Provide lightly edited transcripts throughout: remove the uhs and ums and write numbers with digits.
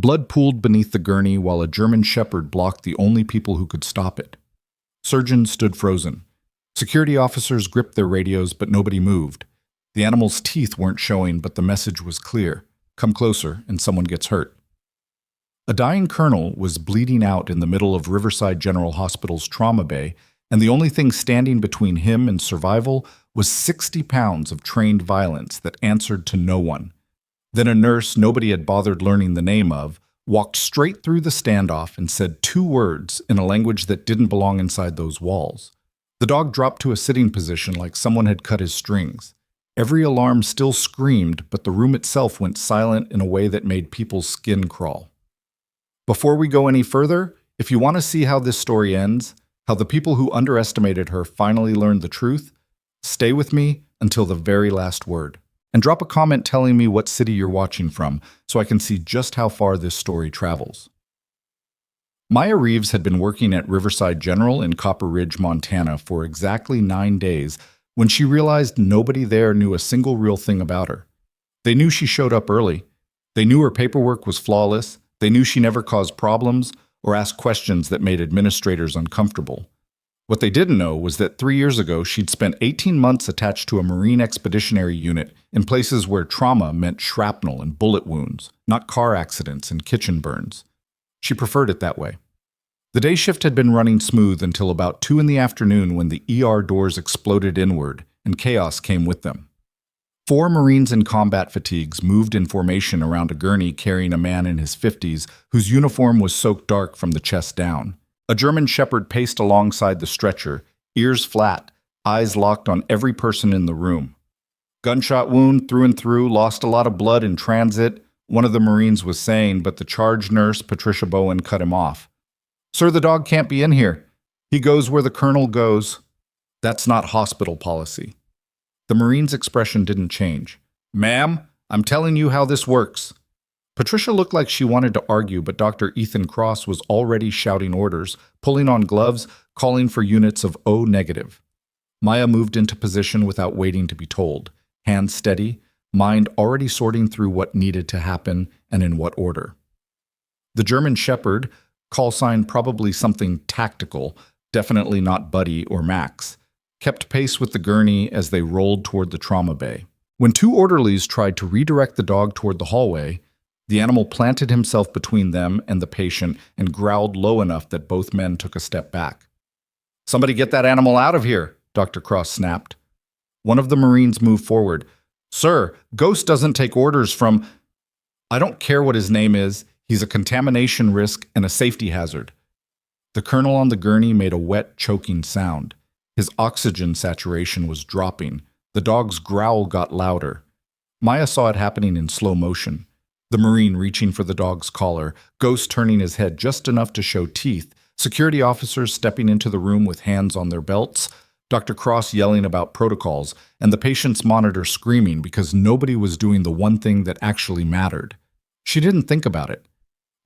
Blood pooled beneath the gurney while a German shepherd blocked the only people who could stop it. Surgeons stood frozen. Security officers gripped their radios, but nobody moved. The animal's teeth weren't showing, but the message was clear. Come closer, and someone gets hurt. A dying colonel was bleeding out in the middle of Riverside General Hospital's trauma bay, and the only thing standing between him and survival was 60 pounds of trained violence that answered to no one. Then a nurse nobody had bothered learning the name of walked straight through the standoff and said 2 words in a language that didn't belong inside those walls. The dog dropped to a sitting position like someone had cut his strings. Every alarm still screamed, but the room itself went silent in a way that made people's skin crawl. Before we go any further, if you want to see how this story ends, how the people who underestimated her finally learned the truth, stay with me until the very last word. And drop a comment telling me what city you're watching from so I can see just how far this story travels. Maya Reeves had been working at Riverside General in Copper Ridge, Montana for exactly 9 days when she realized nobody there knew a single real thing about her. They knew she showed up early. They knew her paperwork was flawless. They knew she never caused problems or asked questions that made administrators uncomfortable. What they didn't know was that 3 years ago she'd spent 18 months attached to a Marine Expeditionary Unit in places where trauma meant shrapnel and bullet wounds, not car accidents and kitchen burns. She preferred it that way. The day shift had been running smooth until about 2 in the afternoon when the ER doors exploded inward and chaos came with them. 4 Marines in combat fatigues moved in formation around a gurney carrying a man in his 50s whose uniform was soaked dark from the chest down. A German shepherd paced alongside the stretcher, ears flat, eyes locked on every person in the room. Gunshot wound through and through, lost a lot of blood in transit, one of the Marines was saying, but the charge nurse, Patricia Bowen, cut him off. "Sir, the dog can't be in here. He goes where the colonel goes." That's not hospital policy. The Marine's expression didn't change. "Ma'am, I'm telling you how this works." Patricia looked like she wanted to argue, but Dr. Ethan Cross was already shouting orders, pulling on gloves, calling for units of O negative. Maya moved into position without waiting to be told, hands steady, mind already sorting through what needed to happen and in what order. The German shepherd, call sign probably something tactical, definitely not Buddy or Max, kept pace with the gurney as they rolled toward the trauma bay. When 2 orderlies tried to redirect the dog toward the hallway, the animal planted himself between them and the patient and growled low enough that both men took a step back. "Somebody get that animal out of here," Dr. Cross snapped. One of the Marines moved forward. "Sir, Ghost doesn't take orders from—" "I don't care what his name is. He's a contamination risk and a safety hazard." The colonel on the gurney made a wet, choking sound. His oxygen saturation was dropping. The dog's growl got louder. Maya saw it happening in slow motion. The Marine reaching for the dog's collar, Ghost turning his head just enough to show teeth, security officers stepping into the room with hands on their belts, Dr. Cross yelling about protocols, and the patient's monitor screaming because nobody was doing the one thing that actually mattered. She didn't think about it.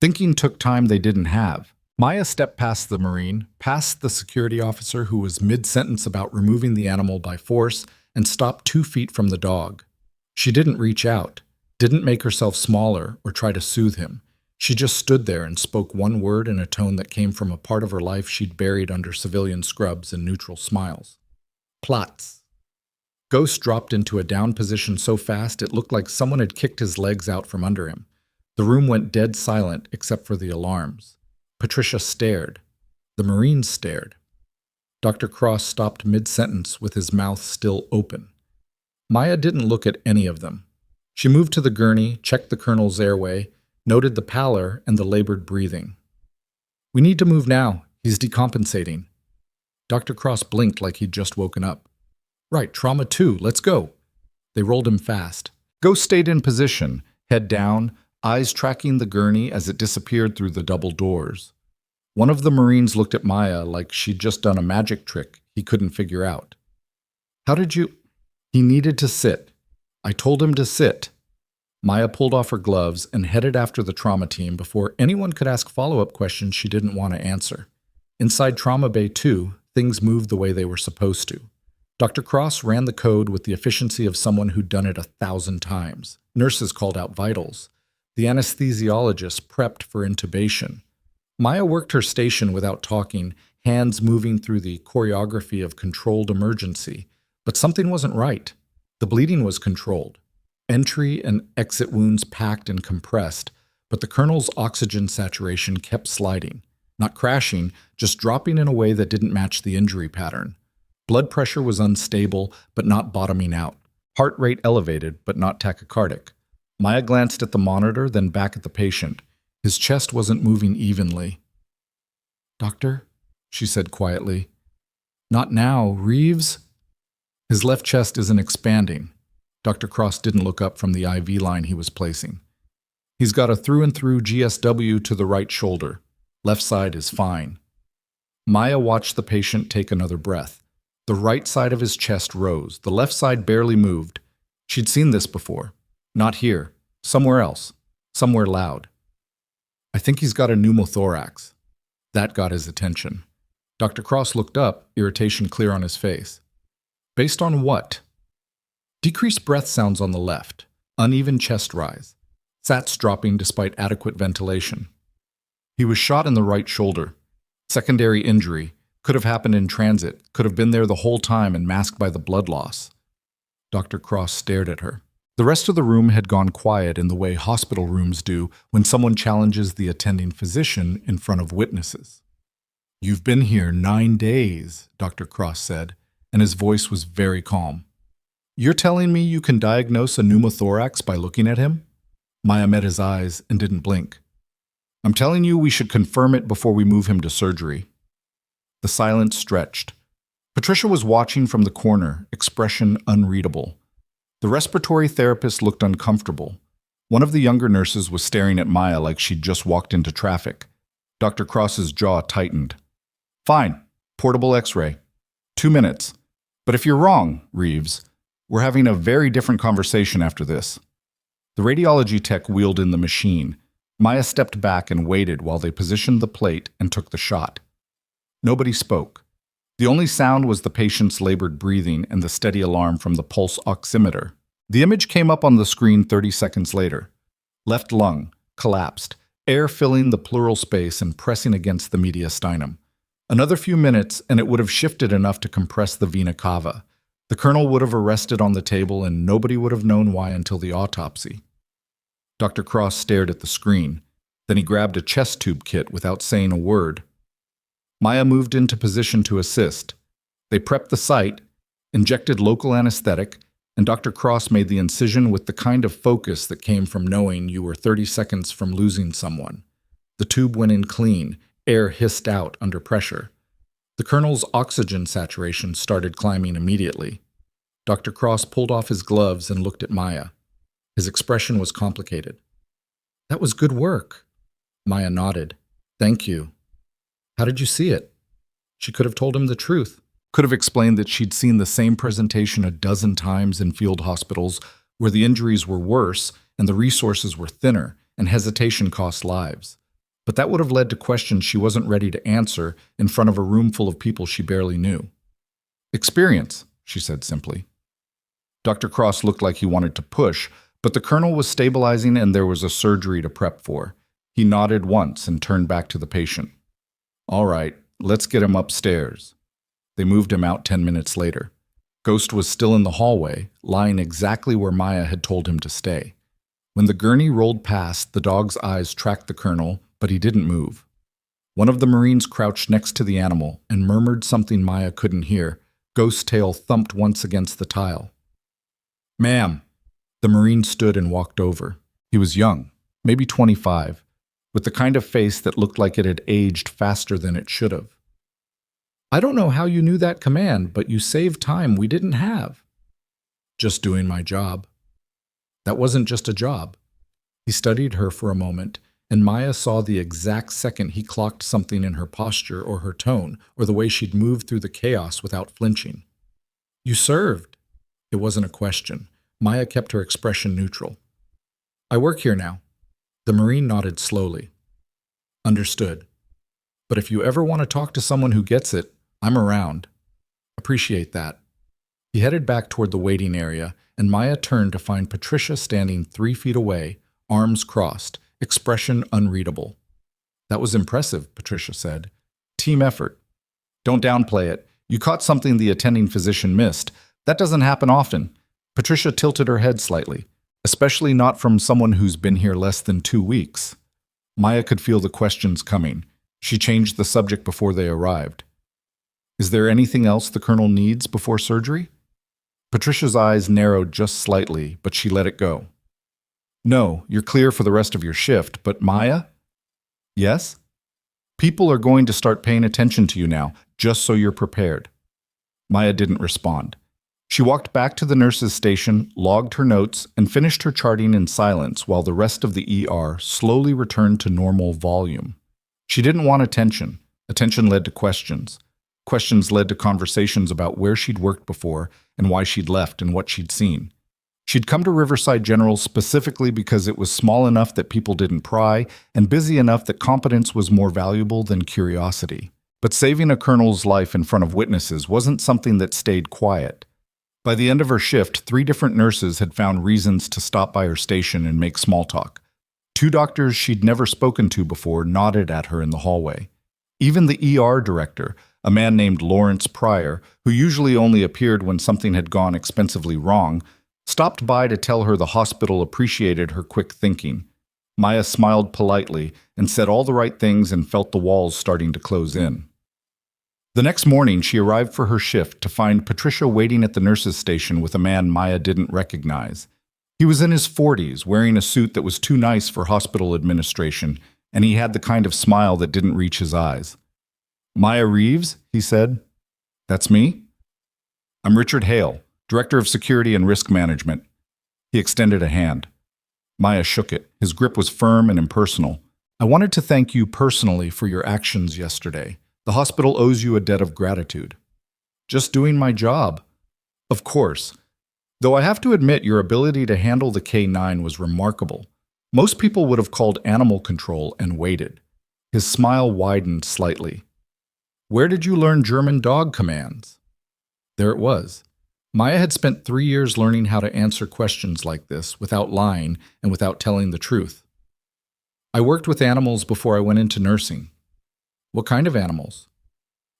Thinking took time they didn't have. Maya stepped past the Marine, past the security officer who was mid-sentence about removing the animal by force, and stopped 2 feet from the dog. She didn't reach out, didn't make herself smaller or try to soothe him. She just stood there and spoke one word in a tone that came from a part of her life she'd buried under civilian scrubs and neutral smiles. "Platz." Ghost dropped into a down position so fast it looked like someone had kicked his legs out from under him. The room went dead silent except for the alarms. Patricia stared. The Marines stared. Dr. Cross stopped mid-sentence with his mouth still open. Maya didn't look at any of them. She moved to the gurney, checked the colonel's airway, noted the pallor and the labored breathing. "We need to move now. He's decompensating." Dr. Cross blinked like he'd just woken up. "Right, trauma 2, let's go." They rolled him fast. Ghost stayed in position, head down, eyes tracking the gurney as it disappeared through the double doors. One of the Marines looked at Maya like she'd just done a magic trick he couldn't figure out. "How did you—" "He needed to sit. I told him to sit." Maya pulled off her gloves and headed after the trauma team before anyone could ask follow-up questions she didn't want to answer. Inside Trauma Bay 2, things moved the way they were supposed to. Dr. Cross ran the code with the efficiency of someone who'd done it 1,000 times. Nurses called out vitals. The anesthesiologist prepped for intubation. Maya worked her station without talking, hands moving through the choreography of controlled emergency. But something wasn't right. The bleeding was controlled. Entry and exit wounds packed and compressed, but the colonel's oxygen saturation kept sliding. Not crashing, just dropping in a way that didn't match the injury pattern. Blood pressure was unstable, but not bottoming out. Heart rate elevated, but not tachycardic. Maya glanced at the monitor, then back at the patient. His chest wasn't moving evenly. "Doctor?" she said quietly. "Not now, Reeves." His left chest isn't expanding. Dr. Cross didn't look up from the IV line he was placing. He's got a through-and-through GSW to the right shoulder. Left side is fine. Maya watched the patient take another breath. The right side of his chest rose. The left side barely moved. She'd seen this before. Not here. Somewhere else. Somewhere loud. "I think he's got a pneumothorax." That got his attention. Dr. Cross looked up, irritation clear on his face. "Based on what?" Decreased breath sounds on the left. Uneven chest rise. Sats dropping despite adequate ventilation. He was shot in the right shoulder. Secondary injury. Could have happened in transit. Could have been there the whole time and masked by the blood loss. Dr. Cross stared at her. The rest of the room had gone quiet in the way hospital rooms do when someone challenges the attending physician in front of witnesses. "You've been here 9 days, Dr. Cross said, and his voice was very calm. "You're telling me you can diagnose a pneumothorax by looking at him?" Maya met his eyes and didn't blink. "I'm telling you we should confirm it before we move him to surgery." The silence stretched. Patricia was watching from the corner, expression unreadable. The respiratory therapist looked uncomfortable. One of the younger nurses was staring at Maya like she'd just walked into traffic. Dr. Cross's jaw tightened. "Fine. Portable X-ray. 2 minutes. But if you're wrong, Reeves, we're having a very different conversation after this." The radiology tech wheeled in the machine. Maya stepped back and waited while they positioned the plate and took the shot. Nobody spoke. The only sound was the patient's labored breathing and the steady alarm from the pulse oximeter. The image came up on the screen 30 seconds later. Left lung, collapsed, air filling the pleural space and pressing against the mediastinum. Another few minutes and it would have shifted enough to compress the vena cava. The colonel would have arrested on the table and nobody would have known why until the autopsy. Dr. Cross stared at the screen. Then he grabbed a chest tube kit without saying a word. Maya moved into position to assist. They prepped the site, injected local anesthetic, and Dr. Cross made the incision with the kind of focus that came from knowing you were 30 seconds from losing someone. The tube went in clean, air hissed out under pressure. The colonel's oxygen saturation started climbing immediately. Dr. Cross pulled off his gloves and looked at Maya. His expression was complicated. "That was good work." Maya nodded. "Thank you." "How did you see it?" She could have told him the truth. Could have explained that she'd seen the same presentation a dozen times in field hospitals where the injuries were worse and the resources were thinner and hesitation cost lives. But that would have led to questions she wasn't ready to answer in front of a room full of people she barely knew. "Experience," she said simply. Dr. Cross looked like he wanted to push, but the colonel was stabilizing and there was a surgery to prep for. He nodded once and turned back to the patient. "All right, let's get him upstairs." They moved him out 10 minutes later. Ghost was still in the hallway, lying exactly where Maya had told him to stay. When the gurney rolled past, the dog's eyes tracked the colonel, but he didn't move. One of the Marines crouched next to the animal and murmured something Maya couldn't hear. Ghost's tail thumped once against the tile. "Ma'am." The Marine stood and walked over. He was young, maybe 25. With the kind of face that looked like it had aged faster than it should have. "I don't know how you knew that command, but you saved time we didn't have." "Just doing my job." That wasn't just a job. He studied her for a moment, and Maya saw the exact second he clocked something in her posture or her tone, or the way she'd moved through the chaos without flinching. "You served." It wasn't a question. Maya kept her expression neutral. "I work here now." The Marine nodded slowly. "Understood. But if you ever want to talk to someone who gets it, I'm around." "Appreciate that." He headed back toward the waiting area, and Maya turned to find Patricia standing 3 feet away, arms crossed, expression unreadable. That was impressive, Patricia said. Team effort. Don't downplay it. You caught something the attending physician missed. That doesn't happen often. Patricia tilted her head slightly, especially not from someone who's been here less than 2 weeks. Maya could feel the questions coming. She changed the subject before they arrived. Is there anything else the colonel needs before surgery? Patricia's eyes narrowed just slightly, but she let it go. No, you're clear for the rest of your shift, but Maya? Yes? People are going to start paying attention to you now, just so you're prepared. Maya didn't respond. She walked back to the nurse's station, logged her notes, and finished her charting in silence while the rest of the ER slowly returned to normal volume. She didn't want attention. Attention led to questions. Questions led to conversations about where she'd worked before and why she'd left and what she'd seen. She'd come to Riverside General specifically because it was small enough that people didn't pry and busy enough that competence was more valuable than curiosity. But saving a colonel's life in front of witnesses wasn't something that stayed quiet. By the end of her shift, 3 different nurses had found reasons to stop by her station and make small talk. 2 doctors she'd never spoken to before nodded at her in the hallway. Even the ER director, a man named Lawrence Pryor, who usually only appeared when something had gone expensively wrong, stopped by to tell her the hospital appreciated her quick thinking. Maya smiled politely and said all the right things and felt the walls starting to close in. The next morning, she arrived for her shift to find Patricia waiting at the nurse's station with a man Maya didn't recognize. He was in his 40s, wearing a suit that was too nice for hospital administration, and he had the kind of smile that didn't reach his eyes. Maya Reeves, he said. That's me? I'm Richard Hale, Director of Security and Risk Management. He extended a hand. Maya shook it. His grip was firm and impersonal. I wanted to thank you personally for your actions yesterday. The hospital owes you a debt of gratitude. Just doing my job. Of course. Though I have to admit your ability to handle the K9 was remarkable. Most people would have called animal control and waited. His smile widened slightly. Where did you learn German dog commands? There it was. Maya had spent 3 years learning how to answer questions like this without lying and without telling the truth. I worked with animals before I went into nursing. What kind of animals?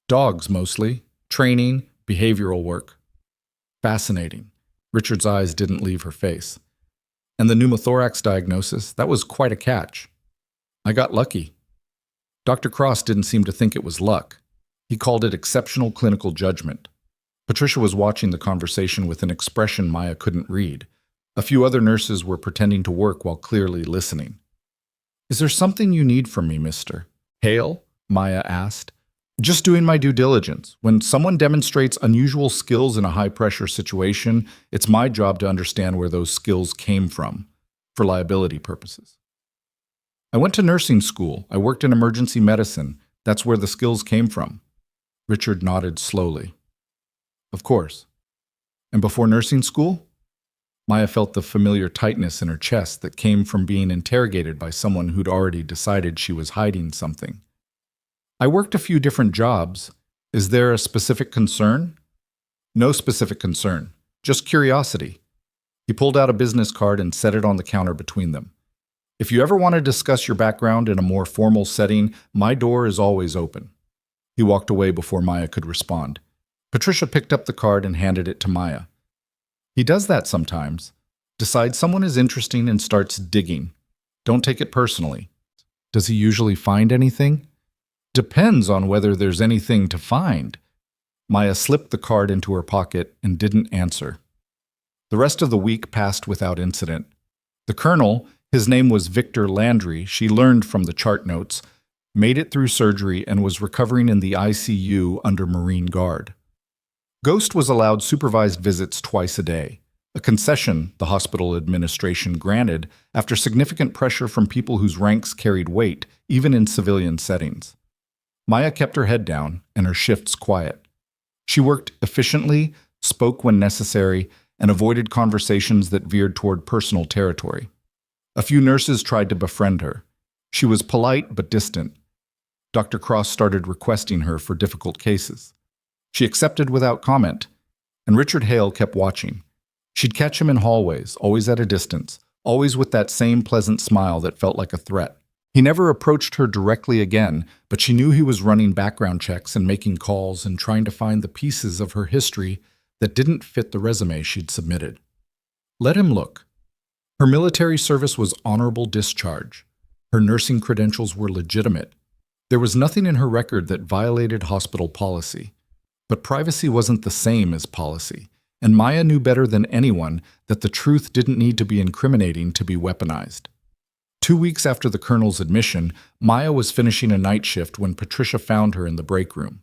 Dogs, mostly. Training, behavioral work. Fascinating. Richard's eyes didn't leave her face. And the pneumothorax diagnosis, that was quite a catch. I got lucky. Dr. Cross didn't seem to think it was luck. He called it exceptional clinical judgment. Patricia was watching the conversation with an expression Maya couldn't read. A few other nurses were pretending to work while clearly listening. Is there something you need from me, Mr. Hale? Maya asked. Just doing my due diligence. When someone demonstrates unusual skills in a high-pressure situation, it's my job to understand where those skills came from, for liability purposes. I went to nursing school. I worked in emergency medicine. That's where the skills came from. Richard nodded slowly. Of course. And before nursing school? Maya felt the familiar tightness in her chest that came from being interrogated by someone who'd already decided she was hiding something. I worked a few different jobs. Is there a specific concern? No specific concern, just curiosity. He pulled out a business card and set it on the counter between them. If you ever want to discuss your background in a more formal setting, my door is always open. He walked away before Maya could respond. Patricia picked up the card and handed it to Maya. He does that sometimes. Decides someone is interesting and starts digging. Don't take it personally. Does he usually find anything? Depends on whether there's anything to find. Maya slipped the card into her pocket and didn't answer. The rest of the week passed without incident. The colonel, his name was Victor Landry, she learned from the chart notes, made it through surgery and was recovering in the ICU under Marine Guard. Ghost was allowed supervised visits twice a day, a concession the hospital administration granted after significant pressure from people whose ranks carried weight, even in civilian settings. Maya kept her head down and her shifts quiet. She worked efficiently, spoke when necessary, and avoided conversations that veered toward personal territory. A few nurses tried to befriend her. She was polite but distant. Dr. Cross started requesting her for difficult cases. She accepted without comment, and Richard Hale kept watching. She'd catch him in hallways, always at a distance, always with that same pleasant smile that felt like a threat. He never approached her directly again, but she knew he was running background checks and making calls and trying to find the pieces of her history that didn't fit the resume she'd submitted. Let him look. Her military service was honorable discharge. Her nursing credentials were legitimate. There was nothing in her record that violated hospital policy. But privacy wasn't the same as policy, and Maya knew better than anyone that the truth didn't need to be incriminating to be weaponized. 2 weeks after the colonel's admission, Maya was finishing a night shift when Patricia found her in the break room.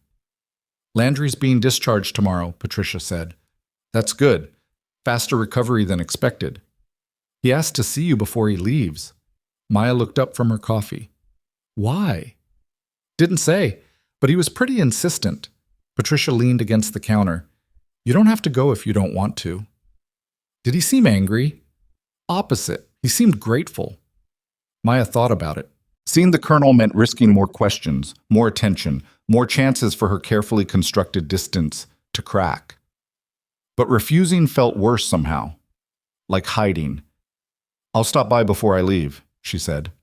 "Landry's being discharged tomorrow," Patricia said. "That's good. Faster recovery than expected. He asked to see you before he leaves." Maya looked up from her coffee. "Why?" "Didn't say, but he was pretty insistent." Patricia leaned against the counter. "You don't have to go if you don't want to." "Did he seem angry?" "Opposite. He seemed grateful." Maya thought about it. Seeing the colonel meant risking more questions, more attention, more chances for her carefully constructed distance to crack. But refusing felt worse somehow, like hiding. "I'll stop by before I leave," she said.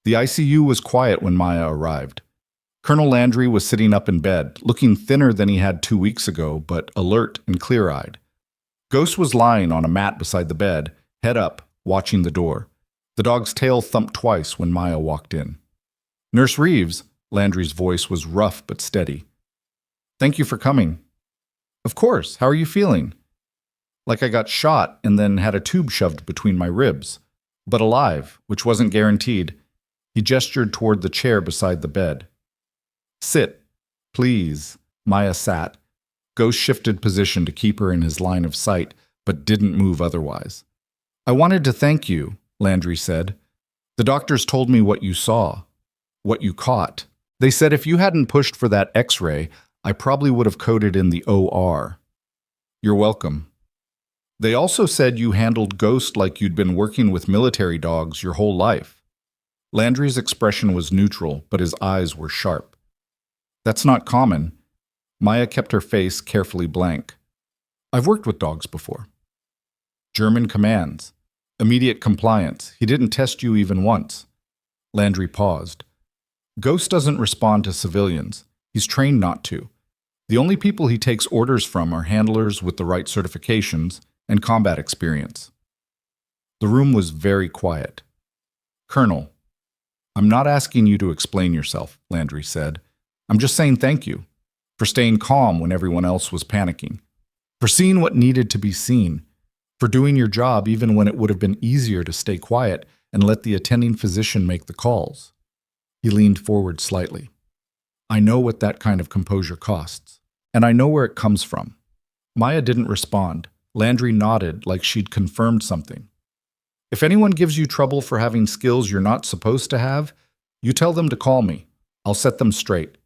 The ICU was quiet when Maya arrived. Colonel Landry was sitting up in bed, looking thinner than he had 2 weeks ago, but alert and clear-eyed. Ghost was lying on a mat beside the bed, head up, watching the door. The dog's tail thumped twice when Maya walked in. "Nurse Reeves," Landry's voice was rough but steady. "Thank you for coming." "Of course. How are you feeling?" "Like I got shot and then had a tube shoved between my ribs. But alive, which wasn't guaranteed." He gestured toward the chair beside the bed. "Sit, please." Maya sat. Ghost shifted position to keep her in his line of sight, but didn't move otherwise. "I wanted to thank you," Landry said. "The doctors told me what you saw, what you caught. They said if you hadn't pushed for that X-ray, I probably would have coded in the OR." "You're welcome." "They also said you handled Ghost like you'd been working with military dogs your whole life." Landry's expression was neutral, but his eyes were sharp. "That's not common." Maya kept her face carefully blank. "I've worked with dogs before." "German commands. Immediate compliance. He didn't test you even once." Landry paused. "Ghost doesn't respond to civilians. He's trained not to. The only people he takes orders from are handlers with the right certifications and combat experience." The room was very quiet. "Colonel, I'm not asking you to explain yourself," Landry said. "I'm just saying thank you for staying calm when everyone else was panicking, for seeing what needed to be seen, for doing your job even when it would have been easier to stay quiet and let the attending physician make the calls." He leaned forward slightly. "I know what that kind of composure costs, and I know where it comes from." Maya didn't respond. Landry nodded like she'd confirmed something. "If anyone gives you trouble for having skills you're not supposed to have, you tell them to call me. I'll set them straight."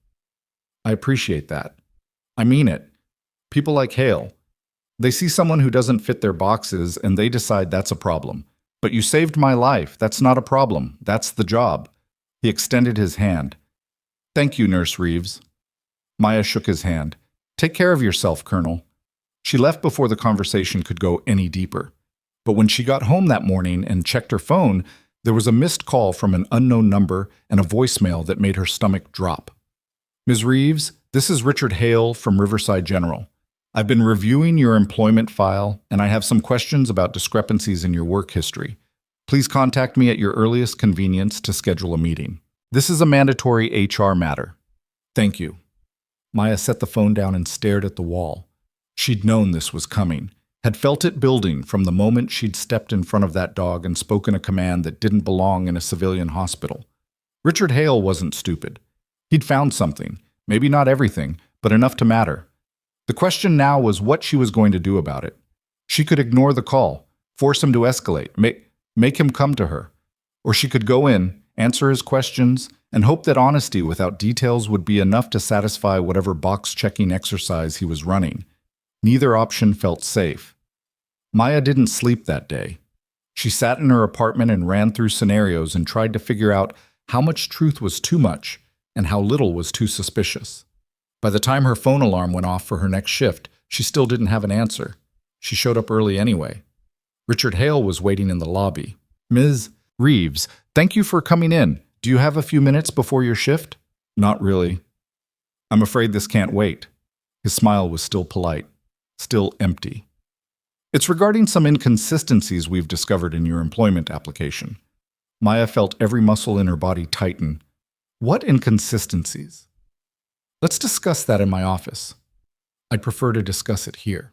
"I appreciate that. I mean it. People like Hale. They see someone who doesn't fit their boxes and they decide that's a problem. But you saved my life. That's not a problem. That's the job." He extended his hand. "Thank you, Nurse Reeves." Maya shook his hand. "Take care of yourself, Colonel." She left before the conversation could go any deeper. But when she got home that morning and checked her phone, there was a missed call from an unknown number and a voicemail that made her stomach drop. "Ms. Reeves, this is Richard Hale from Riverside General. I've been reviewing your employment file, and I have some questions about discrepancies in your work history. Please contact me at your earliest convenience to schedule a meeting. This is a mandatory HR matter. Thank you." Maya set the phone down and stared at the wall. She'd known this was coming, had felt it building from the moment she'd stepped in front of that dog and spoken a command that didn't belong in a civilian hospital. Richard Hale wasn't stupid. He'd found something, maybe not everything, but enough to matter. The question now was what she was going to do about it. She could ignore the call, force him to escalate, make him come to her. Or she could go in, answer his questions, and hope that honesty without details would be enough to satisfy whatever box-checking exercise he was running. Neither option felt safe. Maya didn't sleep that day. She sat in her apartment and ran through scenarios and tried to figure out how much truth was too much and how little was too suspicious. By the time her phone alarm went off for her next shift, she still didn't have an answer. She showed up early anyway. Richard Hale was waiting in the lobby. Ms. Reeves, thank you for coming in. Do you have a few minutes before your shift? Not really. I'm afraid this can't wait. His smile was still polite, still empty. It's regarding some inconsistencies we've discovered in your employment application. Maya felt every muscle in her body tighten. What inconsistencies? Let's discuss that in my office. I'd prefer to discuss it here.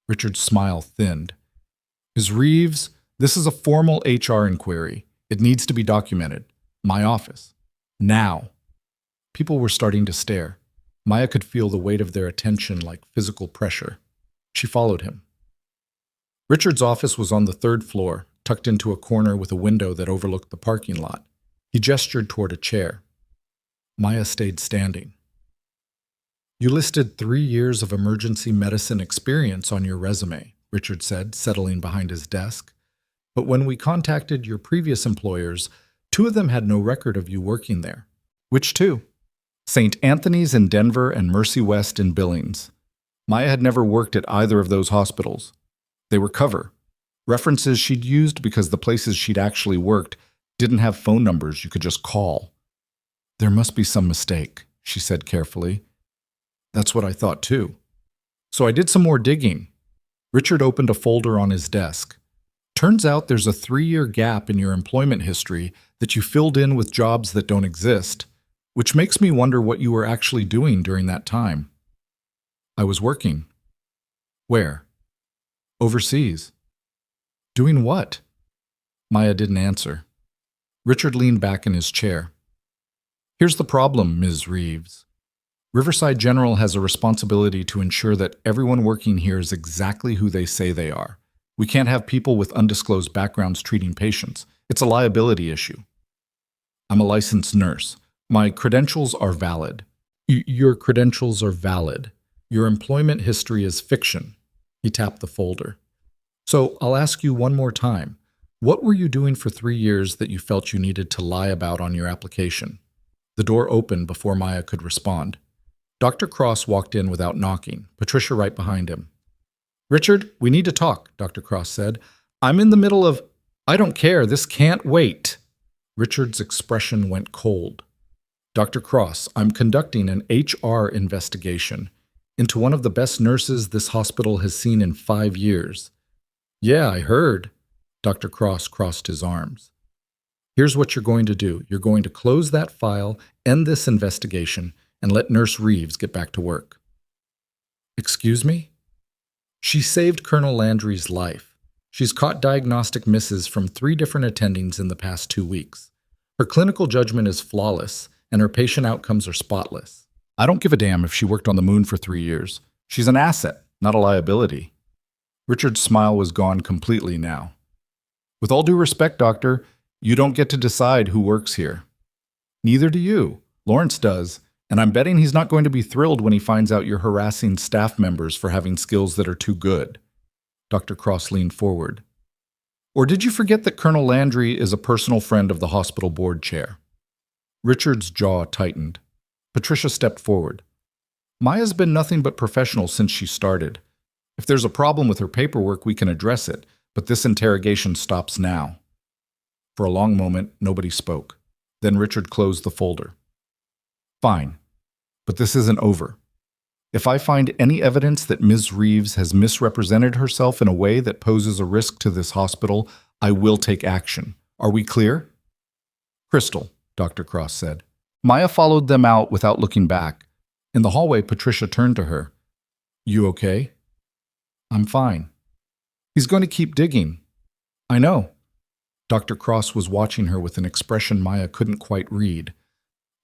Richard's smile thinned. Ms. Reeves, this is a formal HR inquiry. It needs to be documented. My office. Now. People were starting to stare. Maya could feel the weight of their attention like physical pressure. She followed him. Richard's office was on the third floor, tucked into a corner with a window that overlooked the parking lot. He gestured toward a chair. Maya stayed standing. You listed 3 years of emergency medicine experience on your resume, Richard said, settling behind his desk. But when we contacted your previous employers, 2 of them had no record of you working there. Which 2? St. Anthony's in Denver and Mercy West in Billings. Maya had never worked at either of those hospitals. They were cover. References she'd used because the places she'd actually worked didn't have phone numbers you could just call. There must be some mistake, she said carefully. That's what I thought too. So I did some more digging. Richard opened a folder on his desk. Turns out there's a 3-year gap in your employment history that you filled in with jobs that don't exist, which makes me wonder what you were actually doing during that time. I was working. Where? Overseas. Doing what? Maya didn't answer. Richard leaned back in his chair. Here's the problem, Ms. Reeves. Riverside General has a responsibility to ensure that everyone working here is exactly who they say they are. We can't have people with undisclosed backgrounds treating patients. It's a liability issue. I'm a licensed nurse. My credentials are valid. Your credentials are valid. Your employment history is fiction. He tapped the folder. So I'll ask you one more time. What were you doing for 3 years that you felt you needed to lie about on your application? The door opened before Maya could respond. Dr. Cross walked in without knocking, Patricia right behind him. Richard, we need to talk, Dr. Cross said. I'm in the middle of... I don't care, this can't wait. Richard's expression went cold. Dr. Cross, I'm conducting an HR investigation into one of the best nurses this hospital has seen in 5 years. Yeah, I heard. Dr. Cross crossed his arms. Here's what you're going to do. You're going to close that file, end this investigation, and let Nurse Reeves get back to work. Excuse me? She saved Colonel Landry's life. She's caught diagnostic misses from 3 different attendings in the past 2 weeks. Her clinical judgment is flawless, and her patient outcomes are spotless. I don't give a damn if she worked on the moon for 3 years. She's an asset, not a liability. Richard's smile was gone completely now. With all due respect, Doctor, you don't get to decide who works here. Neither do you. Lawrence does, and I'm betting he's not going to be thrilled when he finds out you're harassing staff members for having skills that are too good. Dr. Cross leaned forward. Or did you forget that Colonel Landry is a personal friend of the hospital board chair? Richard's jaw tightened. Patricia stepped forward. Maya's been nothing but professional since she started. If there's a problem with her paperwork, we can address it, but this interrogation stops now. For a long moment, nobody spoke. Then Richard closed the folder. Fine, but this isn't over. If I find any evidence that Ms. Reeves has misrepresented herself in a way that poses a risk to this hospital, I will take action. Are we clear? Crystal, Dr. Cross said. Maya followed them out without looking back. In the hallway, Patricia turned to her. You okay? I'm fine. He's going to keep digging. I know. Dr. Cross was watching her with an expression Maya couldn't quite read.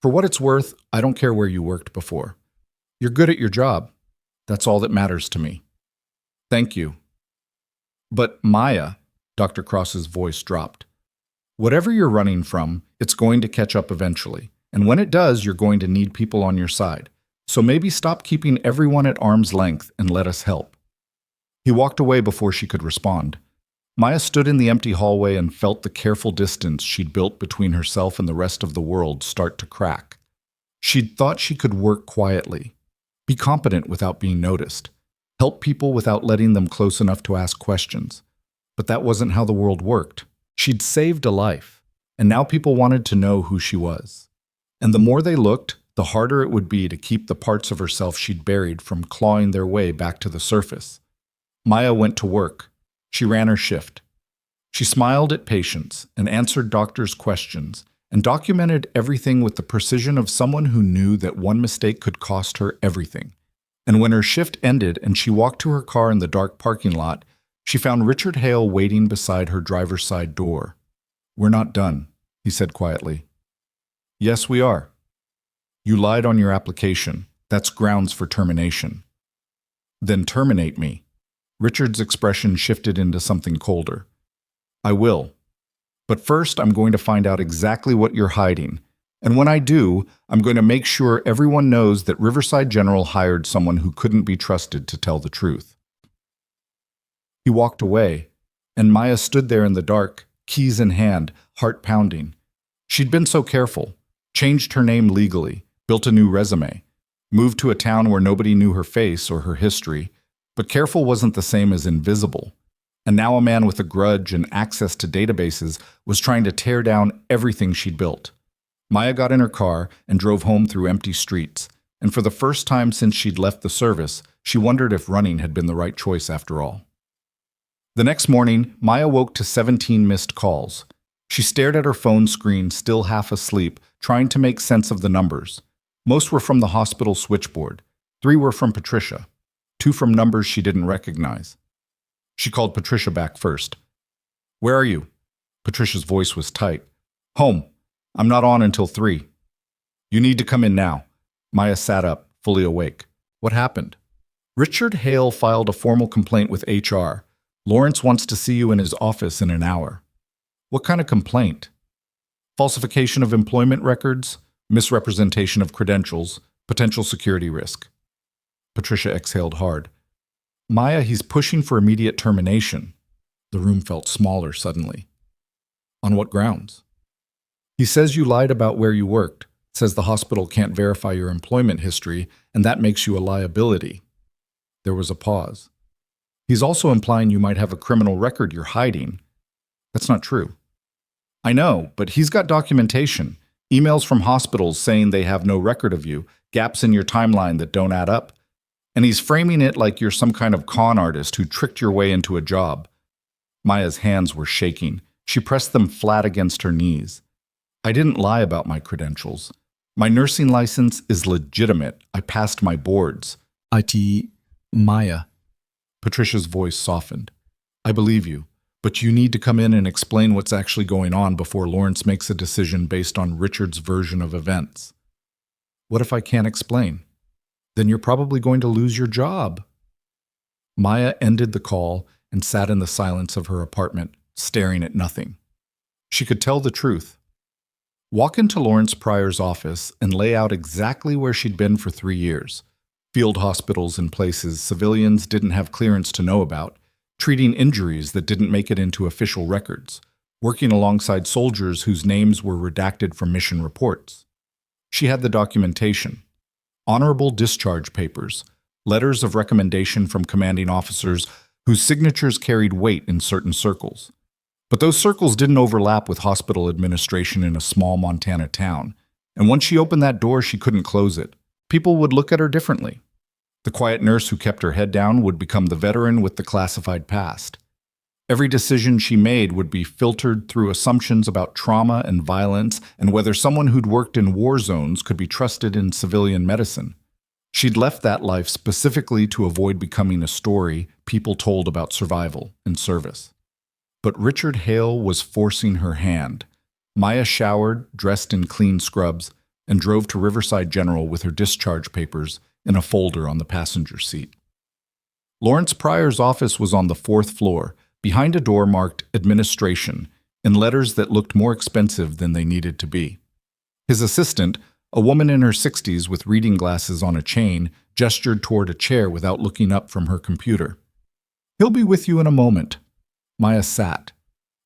For what it's worth, I don't care where you worked before. You're good at your job. That's all that matters to me. Thank you. But Maya, Dr. Cross's voice dropped. Whatever you're running from, it's going to catch up eventually. And when it does, you're going to need people on your side. So maybe stop keeping everyone at arm's length and let us help. He walked away before she could respond. Maya stood in the empty hallway and felt the careful distance she'd built between herself and the rest of the world start to crack. She'd thought she could work quietly, be competent without being noticed, help people without letting them close enough to ask questions. But that wasn't how the world worked. She'd saved a life, and now people wanted to know who she was. And the more they looked, the harder it would be to keep the parts of herself she'd buried from clawing their way back to the surface. Maya went to work. She ran her shift. She smiled at patients and answered doctors' questions and documented everything with the precision of someone who knew that one mistake could cost her everything. And when her shift ended and she walked to her car in the dark parking lot, she found Richard Hale waiting beside her driver's side door. "We're not done," he said quietly. "Yes, we are. You lied on your application. That's grounds for termination." "Then terminate me." Richard's expression shifted into something colder. "I will. But first, I'm going to find out exactly what you're hiding. And when I do, I'm going to make sure everyone knows that Riverside General hired someone who couldn't be trusted to tell the truth." He walked away, and Maya stood there in the dark, keys in hand, heart pounding. She'd been so careful, changed her name legally, built a new resume, moved to a town where nobody knew her face or her history, but careful wasn't the same as invisible. And now a man with a grudge and access to databases was trying to tear down everything she'd built. Maya got in her car and drove home through empty streets, and for the first time since she'd left the service, she wondered if running had been the right choice after all. The next morning, Maya woke to 17 missed calls. She stared at her phone screen, still half asleep, trying to make sense of the numbers. Most were from the hospital switchboard. 3 were from Patricia, 2 from numbers she didn't recognize. She called Patricia back first. "Where are you?" Patricia's voice was tight. "Home. I'm not on until 3. "You need to come in now." Maya sat up, fully awake. "What happened?" "Richard Hale filed a formal complaint with HR. Lawrence wants to see you in his office in an hour." "What kind of complaint?" "Falsification of employment records, misrepresentation of credentials, potential security risk." Patricia exhaled hard. "Maya, he's pushing for immediate termination." The room felt smaller suddenly. "On what grounds?" "He says you lied about where you worked, says the hospital can't verify your employment history, and that makes you a liability." There was a pause. "He's also implying you might have a criminal record you're hiding." "That's not true." "I know, but he's got documentation, emails from hospitals saying they have no record of you, gaps in your timeline that don't add up. And he's framing it like you're some kind of con artist who tricked your way into a job." Maya's hands were shaking. She pressed them flat against her knees. "I didn't lie about my credentials. My nursing license is legitimate. I passed my boards." Maya. Patricia's voice softened. "I believe you, but you need to come in and explain what's actually going on before Lawrence makes a decision based on Richard's version of events." "What if I can't explain?" "Then you're probably going to lose your job." Maya ended the call and sat in the silence of her apartment, staring at nothing. She could tell the truth. Walk into Lawrence Pryor's office and lay out exactly where she'd been for 3 years. Field hospitals in places civilians didn't have clearance to know about, treating injuries that didn't make it into official records, working alongside soldiers whose names were redacted from mission reports. She had the documentation. Honorable discharge papers, letters of recommendation from commanding officers whose signatures carried weight in certain circles. But those circles didn't overlap with hospital administration in a small Montana town, and once she opened that door, she couldn't close it. People would look at her differently. The quiet nurse who kept her head down would become the veteran with the classified past. Every decision she made would be filtered through assumptions about trauma and violence and whether someone who'd worked in war zones could be trusted in civilian medicine. She'd left that life specifically to avoid becoming a story people told about survival and service. But Richard Hale was forcing her hand. Maya showered, dressed in clean scrubs, and drove to Riverside General with her discharge papers in a folder on the passenger seat. Lawrence Pryor's office was on the 4th floor, behind a door marked Administration, in letters that looked more expensive than they needed to be. His assistant, a woman in her 60s with reading glasses on a chain, gestured toward a chair without looking up from her computer. "He'll be with you in a moment." Maya sat.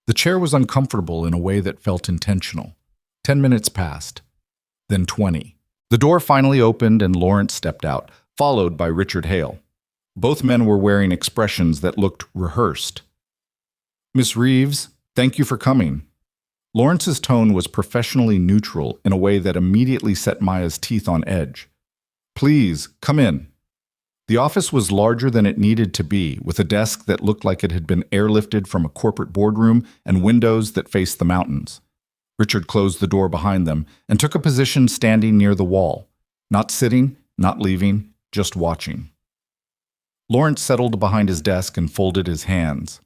The chair was uncomfortable in a way that felt intentional. 10 minutes passed. Then 20. The door finally opened and Lawrence stepped out, followed by Richard Hale. Both men were wearing expressions that looked rehearsed. Miss Reeves, thank you for coming. Lawrence's tone was professionally neutral in a way that immediately set Maya's teeth on edge. Please, come in. The office was larger than it needed to be, with a desk that looked like it had been airlifted from a corporate boardroom and windows that faced the mountains. Richard closed the door behind them and took a position standing near the wall. Not sitting, not leaving, just watching. Lawrence settled behind his desk and folded his hands.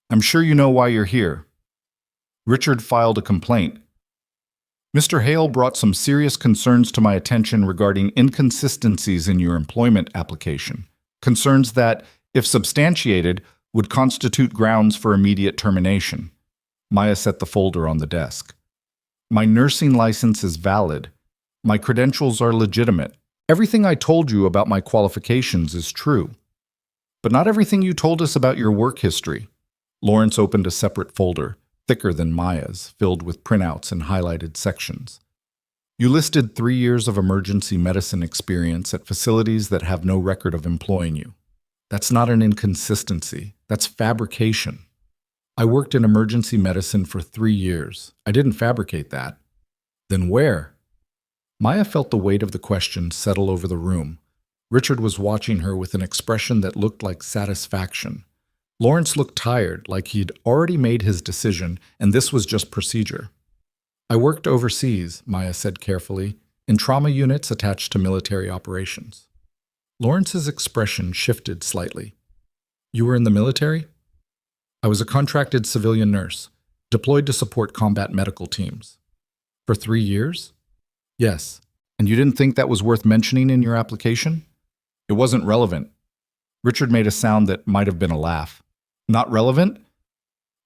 I'm sure you know why you're here. Richard filed a complaint. Mr. Hale brought some serious concerns to my attention regarding inconsistencies in your employment application. Concerns that, if substantiated, would constitute grounds for immediate termination. Maya set the folder on the desk. My nursing license is valid. My credentials are legitimate. Everything I told you about my qualifications is true. But not everything you told us about your work history. Lawrence opened a separate folder, thicker than Maya's, filled with printouts and highlighted sections. You listed 3 years of emergency medicine experience at facilities that have no record of employing you. That's not an inconsistency. That's fabrication. I worked in emergency medicine for 3 years. I didn't fabricate that. Then where? Maya felt the weight of the question settle over the room. Richard was watching her with an expression that looked like satisfaction. Lawrence looked tired, like he'd already made his decision, and this was just procedure. I worked overseas, Maya said carefully, in trauma units attached to military operations. Lawrence's expression shifted slightly. You were in the military? I was a contracted civilian nurse, deployed to support combat medical teams. For 3 years? Yes. And you didn't think that was worth mentioning in your application? It wasn't relevant. Richard made a sound that might have been a laugh. Not relevant?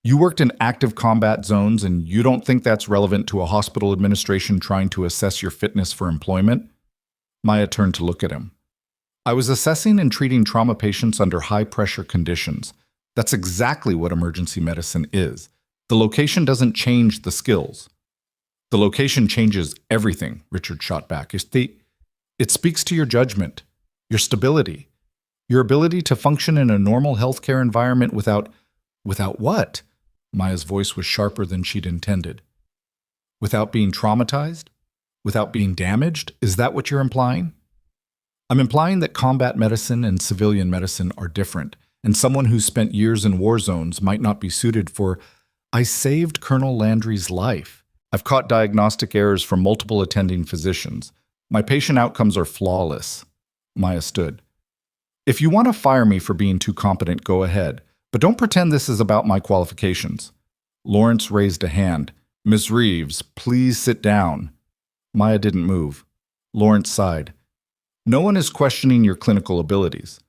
You worked in active combat zones and you don't think that's relevant to a hospital administration trying to assess your fitness for employment? Maya turned to look at him. I was assessing and treating trauma patients under high-pressure conditions. That's exactly what emergency medicine is. The location doesn't change the skills. The location changes everything, Richard shot back. It speaks to your judgment, your stability, your ability to function in a normal healthcare environment without what? Maya's voice was sharper than she'd intended. Without being traumatized? Without being damaged? Is that what you're implying? I'm implying that combat medicine and civilian medicine are different, and someone who's spent years in war zones might not be suited for... I saved Colonel Landry's life. I've caught diagnostic errors from multiple attending physicians. My patient outcomes are flawless. Maya stood. If you want to fire me for being too competent, go ahead. But don't pretend this is about my qualifications. Lawrence raised a hand. Miss Reeves, please sit down. Maya didn't move. Lawrence sighed. No one is questioning your clinical abilities.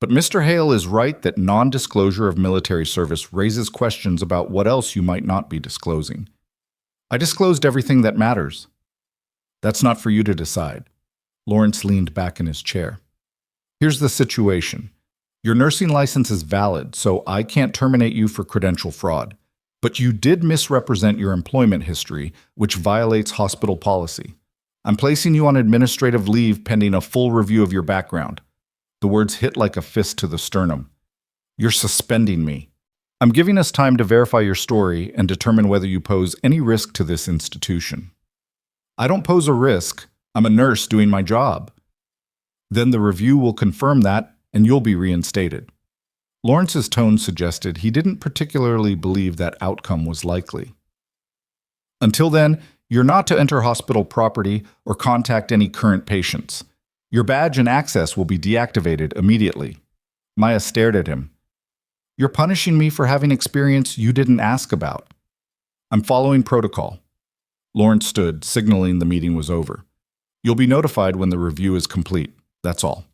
But Mr. Hale is right that non-disclosure of military service raises questions about what else you might not be disclosing. I disclosed everything that matters. That's not for you to decide. Lawrence leaned back in his chair. Here's the situation. Your nursing license is valid, so I can't terminate you for credential fraud. But you did misrepresent your employment history, which violates hospital policy. I'm placing you on administrative leave pending a full review of your background. The words hit like a fist to the sternum. You're suspending me. I'm giving us time to verify your story and determine whether you pose any risk to this institution. I don't pose a risk. I'm a nurse doing my job. Then the review will confirm that, and you'll be reinstated. Lawrence's tone suggested he didn't particularly believe that outcome was likely. Until then, you're not to enter hospital property or contact any current patients. Your badge and access will be deactivated immediately. Maya stared at him. You're punishing me for having experience you didn't ask about. I'm following protocol. Lawrence stood, signaling the meeting was over. You'll be notified when the review is complete. That's all.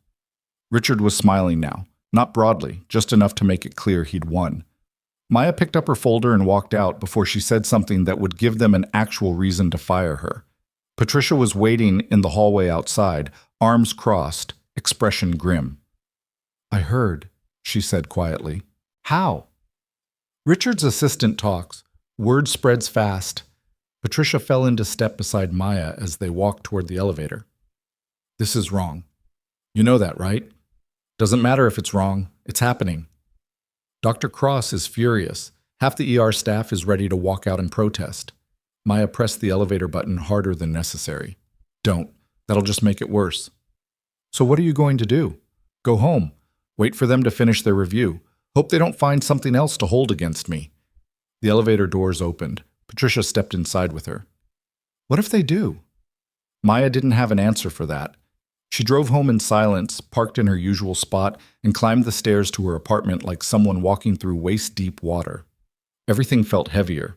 Richard was smiling now, not broadly, just enough to make it clear he'd won. Maya picked up her folder and walked out before she said something that would give them an actual reason to fire her. Patricia was waiting in the hallway outside, arms crossed, expression grim. I heard, she said quietly. How? Richard's assistant talks. Word spreads fast. Patricia fell into step beside Maya as they walked toward the elevator. This is wrong. You know that, right? Doesn't matter if it's wrong. It's happening. Dr. Cross is furious. Half the ER staff is ready to walk out in protest. Maya pressed the elevator button harder than necessary. Don't. That'll just make it worse. So what are you going to do? Go home. Wait for them to finish their review. Hope they don't find something else to hold against me. The elevator doors opened. Patricia stepped inside with her. What if they do? Maya didn't have an answer for that. She drove home in silence, parked in her usual spot, and climbed the stairs to her apartment like someone walking through waist-deep water. Everything felt heavier.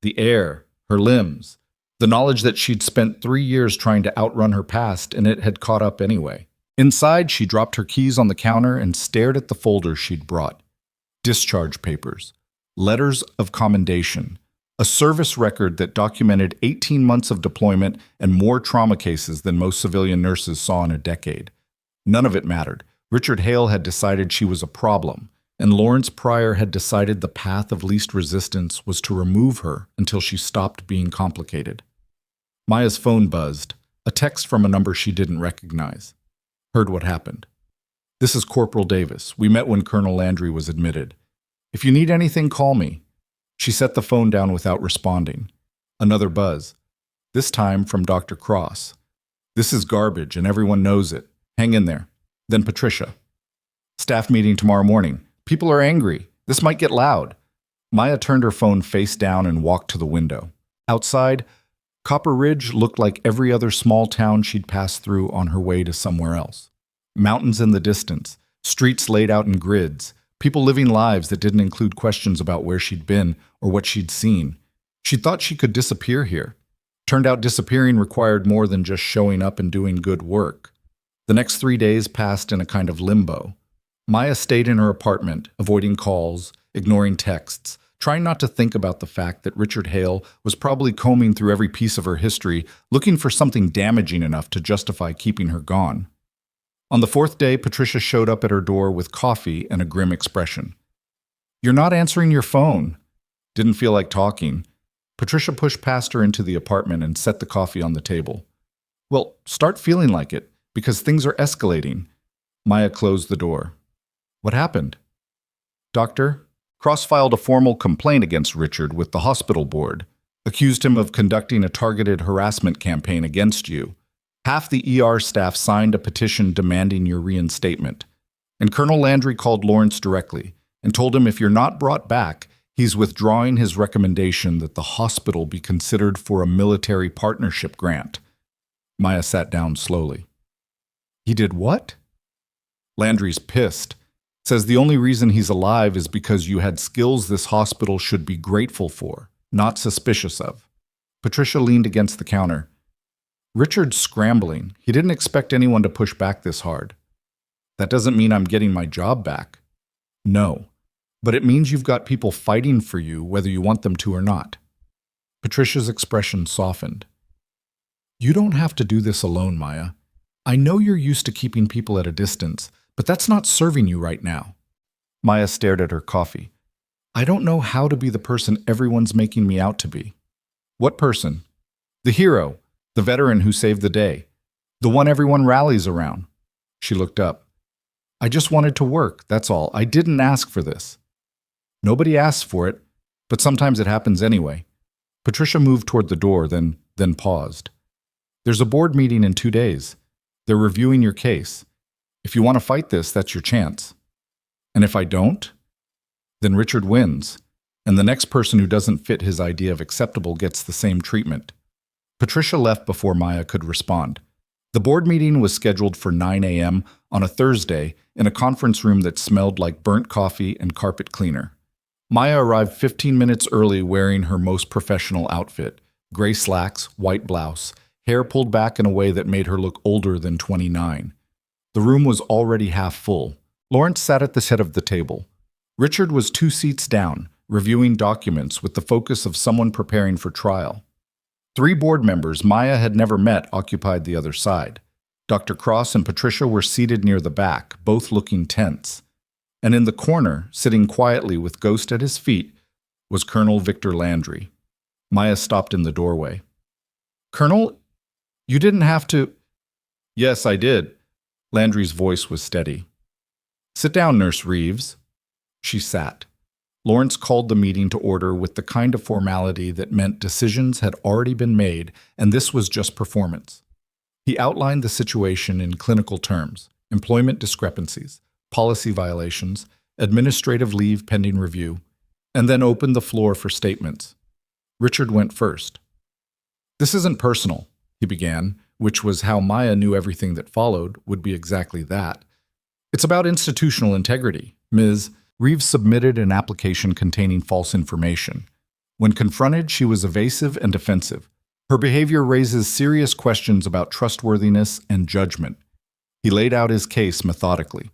The air, her limbs, the knowledge that she'd spent 3 years trying to outrun her past and it had caught up anyway. Inside, she dropped her keys on the counter and stared at the folders she'd brought. Discharge papers, letters of commendation, a service record that documented 18 months of deployment and more trauma cases than most civilian nurses saw in a decade. None of it mattered. Richard Hale had decided she was a problem, and Lawrence Pryor had decided the path of least resistance was to remove her until she stopped being complicated. Maya's phone buzzed, a text from a number she didn't recognize. Heard what happened. This is Corporal Davis. We met when Colonel Landry was admitted. If you need anything, call me. She set the phone down without responding. Another buzz. This time from Dr. Cross. This is garbage and everyone knows it. Hang in there. Then Patricia. Staff meeting tomorrow morning. People are angry. This might get loud. Maya turned her phone face down and walked to the window. Outside, Copper Ridge looked like every other small town she'd passed through on her way to somewhere else. Mountains in the distance, streets laid out in grids, people living lives that didn't include questions about where she'd been or what she'd seen. She thought she could disappear here. Turned out disappearing required more than just showing up and doing good work. The next 3 days passed in a kind of limbo. Maya stayed in her apartment, avoiding calls, ignoring texts, trying not to think about the fact that Richard Hale was probably combing through every piece of her history, looking for something damaging enough to justify keeping her gone. On the 4th day, Patricia showed up at her door with coffee and a grim expression. You're not answering your phone. Didn't feel like talking. Patricia pushed past her into the apartment and set the coffee on the table. Well, start feeling like it, because things are escalating. Maya closed the door. What happened? Doctor? Cross filed a formal complaint against Richard with the hospital board, accused him of conducting a targeted harassment campaign against you. Half the ER staff signed a petition demanding your reinstatement. And Colonel Landry called Lawrence directly and told him if you're not brought back, he's withdrawing his recommendation that the hospital be considered for a military partnership grant. Maya sat down slowly. He did what? Landry's pissed. Says the only reason he's alive is because you had skills this hospital should be grateful for, not suspicious of. Patricia leaned against the counter. Richard's scrambling. He didn't expect anyone to push back this hard. That doesn't mean I'm getting my job back. No, but it means you've got people fighting for you whether you want them to or not. Patricia's expression softened. You don't have to do this alone, Maya. I know you're used to keeping people at a distance, but that's not serving you right now. Maya stared at her coffee. I don't know how to be the person everyone's making me out to be. What person? The hero, the veteran who saved the day, the one everyone rallies around. She looked up. I just wanted to work, that's all. I didn't ask for this. Nobody asks for it, but sometimes it happens anyway. Patricia moved toward the door, then paused. There's a board meeting in 2 days. They're reviewing your case. If you want to fight this, that's your chance. And if I don't, then Richard wins, and the next person who doesn't fit his idea of acceptable gets the same treatment. Patricia left before Maya could respond. The board meeting was scheduled for 9 a.m. on a Thursday in a conference room that smelled like burnt coffee and carpet cleaner. Maya arrived 15 minutes early wearing her most professional outfit, gray slacks, white blouse, hair pulled back in a way that made her look older than 29. The room was already half full. Lawrence sat at the head of the table. Richard was 2 seats down, reviewing documents with the focus of someone preparing for trial. 3 board members Maya had never met occupied the other side. Dr. Cross and Patricia were seated near the back, both looking tense. And in the corner, sitting quietly with Ghost at his feet, was Colonel Victor Landry. Maya stopped in the doorway. Colonel, you didn't have to... Yes, I did. Landry's voice was steady. Sit down, Nurse Reeves. She sat. Lawrence called the meeting to order with the kind of formality that meant decisions had already been made, and this was just performance. He outlined the situation in clinical terms: employment discrepancies, policy violations, administrative leave pending review, and then opened the floor for statements. Richard went first. "This isn't personal," he began, which was how Maya knew everything that followed would be exactly that. "It's about institutional integrity. Ms. Reeves submitted an application containing false information. When confronted, she was evasive and defensive. Her behavior raises serious questions about trustworthiness and judgment." He laid out his case methodically.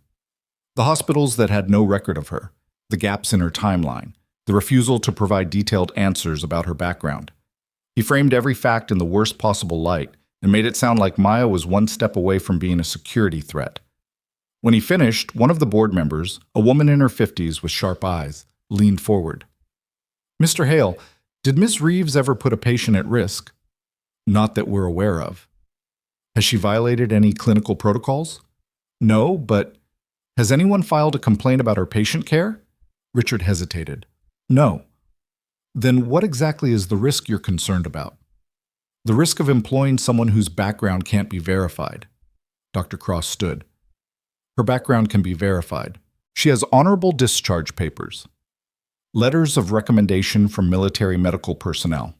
The hospitals that had no record of her, the gaps in her timeline, the refusal to provide detailed answers about her background. He framed every fact in the worst possible light and made it sound like Maya was one step away from being a security threat. When he finished, one of the board members, a woman in her 50s with sharp eyes, leaned forward. "Mr. Hale, did Miss Reeves ever put a patient at risk?" "Not that we're aware of." "Has she violated any clinical protocols?" "No, but has anyone filed a complaint about her patient care?" Richard hesitated. "No." "Then what exactly is the risk you're concerned about?" "The risk of employing someone whose background can't be verified." Dr. Cross stood. "Her background can be verified. She has honorable discharge papers, letters of recommendation from military medical personnel,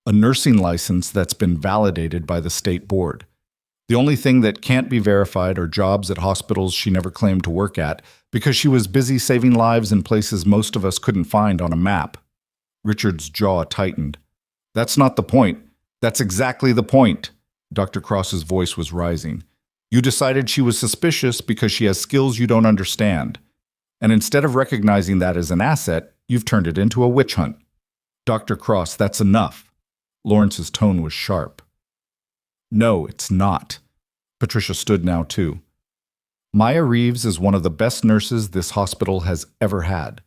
a nursing license that's been validated by the state board. The only thing that can't be verified are jobs at hospitals she never claimed to work at because she was busy saving lives in places most of us couldn't find on a map." Richard's jaw tightened. "That's not the point. That's exactly the point." Dr. Cross's voice was rising. "You decided she was suspicious because she has skills you don't understand. And instead of recognizing that as an asset, you've turned it into a witch hunt." "Dr. Cross, that's enough." Lawrence's tone was sharp. "No, it's not." Patricia stood now too. "Maya Reeves is one of the best nurses this hospital has ever had.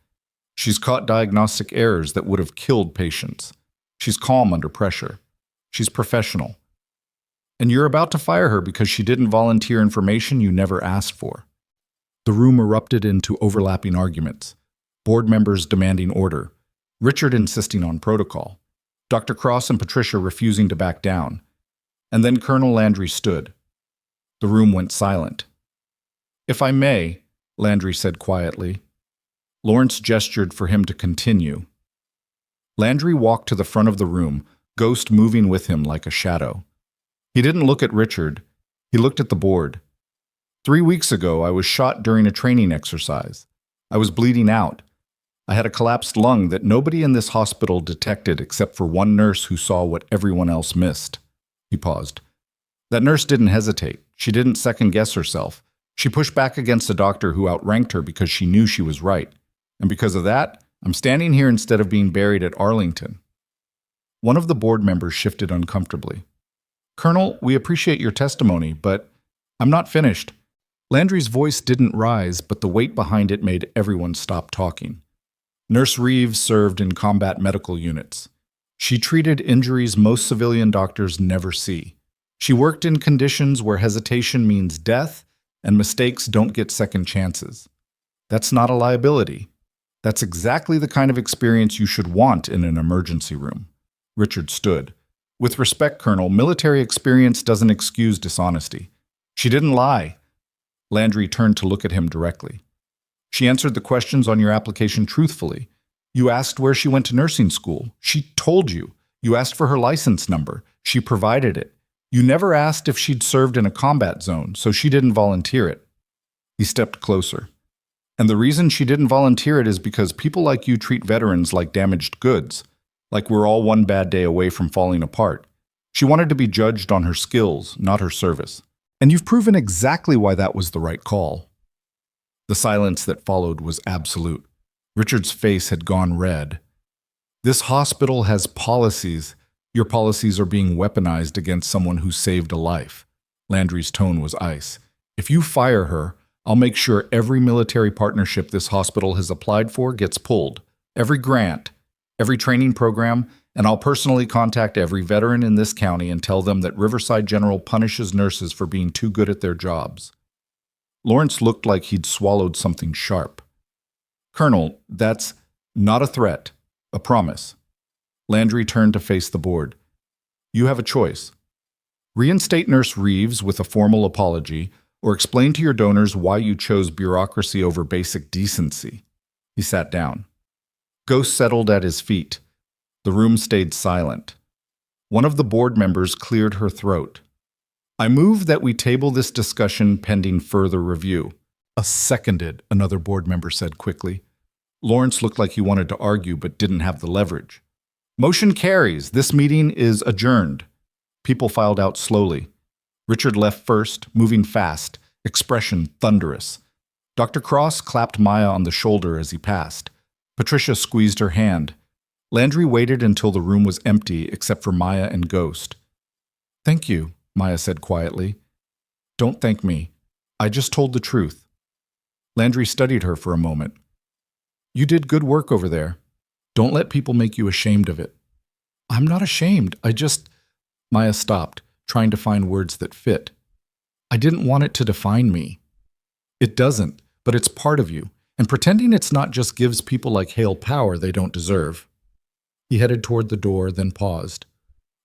She's caught diagnostic errors that would have killed patients. She's calm under pressure. She's professional. And you're about to fire her because she didn't volunteer information you never asked for." The room erupted into overlapping arguments, board members demanding order, Richard insisting on protocol, Dr. Cross and Patricia refusing to back down. And then Colonel Landry stood. The room went silent. "If I may," Landry said quietly. Lawrence gestured for him to continue. Landry walked to the front of the room, Ghost moving with him like a shadow. He didn't look at Richard. He looked at the board. 3 weeks ago, I was shot during a training exercise. I was bleeding out. I had a collapsed lung that nobody in this hospital detected except for one nurse who saw what everyone else missed." He paused. "That nurse didn't hesitate. She didn't second-guess herself. She pushed back against a doctor who outranked her because she knew she was right. And because of that, I'm standing here instead of being buried at Arlington." One of the board members shifted uncomfortably. "Colonel, we appreciate your testimony, but I'm not finished." Landry's voice didn't rise, but the weight behind it made everyone stop talking. Nurse Reeves served in combat medical units. She treated injuries most civilian doctors never see. She worked in conditions where hesitation means death and mistakes don't get second chances. That's not a liability. That's exactly the kind of experience you should want in an emergency room. Richard stood. "With respect, Colonel, military experience doesn't excuse dishonesty. She didn't lie." Landry turned to look at him directly. "She answered the questions on your application truthfully. You asked where she went to nursing school. She told you. You asked for her license number. She provided it. You never asked if she'd served in a combat zone, so she didn't volunteer it." He stepped closer. "And the reason she didn't volunteer it is because people like you treat veterans like damaged goods, like we're all one bad day away from falling apart. She wanted to be judged on her skills, not her service. And you've proven exactly why that was the right call." The silence that followed was absolute. Richard's face had gone red. "This hospital has policies. Your policies are being weaponized against someone who saved a life." Landry's tone was ice. "If you fire her, I'll make sure every military partnership this hospital has applied for gets pulled. Every grant, every training program, and I'll personally contact every veteran in this county and tell them that Riverside General punishes nurses for being too good at their jobs." Lawrence looked like he'd swallowed something sharp. Colonel, that's not a threat, a promise. Landry turned to face the board. You have a choice. Reinstate Nurse Reeves with a formal apology, or explain to your donors why you chose bureaucracy over basic decency. He sat down. Ghost settled at his feet. The room stayed silent. One of the board members cleared her throat. I move that we table this discussion pending further review. Seconded, another board member said quickly. Lawrence looked like he wanted to argue but didn't have the leverage. Motion carries. This meeting is adjourned. People filed out slowly. Richard left first, moving fast, expression thunderous. Dr. Cross clapped Maya on the shoulder as he passed. Patricia squeezed her hand. Landry waited until the room was empty except for Maya and Ghost. Thank you, Maya said quietly. Don't thank me. I just told the truth. Landry studied her for a moment. You did good work over there. Don't let people make you ashamed of it. I'm not ashamed. Maya stopped, trying to find words that fit. I didn't want it to define me. It doesn't, but it's part of you, and pretending it's not just gives people like Hale power they don't deserve. He headed toward the door, then paused.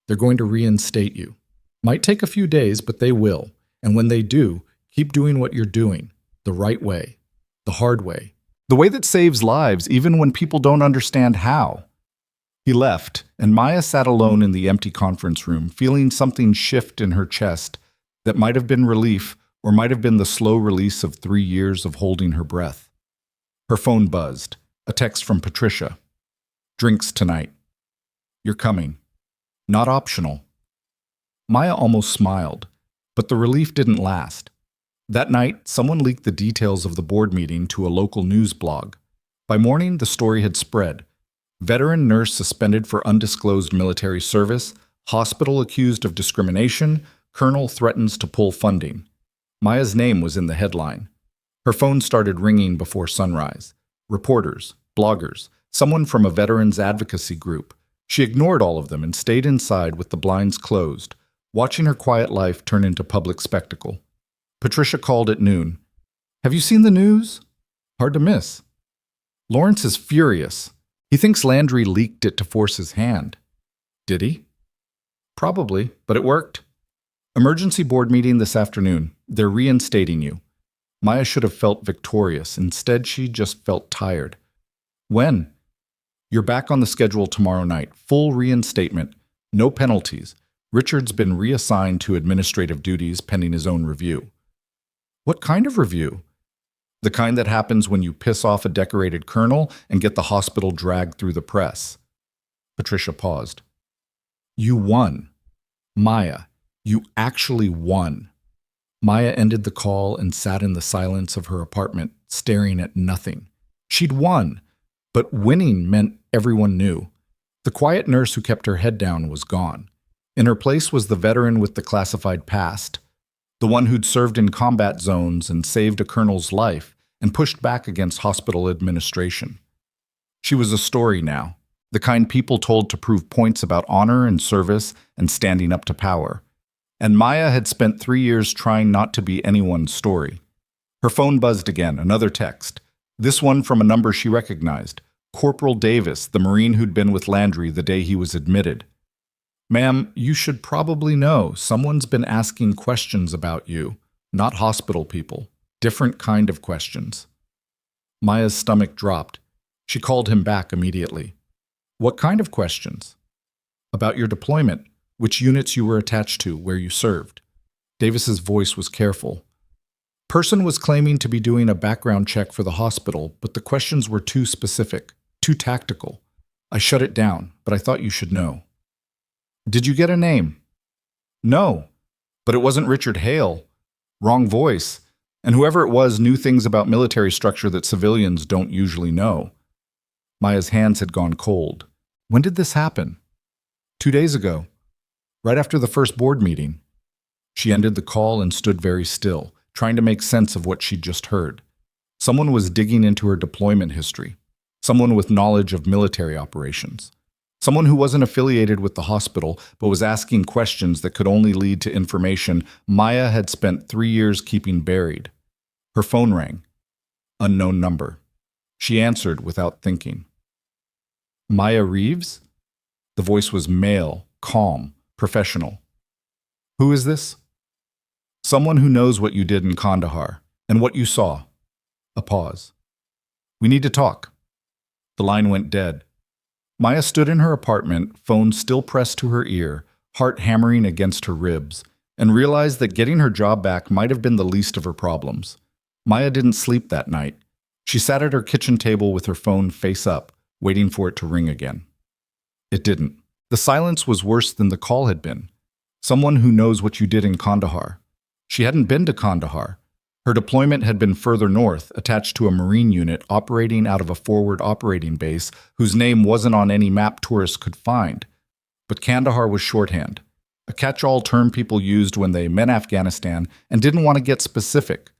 They're going to reinstate you. Might take a few days, but they will, and when they do, keep doing what you're doing, the right way, the hard way, the way that saves lives even when people don't understand how. He left, and Maya sat alone in the empty conference room, feeling something shift in her chest that might have been relief or might have been the slow release of 3 years of holding her breath. Her phone buzzed, a text from Patricia. Drinks tonight. You're coming. Not optional. Maya almost smiled, but the relief didn't last. That night, someone leaked the details of the board meeting to a local news blog. By morning, the story had spread. Veteran nurse suspended for undisclosed military service, hospital accused of discrimination, colonel threatens to pull funding. Maya's name was in the headline. Her phone started ringing before sunrise. Reporters, bloggers, someone from a veterans advocacy group. She ignored all of them and stayed inside with the blinds closed, watching her quiet life turn into public spectacle. Patricia called at noon. Have you seen the news? Hard to miss. Lawrence is furious. He thinks Landry leaked it to force his hand. Did he? Probably, but it worked. Emergency board meeting this afternoon. They're reinstating you. Maya should have felt victorious. Instead, she just felt tired. When? You're back on the schedule tomorrow night. Full reinstatement. No penalties. Richard's been reassigned to administrative duties pending his own review. What kind of review? The kind that happens when you piss off a decorated colonel and get the hospital dragged through the press. Patricia paused. You won. Maya, you actually won. Maya ended the call and sat in the silence of her apartment, staring at nothing. She'd won, but winning meant everyone knew. The quiet nurse who kept her head down was gone. In her place was the veteran with the classified past, the one who'd served in combat zones and saved a colonel's life and pushed back against hospital administration. She was a story now, the kind people told to prove points about honor and service and standing up to power. And Maya had spent 3 years trying not to be anyone's story. Her phone buzzed again, another text. This one from a number she recognized. Corporal Davis, the Marine who'd been with Landry the day he was admitted. Ma'am, you should probably know someone's been asking questions about you, not hospital people. Different kind of questions. Maya's stomach dropped. She called him back immediately. What kind of questions? About your deployment, which units you were attached to, where you served. Davis's voice was careful. Person was claiming to be doing a background check for the hospital, but the questions were too specific, too tactical. I shut it down, but I thought you should know. Did you get a name? No, but it wasn't Richard Hale. Wrong voice. And whoever it was knew things about military structure that civilians don't usually know. Maya's hands had gone cold. When did this happen? 2 days ago, right after the first board meeting. She ended the call and stood very still, trying to make sense of what she'd just heard. Someone was digging into her deployment history. Someone with knowledge of military operations. Someone who wasn't affiliated with the hospital, but was asking questions that could only lead to information Maya had spent 3 years keeping buried. Her phone rang. Unknown number. She answered without thinking. Maya Reeves? The voice was male, calm, professional. Who is this? Someone who knows what you did in Kandahar and what you saw. A pause. We need to talk. The line went dead. Maya stood in her apartment, phone still pressed to her ear, heart hammering against her ribs, and realized that getting her job back might have been the least of her problems. Maya didn't sleep that night. She sat at her kitchen table with her phone face up, waiting for it to ring again. It didn't. The silence was worse than the call had been. Someone who knows what you did in Kandahar. She hadn't been to Kandahar. Her deployment had been further north, attached to a Marine unit operating out of a forward operating base whose name wasn't on any map tourists could find. But Kandahar was shorthand, a catch-all term people used when they meant Afghanistan and didn't want to get specific.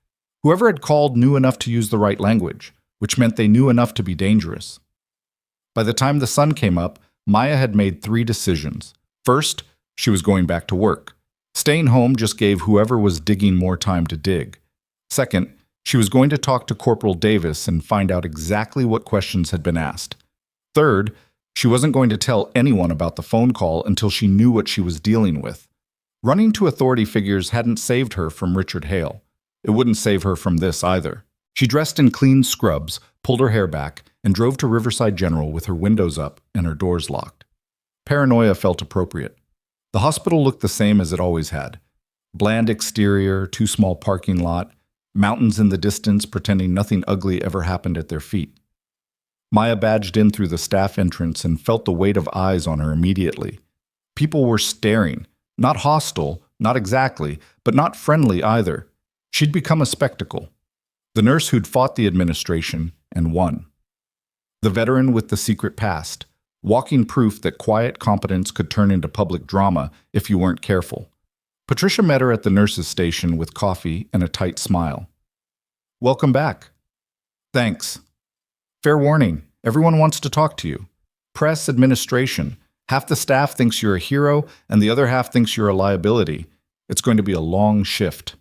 Whoever had called knew enough to use the right language, which meant they knew enough to be dangerous. By the time the sun came up, Maya had made 3 decisions. First, she was going back to work. Staying home just gave whoever was digging more time to dig. Second, she was going to talk to Corporal Davis and find out exactly what questions had been asked. Third, she wasn't going to tell anyone about the phone call until she knew what she was dealing with. Running to authority figures hadn't saved her from Richard Hale. It wouldn't save her from this either. She dressed in clean scrubs, pulled her hair back, and drove to Riverside General with her windows up and her doors locked. Paranoia felt appropriate. The hospital looked the same as it always had. Bland exterior, too small parking lot, mountains in the distance pretending nothing ugly ever happened at their feet. Maya badged in through the staff entrance and felt the weight of eyes on her immediately. People were staring, not hostile, not exactly, but not friendly either. She'd become a spectacle. The nurse who'd fought the administration and won. The veteran with the secret past, walking proof that quiet competence could turn into public drama if you weren't careful. Patricia met her at the nurse's station with coffee and a tight smile. Welcome back. Thanks. Fair warning, everyone wants to talk to you. Press, administration. Half the staff thinks you're a hero and the other half thinks you're a liability. It's going to be a long shift.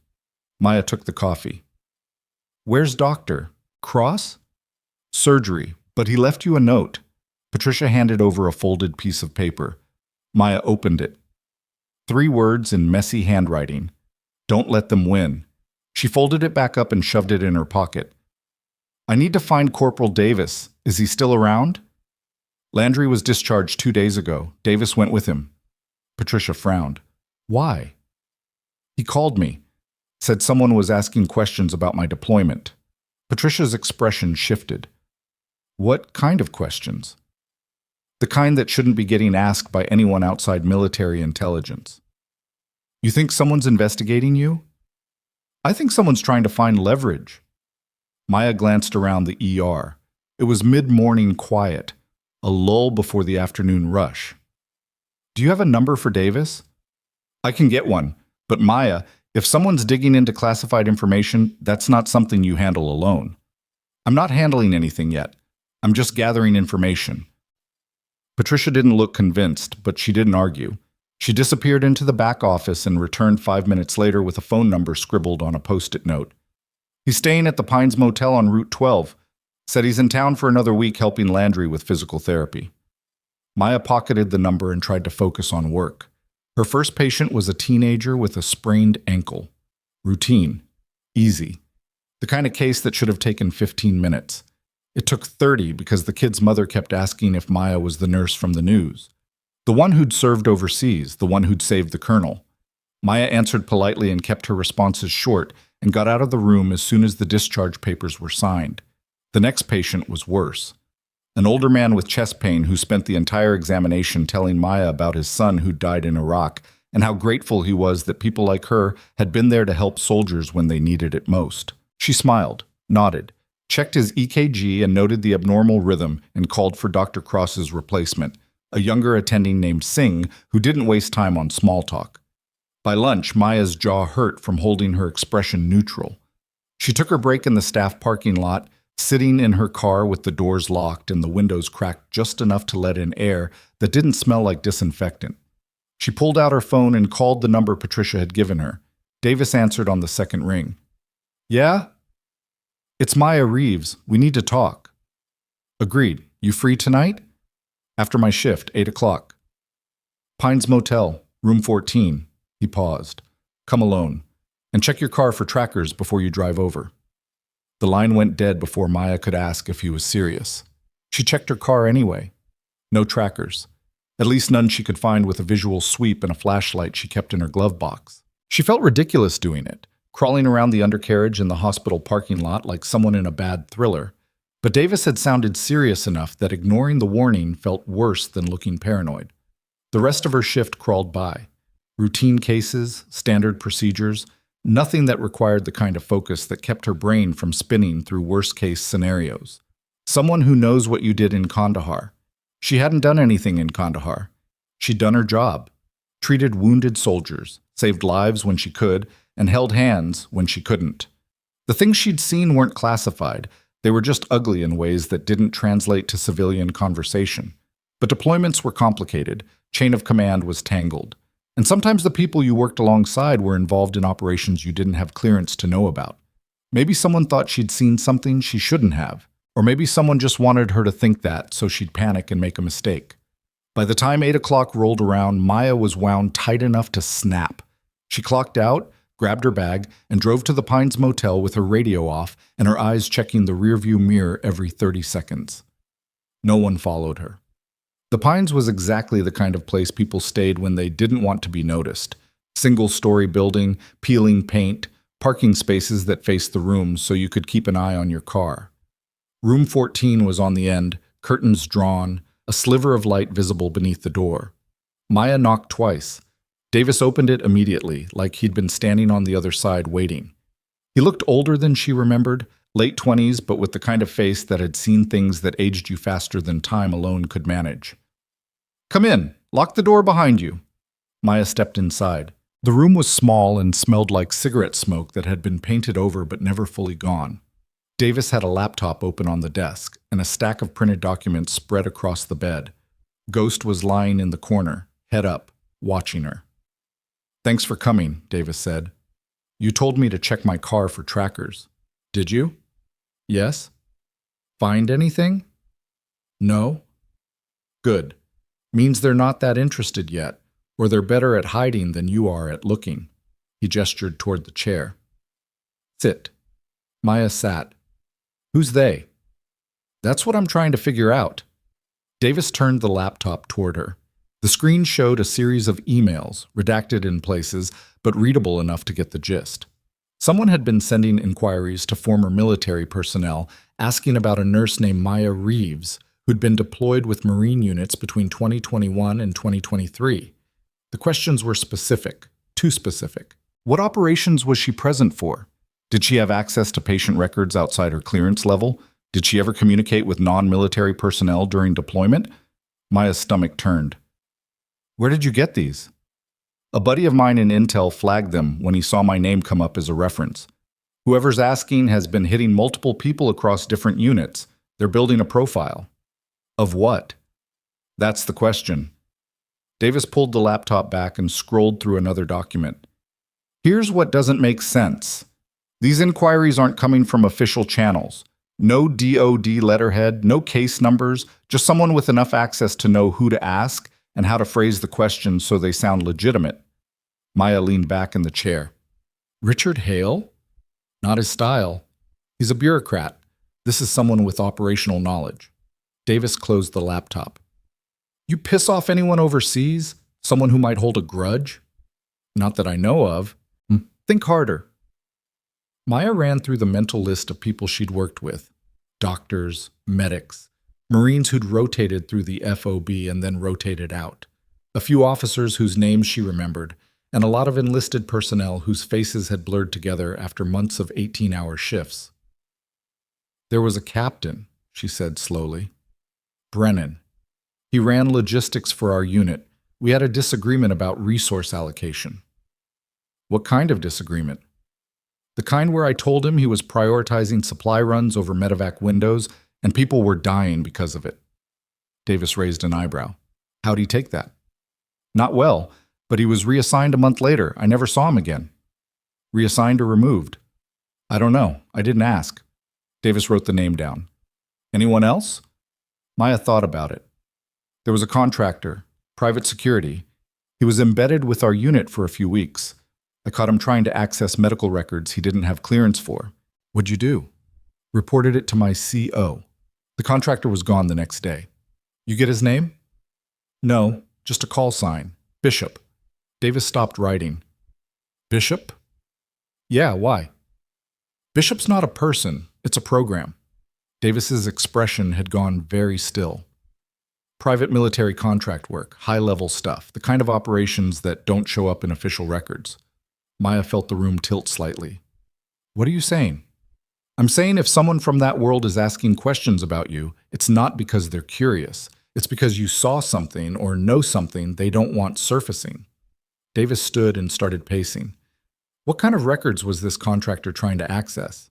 Maya took the coffee. Where's Doctor? Cross? Surgery, but he left you a note. Patricia handed over a folded piece of paper. Maya opened it. 3 words in messy handwriting. Don't let them win. She folded it back up and shoved it in her pocket. I need to find Corporal Davis. Is he still around? Landry was discharged 2 days ago. Davis went with him. Patricia frowned. Why? He called me. Said someone was asking questions about my deployment. Patricia's expression shifted. What kind of questions? The kind that shouldn't be getting asked by anyone outside military intelligence. You think someone's investigating you? I think someone's trying to find leverage. Maya glanced around the ER. It was mid-morning quiet, a lull before the afternoon rush. Do you have a number for Davis? I can get one, but Maya, if someone's digging into classified information, that's not something you handle alone. I'm not handling anything yet. I'm just gathering information. Patricia didn't look convinced, but she didn't argue. She disappeared into the back office and returned 5 minutes later with a phone number scribbled on a post-it note. He's staying at the Pines Motel on Route 12. Said he's in town for another week helping Landry with physical therapy. Maya pocketed the number and tried to focus on work. Her first patient was a teenager with a sprained ankle. Routine. Easy. The kind of case that should have taken 15 minutes. It took 30 because the kid's mother kept asking if Maya was the nurse from the news. The one who'd served overseas, the one who'd saved the colonel. Maya answered politely and kept her responses short and got out of the room as soon as the discharge papers were signed. The next patient was worse. An older man with chest pain who spent the entire examination telling Maya about his son who'd died in Iraq and how grateful he was that people like her had been there to help soldiers when they needed it most. She smiled, nodded, checked his EKG and noted the abnormal rhythm and called for Dr. Cross's replacement, a younger attending named Singh who didn't waste time on small talk. By lunch, Maya's jaw hurt from holding her expression neutral. She took her break in the staff parking lot, sitting in her car with the doors locked and the windows cracked just enough to let in air that didn't smell like disinfectant. She pulled out her phone and called the number Patricia had given her. Davis answered on the second ring. Yeah? It's Maya Reeves. We need to talk. Agreed. You free tonight? After my shift, 8 o'clock. Pines Motel, room 14. He paused. Come alone. And check your car for trackers before you drive over. The line went dead before Maya could ask if he was serious. She checked her car anyway. No trackers. At least none she could find with a visual sweep and a flashlight she kept in her glove box. She felt ridiculous doing it, crawling around the undercarriage in the hospital parking lot like someone in a bad thriller. But Davis had sounded serious enough that ignoring the warning felt worse than looking paranoid. The rest of her shift crawled by. Routine cases, standard procedures, nothing that required the kind of focus that kept her brain from spinning through worst-case scenarios. Someone who knows what you did in Kandahar. She hadn't done anything in Kandahar. She'd done her job, treated wounded soldiers, saved lives when she could, and held hands when she couldn't. The things she'd seen weren't classified. They were just ugly in ways that didn't translate to civilian conversation. But deployments were complicated, chain of command was tangled. And sometimes the people you worked alongside were involved in operations you didn't have clearance to know about. Maybe someone thought she'd seen something she shouldn't have. Or maybe someone just wanted her to think that so she'd panic and make a mistake. By the time 8 o'clock rolled around, Maya was wound tight enough to snap. She clocked out, grabbed her bag, and drove to the Pines Motel with her radio off and her eyes checking the rearview mirror every 30 seconds. No one followed her. The Pines was exactly the kind of place people stayed when they didn't want to be noticed. Single-story building, peeling paint, parking spaces that faced the rooms so you could keep an eye on your car. Room 14 was on the end, curtains drawn, a sliver of light visible beneath the door. Maya knocked twice. Davis opened it immediately, like he'd been standing on the other side waiting. He looked older than she remembered, late 20s, but with the kind of face that had seen things that aged you faster than time alone could manage. Come in. Lock the door behind you. Maya stepped inside. The room was small and smelled like cigarette smoke that had been painted over but never fully gone. Davis had a laptop open on the desk and a stack of printed documents spread across the bed. Ghost was lying in the corner, head up, watching her. Thanks for coming, Davis said. You told me to check my car for trackers. Did you? Yes. Find anything? No. Good. Means they're not that interested yet, or they're better at hiding than you are at looking. He gestured toward the chair. Sit. Maya sat. Who's they? That's what I'm trying to figure out. Davis turned the laptop toward her. The screen showed a series of emails, redacted in places, but readable enough to get the gist. Someone had been sending inquiries to former military personnel asking about a nurse named Maya Reeves, who'd been deployed with Marine units between 2021 and 2023. The questions were specific, too specific. What operations was she present for? Did she have access to patient records outside her clearance level? Did she ever communicate with non-military personnel during deployment? Maya's stomach turned. Where did you get these? A buddy of mine in Intel flagged them when he saw my name come up as a reference. Whoever's asking has been hitting multiple people across different units. They're building a profile. Of what? That's the question. Davis pulled the laptop back and scrolled through another document. Here's what doesn't make sense. These inquiries aren't coming from official channels. No DOD letterhead, no case numbers, just someone with enough access to know who to ask and how to phrase the questions so they sound legitimate. Maya leaned back in the chair. Richard Hale? Not his style. He's a bureaucrat. This is someone with operational knowledge. Davis closed the laptop. You piss off anyone overseas? Someone who might hold a grudge? Not that I know of. Think harder. Maya ran through the mental list of people she'd worked with. Doctors, medics, Marines who'd rotated through the FOB and then rotated out. A few officers whose names she remembered, and a lot of enlisted personnel whose faces had blurred together after months of 18-hour shifts. There was a captain, she said slowly. Brennan. He ran logistics for our unit. We had a disagreement about resource allocation. What kind of disagreement? The kind where I told him he was prioritizing supply runs over medevac windows and people were dying because of it. Davis raised an eyebrow. How'd he take that? Not well, but he was reassigned a month later. I never saw him again. Reassigned or removed? I don't know. I didn't ask. Davis wrote the name down. Anyone else? Maya thought about it. There was a contractor, private security. He was embedded with our unit for a few weeks. I caught him trying to access medical records he didn't have clearance for. What'd you do? Reported it to my CO. The contractor was gone the next day. You get his name? No, just a call sign. Bishop. Davis stopped writing. Bishop? Yeah, why? Bishop's not a person, it's a program. Davis's expression had gone very still. Private military contract work, high-level stuff, the kind of operations that don't show up in official records. Maya felt the room tilt slightly. What are you saying? I'm saying if someone from that world is asking questions about you, it's not because they're curious. It's because you saw something or know something they don't want surfacing. Davis stood and started pacing. What kind of records was this contractor trying to access?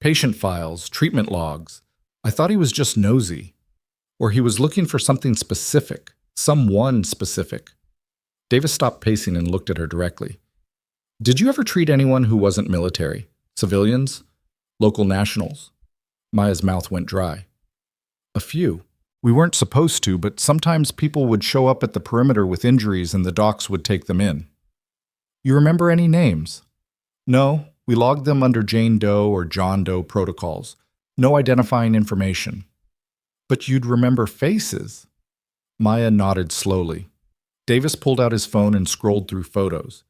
Patient files, treatment logs. I thought he was just nosy. Or he was looking for something specific, someone specific. Davis stopped pacing and looked at her directly. Did you ever treat anyone who wasn't military? Civilians? Local nationals? Maya's mouth went dry. A few. We weren't supposed to, but sometimes people would show up at the perimeter with injuries and the docs would take them in. You remember any names? No, we logged them under Jane Doe or John Doe protocols. No identifying information. But you'd remember faces. Maya nodded slowly. Davis pulled out his phone and scrolled through photos.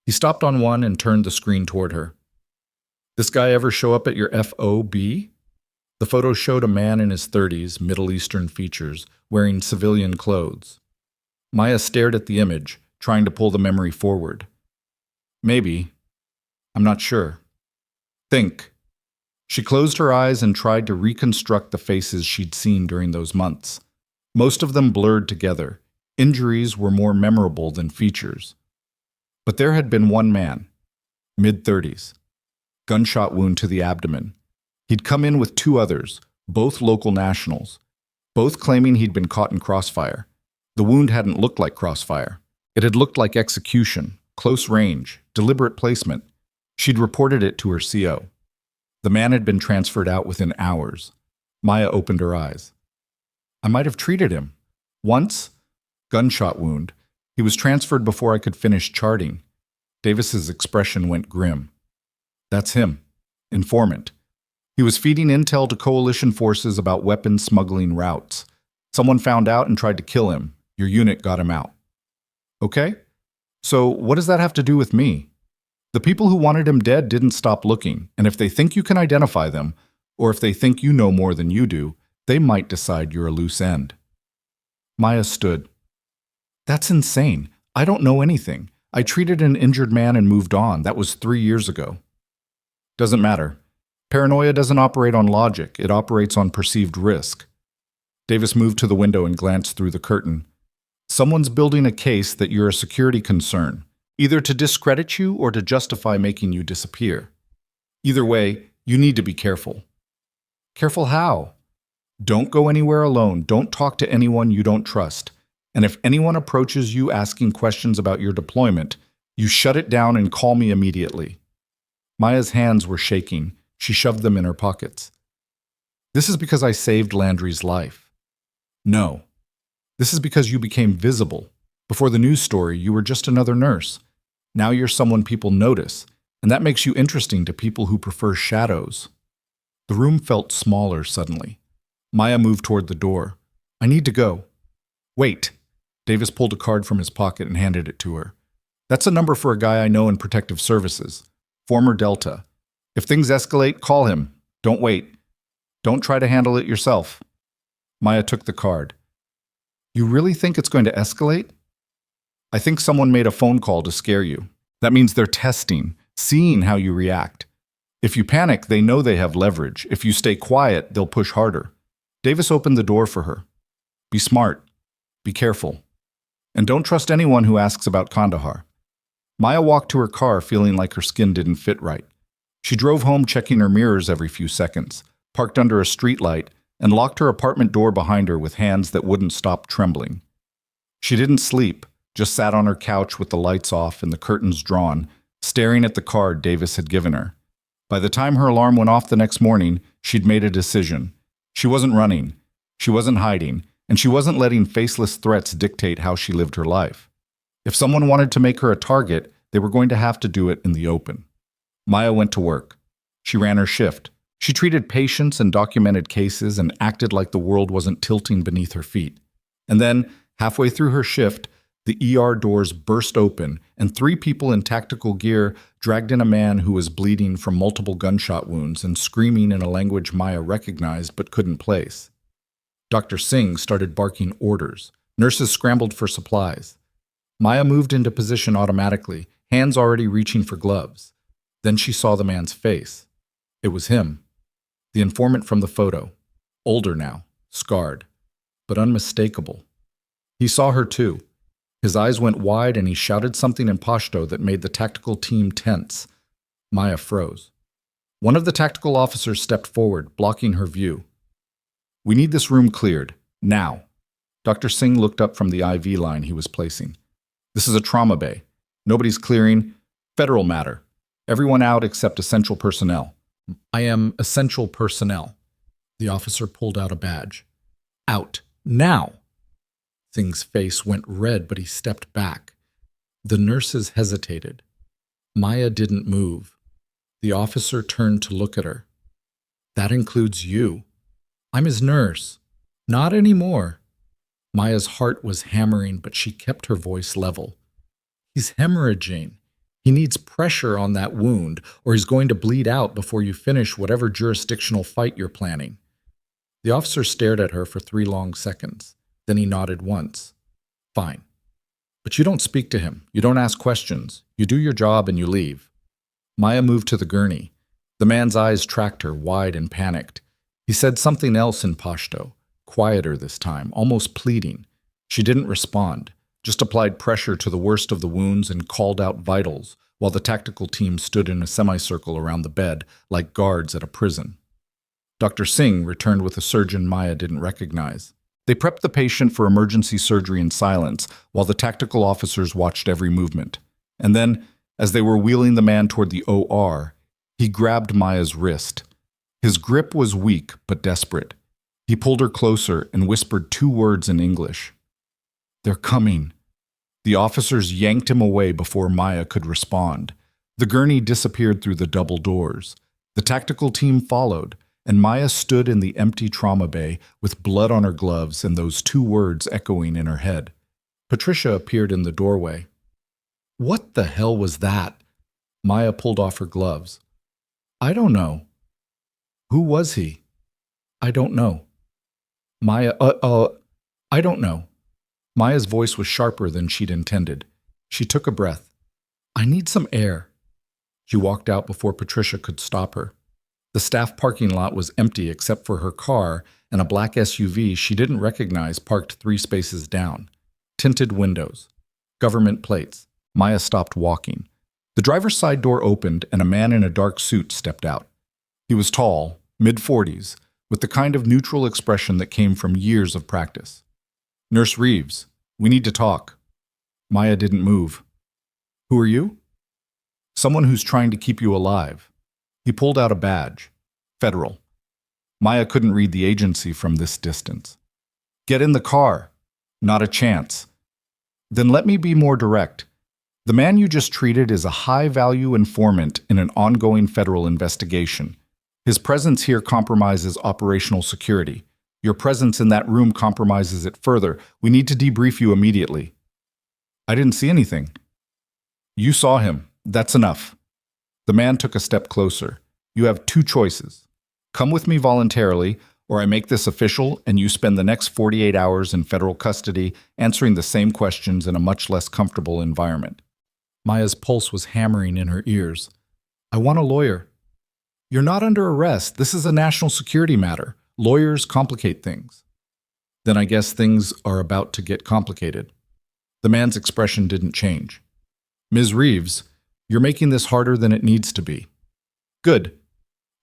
He stopped on one and turned the screen toward her. This guy ever show up at your FOB? The photo showed a man in his 30s, Middle Eastern features, wearing civilian clothes. Maya stared at the image, trying to pull the memory forward. Maybe. I'm not sure. Think. She closed her eyes and tried to reconstruct the faces she'd seen during those months. Most of them blurred together. Injuries were more memorable than features. But there had been one man, mid-30s. Gunshot wound to the abdomen. He'd come in with two others, both local nationals, both claiming he'd been caught in crossfire. The wound hadn't looked like crossfire. It had looked like execution, close range, deliberate placement. She'd reported it to her CO. The man had been transferred out within hours. Maya opened her eyes. I might have treated him. Once, gunshot wound. He was transferred before I could finish charting. Davis's expression went grim. That's him. Informant. He was feeding intel to coalition forces about weapons smuggling routes. Someone found out and tried to kill him. Your unit got him out. Okay? So what does that have to do with me? The people who wanted him dead didn't stop looking, and if they think you can identify them, or if they think you know more than you do, they might decide you're a loose end. Maya stood. That's insane. I don't know anything. I treated an injured man and moved on. That was 3 years ago. Doesn't matter. Paranoia doesn't operate on logic. It operates on perceived risk. Davis moved to the window and glanced through the curtain. Someone's building a case that you're a security concern, either to discredit you or to justify making you disappear. Either way, you need to be careful. Careful how? Don't go anywhere alone. Don't talk to anyone you don't trust. And if anyone approaches you asking questions about your deployment, you shut it down and call me immediately. Maya's hands were shaking. She shoved them in her pockets. This is because I saved Landry's life. No. This is because you became visible. Before the news story, you were just another nurse. Now you're someone people notice, and that makes you interesting to people who prefer shadows. The room felt smaller suddenly. Maya moved toward the door. I need to go. Wait. Davis pulled a card from his pocket and handed it to her. That's a number for a guy I know in protective services. Former Delta. If things escalate, call him. Don't wait. Don't try to handle it yourself. Maya took the card. You really think it's going to escalate? I think someone made a phone call to scare you. That means they're testing, seeing how you react. If you panic, they know they have leverage. If you stay quiet, they'll push harder. Davis opened the door for her. Be smart. Be careful. And don't trust anyone who asks about Kandahar. Maya walked to her car feeling like her skin didn't fit right. She drove home checking her mirrors every few seconds, parked under a streetlight, and locked her apartment door behind her with hands that wouldn't stop trembling. She didn't sleep, just sat on her couch with the lights off and the curtains drawn, staring at the card Davis had given her. By the time her alarm went off the next morning, she'd made a decision. She wasn't running. She wasn't hiding, and she wasn't letting faceless threats dictate how she lived her life. If someone wanted to make her a target, they were going to have to do it in the open. Maya went to work. She ran her shift. She treated patients and documented cases and acted like the world wasn't tilting beneath her feet. And then, halfway through her shift, the ER doors burst open, and 3 people in tactical gear dragged in a man who was bleeding from multiple gunshot wounds and screaming in a language Maya recognized but couldn't place. Dr. Singh started barking orders. Nurses scrambled for supplies. Maya moved into position automatically, hands already reaching for gloves. Then she saw the man's face. It was him, the informant from the photo. Older now, scarred, but unmistakable. He saw her too. His eyes went wide and he shouted something in Pashto that made the tactical team tense. Maya froze. One of the tactical officers stepped forward, blocking her view. "We need this room cleared, now." Dr. Singh looked up from the IV line he was placing. "This is a trauma bay. Nobody's clearing. Federal matter. Everyone out except essential personnel." "I am essential personnel." The officer pulled out a badge. "Out. Now." Singh's face went red, but he stepped back. The nurses hesitated. Maya didn't move. The officer turned to look at her. "That includes you." "I'm his nurse." "Not anymore." Maya's heart was hammering, but she kept her voice level. "He's hemorrhaging. He needs pressure on that wound, or he's going to bleed out before you finish whatever jurisdictional fight you're planning." The officer stared at her for 3 long seconds. Then he nodded once. "Fine. But you don't speak to him. You don't ask questions. You do your job and you leave." Maya moved to the gurney. The man's eyes tracked her, wide and panicked. He said something else in Pashto, quieter this time, almost pleading. She didn't respond, just applied pressure to the worst of the wounds and called out vitals, while the tactical team stood in a semicircle around the bed, like guards at a prison. Dr. Singh returned with a surgeon Maya didn't recognize. They prepped the patient for emergency surgery in silence, while the tactical officers watched every movement. And then, as they were wheeling the man toward the OR, he grabbed Maya's wrist. His grip was weak but desperate. He pulled her closer and whispered 2 words in English. "They're coming." The officers yanked him away before Maya could respond. The gurney disappeared through the double doors. The tactical team followed, and Maya stood in the empty trauma bay with blood on her gloves and those 2 words echoing in her head. Patricia appeared in the doorway. "What the hell was that?" Maya pulled off her gloves. "I don't know." "Who was he?" "I don't know." Maya, I don't know." Maya's voice was sharper than she'd intended. She took a breath. "I need some air." She walked out before Patricia could stop her. The staff parking lot was empty except for her car and a black SUV she didn't recognize parked 3 spaces down. Tinted windows. Government plates. Maya stopped walking. The driver's side door opened and a man in a dark suit stepped out. He was tall, mid-40s, with the kind of neutral expression that came from years of practice. "Nurse Reeves, we need to talk." Maya didn't move. "Who are you?" "Someone who's trying to keep you alive." He pulled out a badge. Federal. Maya couldn't read the agency from this distance. "Get in the car." "Not a chance." "Then let me be more direct. The man you just treated is a high-value informant in an ongoing federal investigation. His presence here compromises operational security. Your presence in that room compromises it further. We need to debrief you immediately." "I didn't see anything." "You saw him. That's enough." The man took a step closer. "You have 2 choices. Come with me voluntarily, or I make this official and you spend the next 48 hours in federal custody answering the same questions in a much less comfortable environment." Maya's pulse was hammering in her ears. "I want a lawyer." "You're not under arrest. This is a national security matter. Lawyers complicate things." "Then I guess things are about to get complicated." The man's expression didn't change. "Ms. Reeves, you're making this harder than it needs to be." "Good."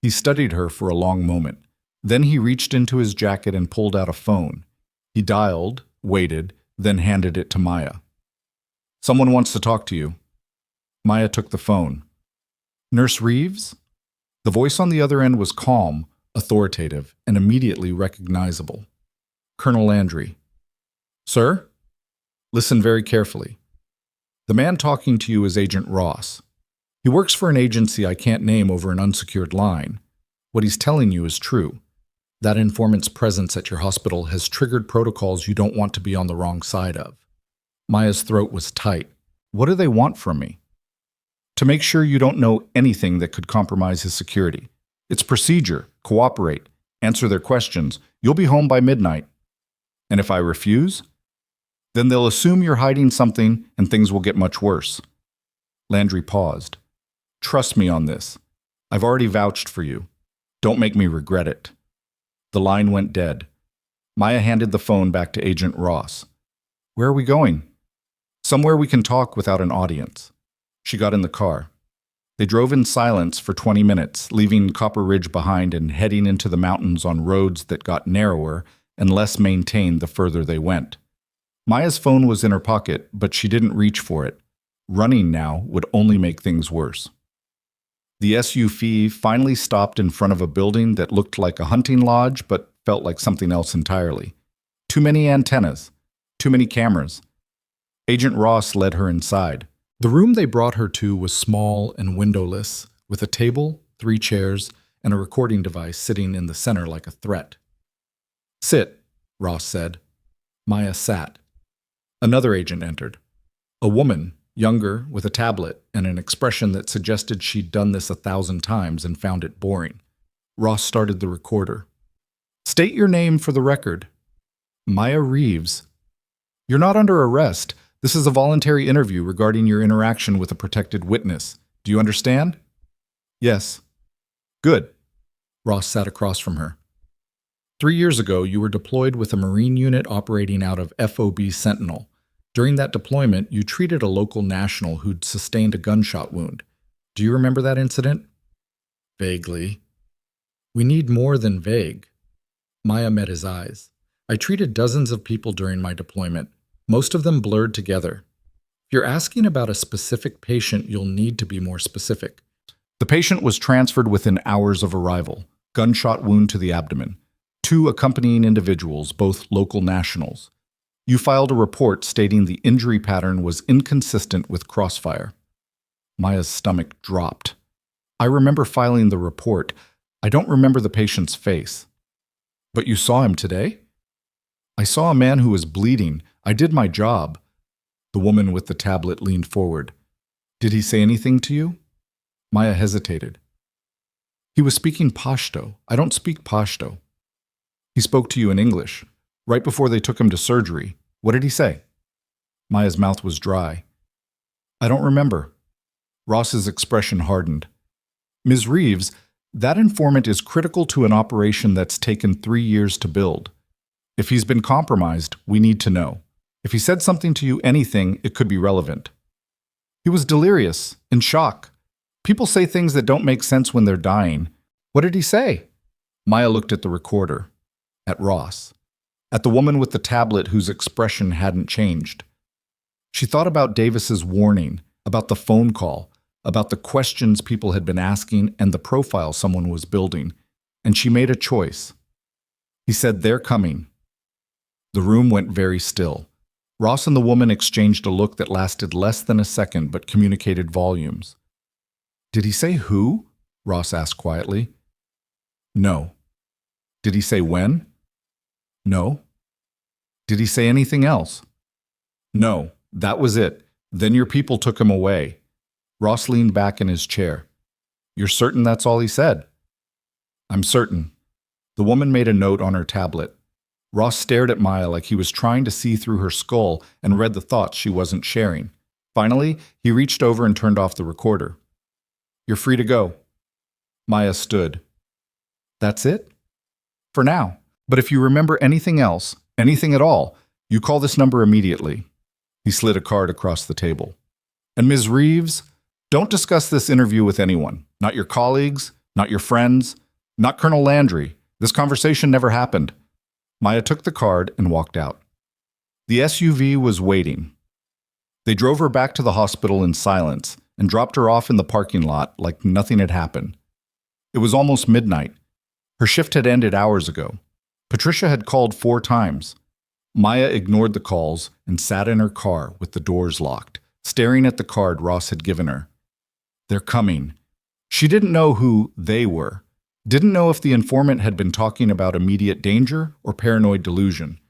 He studied her for a long moment. Then he reached into his jacket and pulled out a phone. He dialed, waited, then handed it to Maya. "Someone wants to talk to you." Maya took the phone. "Nurse Reeves?" The voice on the other end was calm, authoritative, and immediately recognizable. Colonel Landry. Sir? Listen very carefully. The man talking to you is Agent Ross. He works for an agency I can't name over an unsecured line. What he's telling you is true. That informant's presence at your hospital has triggered protocols you don't want to be on the wrong side of. Maya's throat was tight. What do they want from me? To make sure you don't know anything that could compromise his security. It's procedure. Cooperate. Answer their questions. You'll be home by midnight. And if I refuse? Then they'll assume you're hiding something and things will get much worse. Landry paused. Trust me on this. I've already vouched for you. Don't make me regret it. The line went dead. Maya handed the phone back to Agent Ross. Where are we going? Somewhere we can talk without an audience. She got in the car. They drove in silence for 20 minutes, leaving Copper Ridge behind and heading into the mountains on roads that got narrower and less maintained the further they went. Maya's phone was in her pocket, but she didn't reach for it. Running now would only make things worse. The SUV finally stopped in front of a building that looked like a hunting lodge but felt like something else entirely. Too many antennas. Too many cameras. Agent Ross led her inside. The room they brought her to was small and windowless, with a table, 3 chairs, and a recording device sitting in the center like a threat. Sit, Ross said. Maya sat. Another agent entered. A woman, younger, with a tablet and an expression that suggested she'd done this 1,000 times and found it boring. Ross started the recorder. State your name for the record. Maya Reeves. You're not under arrest. This is a voluntary interview regarding your interaction with a protected witness. Do you understand? Yes. Good. Ross sat across from her. 3 years ago, you were deployed with a Marine unit operating out of FOB Sentinel. During that deployment, you treated a local national who'd sustained a gunshot wound. Do you remember that incident? Vaguely. We need more than vague. Maya met his eyes. I treated dozens of people during my deployment. Most of them blurred together. If you're asking about a specific patient, you'll need to be more specific. The patient was transferred within hours of arrival. Gunshot wound to the abdomen. 2 accompanying individuals, both local nationals. You filed a report stating the injury pattern was inconsistent with crossfire. Maya's stomach dropped. I remember filing the report. I don't remember the patient's face. But you saw him today? I saw a man who was bleeding. I did my job. The woman with the tablet leaned forward. Did he say anything to you? Maya hesitated. He was speaking Pashto. I don't speak Pashto. He spoke to you in English. Right before they took him to surgery. What did he say? Maya's mouth was dry. I don't remember. Ross's expression hardened. Ms. Reeves, that informant is critical to an operation that's taken 3 years to build. If he's been compromised, we need to know. If he said something to you, anything, it could be relevant. He was delirious, in shock. People say things that don't make sense when they're dying. What did he say? Maya looked at the recorder. At Ross. At the woman with the tablet whose expression hadn't changed. She thought about Davis's warning, about the phone call, about the questions people had been asking and the profile someone was building, and she made a choice. He said, "They're coming." The room went very still. Ross and the woman exchanged a look that lasted less than a second but communicated volumes. Did he say who? Ross asked quietly. No. Did he say when? No. Did he say anything else? No, that was it. Then your people took him away. Ross leaned back in his chair. You're certain that's all he said? I'm certain. The woman made a note on her tablet. Ross stared at Maya like he was trying to see through her skull and read the thoughts she wasn't sharing. Finally, he reached over and turned off the recorder. You're free to go. Maya stood. That's it? For now. But if you remember anything else, anything at all, you call this number immediately. He slid a card across the table. And Ms. Reeves, don't discuss this interview with anyone. Not your colleagues, not your friends, not Colonel Landry. This conversation never happened. Maya took the card and walked out. The SUV was waiting. They drove her back to the hospital in silence and dropped her off in the parking lot like nothing had happened. It was almost midnight. Her shift had ended hours ago. Patricia had called 4 times. Maya ignored the calls and sat in her car with the doors locked, staring at the card Ross had given her. They're coming. She didn't know who they were. Didn't know if the informant had been talking about immediate danger or paranoid delusion.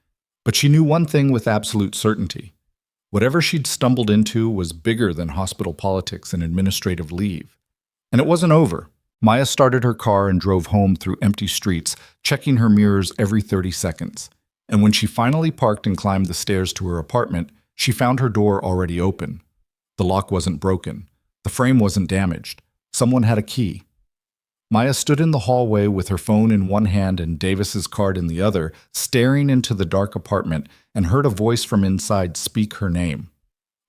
But she knew one thing with absolute certainty. Whatever she'd stumbled into was bigger than hospital politics and administrative leave. And it wasn't over. Maya started her car and drove home through empty streets, checking her mirrors every 30 seconds. And when she finally parked and climbed the stairs to her apartment, she found her door already open. The lock wasn't broken. The frame wasn't damaged. Someone had a key. Maya stood in the hallway with her phone in one hand and Davis's card in the other, staring into the dark apartment, and heard a voice from inside speak her name.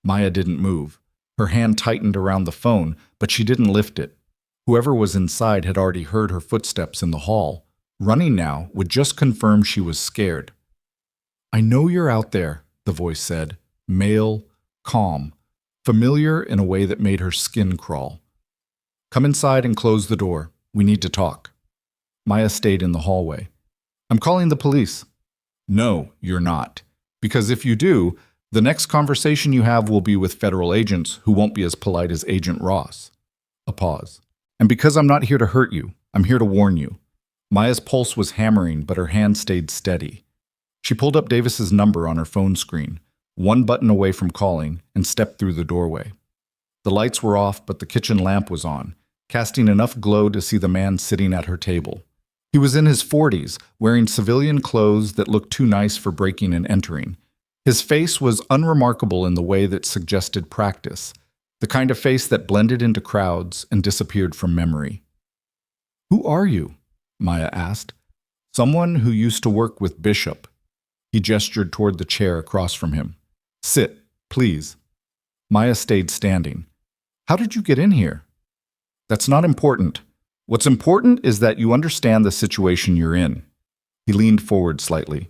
Maya didn't move. Her hand tightened around the phone, but she didn't lift it. Whoever was inside had already heard her footsteps in the hall. Running now would just confirm she was scared. "I know you're out there," the voice said, male, calm, familiar in a way that made her skin crawl. "Come inside and close the door. We need to talk." Maya stayed in the hallway. "I'm calling the police." "No, you're not. Because if you do, the next conversation you have will be with federal agents who won't be as polite as Agent Ross." A pause. "And because I'm not here to hurt you, I'm here to warn you." Maya's pulse was hammering, but her hand stayed steady. She pulled up Davis's number on her phone screen, one button away from calling, and stepped through the doorway. The lights were off, but the kitchen lamp was on, casting enough glow to see the man sitting at her table. He was in his 40s, wearing civilian clothes that looked too nice for breaking and entering. His face was unremarkable in the way that suggested practice, the kind of face that blended into crowds and disappeared from memory. "Who are you?" Maya asked. "Someone who used to work with Bishop." He gestured toward the chair across from him. "Sit, please." Maya stayed standing. "How did you get in here?" "That's not important. What's important is that you understand the situation you're in." He leaned forward slightly.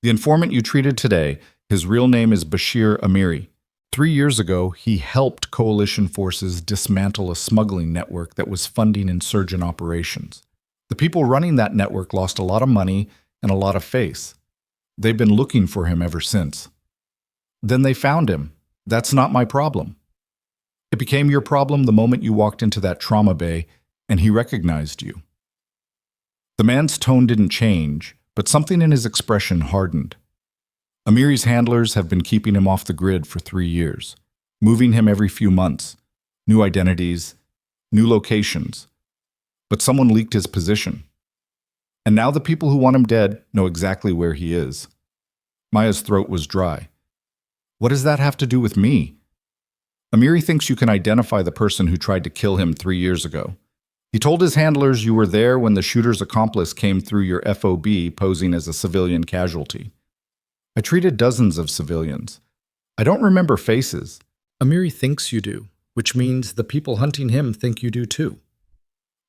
"The informant you treated today, his real name is Bashir Amiri. 3 years ago, he helped coalition forces dismantle a smuggling network that was funding insurgent operations. The people running that network lost a lot of money and a lot of face. They've been looking for him ever since. Then they found him. That's not my problem. It became your problem the moment you walked into that trauma bay and he recognized you." The man's tone didn't change, but something in his expression hardened. "Amiri's handlers have been keeping him off the grid for 3 years, moving him every few months, new identities, new locations. But someone leaked his position. And now the people who want him dead know exactly where he is." Maya's throat was dry. "What does that have to do with me?" "Amiri thinks you can identify the person who tried to kill him 3 years ago. He told his handlers you were there when the shooter's accomplice came through your FOB posing as a civilian casualty. I treated dozens of civilians. I don't remember faces." "Amiri thinks you do, which means the people hunting him think you do too."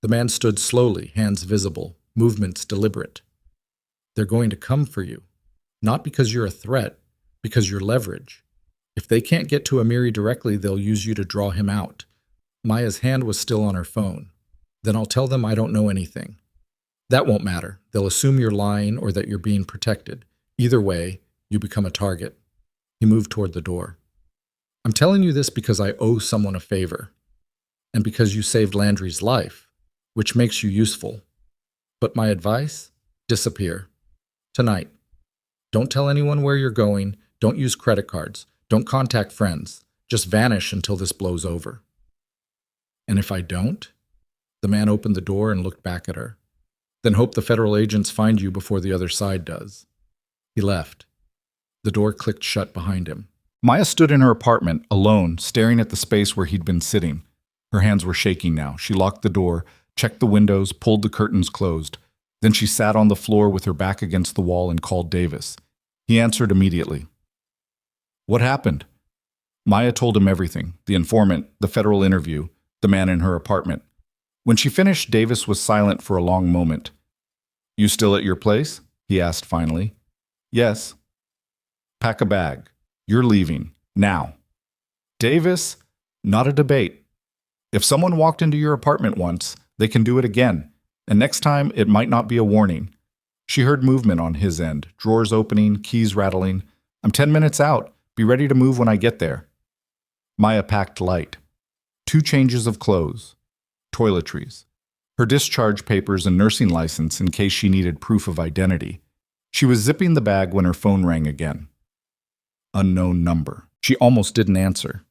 The man stood slowly, hands visible, movements deliberate. "They're going to come for you, not because you're a threat, because you're leverage. If they can't get to Amiri directly, they'll use you to draw him out." Maya's hand was still on her phone. "Then I'll tell them I don't know anything. That won't matter. They'll assume you're lying or that you're being protected. Either way, you become a target." He moved toward the door. "I'm telling you this because I owe someone a favor, and because you saved Landry's life, which makes you useful. But my advice? Disappear. Tonight. Don't tell anyone where you're going. Don't use credit cards. Don't contact friends. Just vanish until this blows over." "And if I don't?" The man opened the door and looked back at her. "Then hope the federal agents find you before the other side does." He left. The door clicked shut behind him. Maya stood in her apartment, alone, staring at the space where he'd been sitting. Her hands were shaking now. She locked the door, checked the windows, pulled the curtains closed. Then she sat on the floor with her back against the wall and called Davis. He answered immediately. "What happened?" Maya told him everything: the informant, the federal interview, the man in her apartment. When she finished, Davis was silent for a long moment. "You still at your place?" he asked finally. "Yes." "Pack a bag. You're leaving. Now." "Davis, not a debate. If someone walked into your apartment once, they can do it again. And next time, it might not be a warning." She heard movement on his end, drawers opening, keys rattling. "I'm 10 minutes out. Be ready to move when I get there." Maya packed light. 2 changes of clothes, toiletries, her discharge papers and nursing license in case she needed proof of identity. She was zipping the bag when her phone rang again. Unknown number. She almost didn't answer.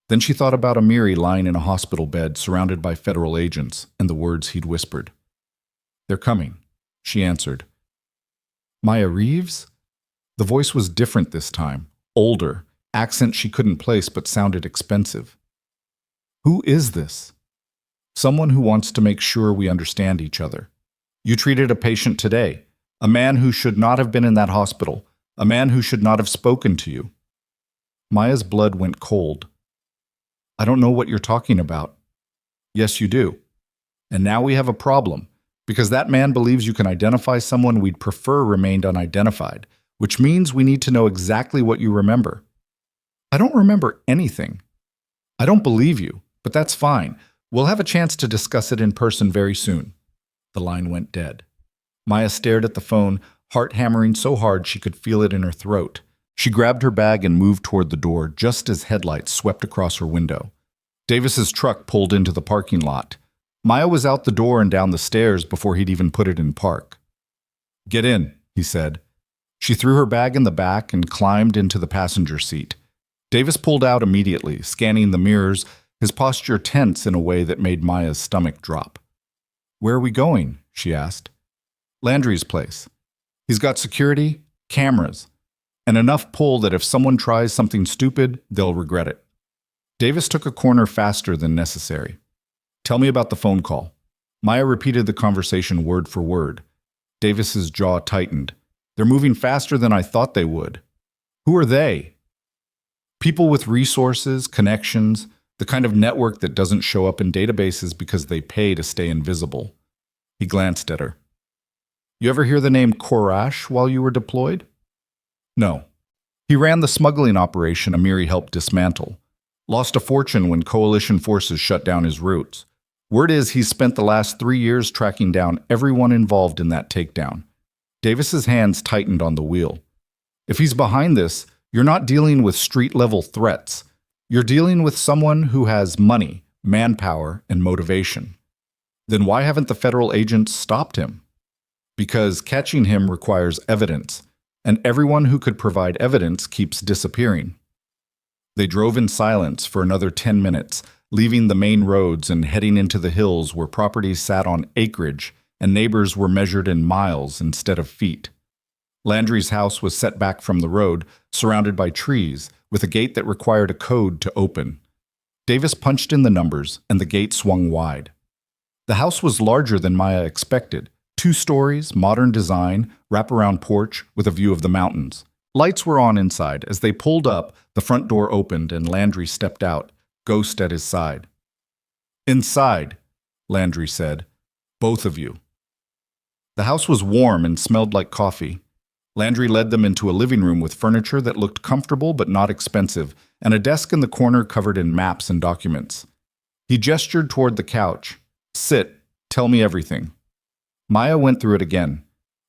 Then she thought about Amiri lying in a hospital bed surrounded by federal agents and the words he'd whispered. "They're coming," she answered. Maya Reeves? The voice was different this time, older, accent she couldn't place but sounded expensive. Who is this? Someone who wants to make sure we understand each other. You treated a patient today, a man who should not have been in that hospital, a man who should not have spoken to you. Maya's blood went cold. "I don't know what you're talking about." "Yes, you do. And now we have a problem, because that man believes you can identify someone we'd prefer remained unidentified, which means we need to know exactly what you remember." "I don't remember anything." "I don't believe you, but that's fine. We'll have a chance to discuss it in person very soon." The line went dead. Maya stared at the phone, heart hammering so hard she could feel it in her throat. She grabbed her bag and moved toward the door just as headlights swept across her window. Davis's truck pulled into the parking lot. Maya was out the door and down the stairs before he'd even put it in park. "Get in," he said. She threw her bag in the back and climbed into the passenger seat. Davis pulled out immediately, scanning the mirrors, his posture tense in a way that made Maya's stomach drop. "Where are we going?" she asked. "Landry's place. He's got security, cameras, and enough pull that if someone tries something stupid, they'll regret it." Davis took a corner faster than necessary. "Tell me about the phone call." Maya repeated the conversation word for word. Davis's jaw tightened. "They're moving faster than I thought they would." "Who are they?" "People with resources, connections, the kind of network that doesn't show up in databases because they pay to stay invisible." He glanced at her. "You ever hear the name Korash while you were deployed?" "No." He ran the smuggling operation Amiri helped dismantle. Lost a fortune when coalition forces shut down his routes. Word is he's spent the last 3 years tracking down everyone involved in that takedown. Davis's hands tightened on the wheel. "If he's behind this, you're not dealing with street-level threats. You're dealing with someone who has money, manpower, and motivation. Then why haven't the federal agents stopped him?" "Because catching him requires evidence, and everyone who could provide evidence keeps disappearing." They drove in silence for another 10 minutes, leaving the main roads and heading into the hills where properties sat on acreage and neighbors were measured in miles instead of feet. Landry's house was set back from the road, surrounded by trees, with a gate that required a code to open. Davis punched in the numbers, and the gate swung wide. The house was larger than Maya expected. 2 stories, modern design, wraparound porch with a view of the mountains. Lights were on inside. As they pulled up, the front door opened and Landry stepped out, Ghost at his side. "Inside," Landry said. "Both of you." The house was warm and smelled like coffee. Landry led them into a living room with furniture that looked comfortable but not expensive, and a desk in the corner covered in maps and documents. He gestured toward the couch. "Sit. Tell me everything." Maya went through it again.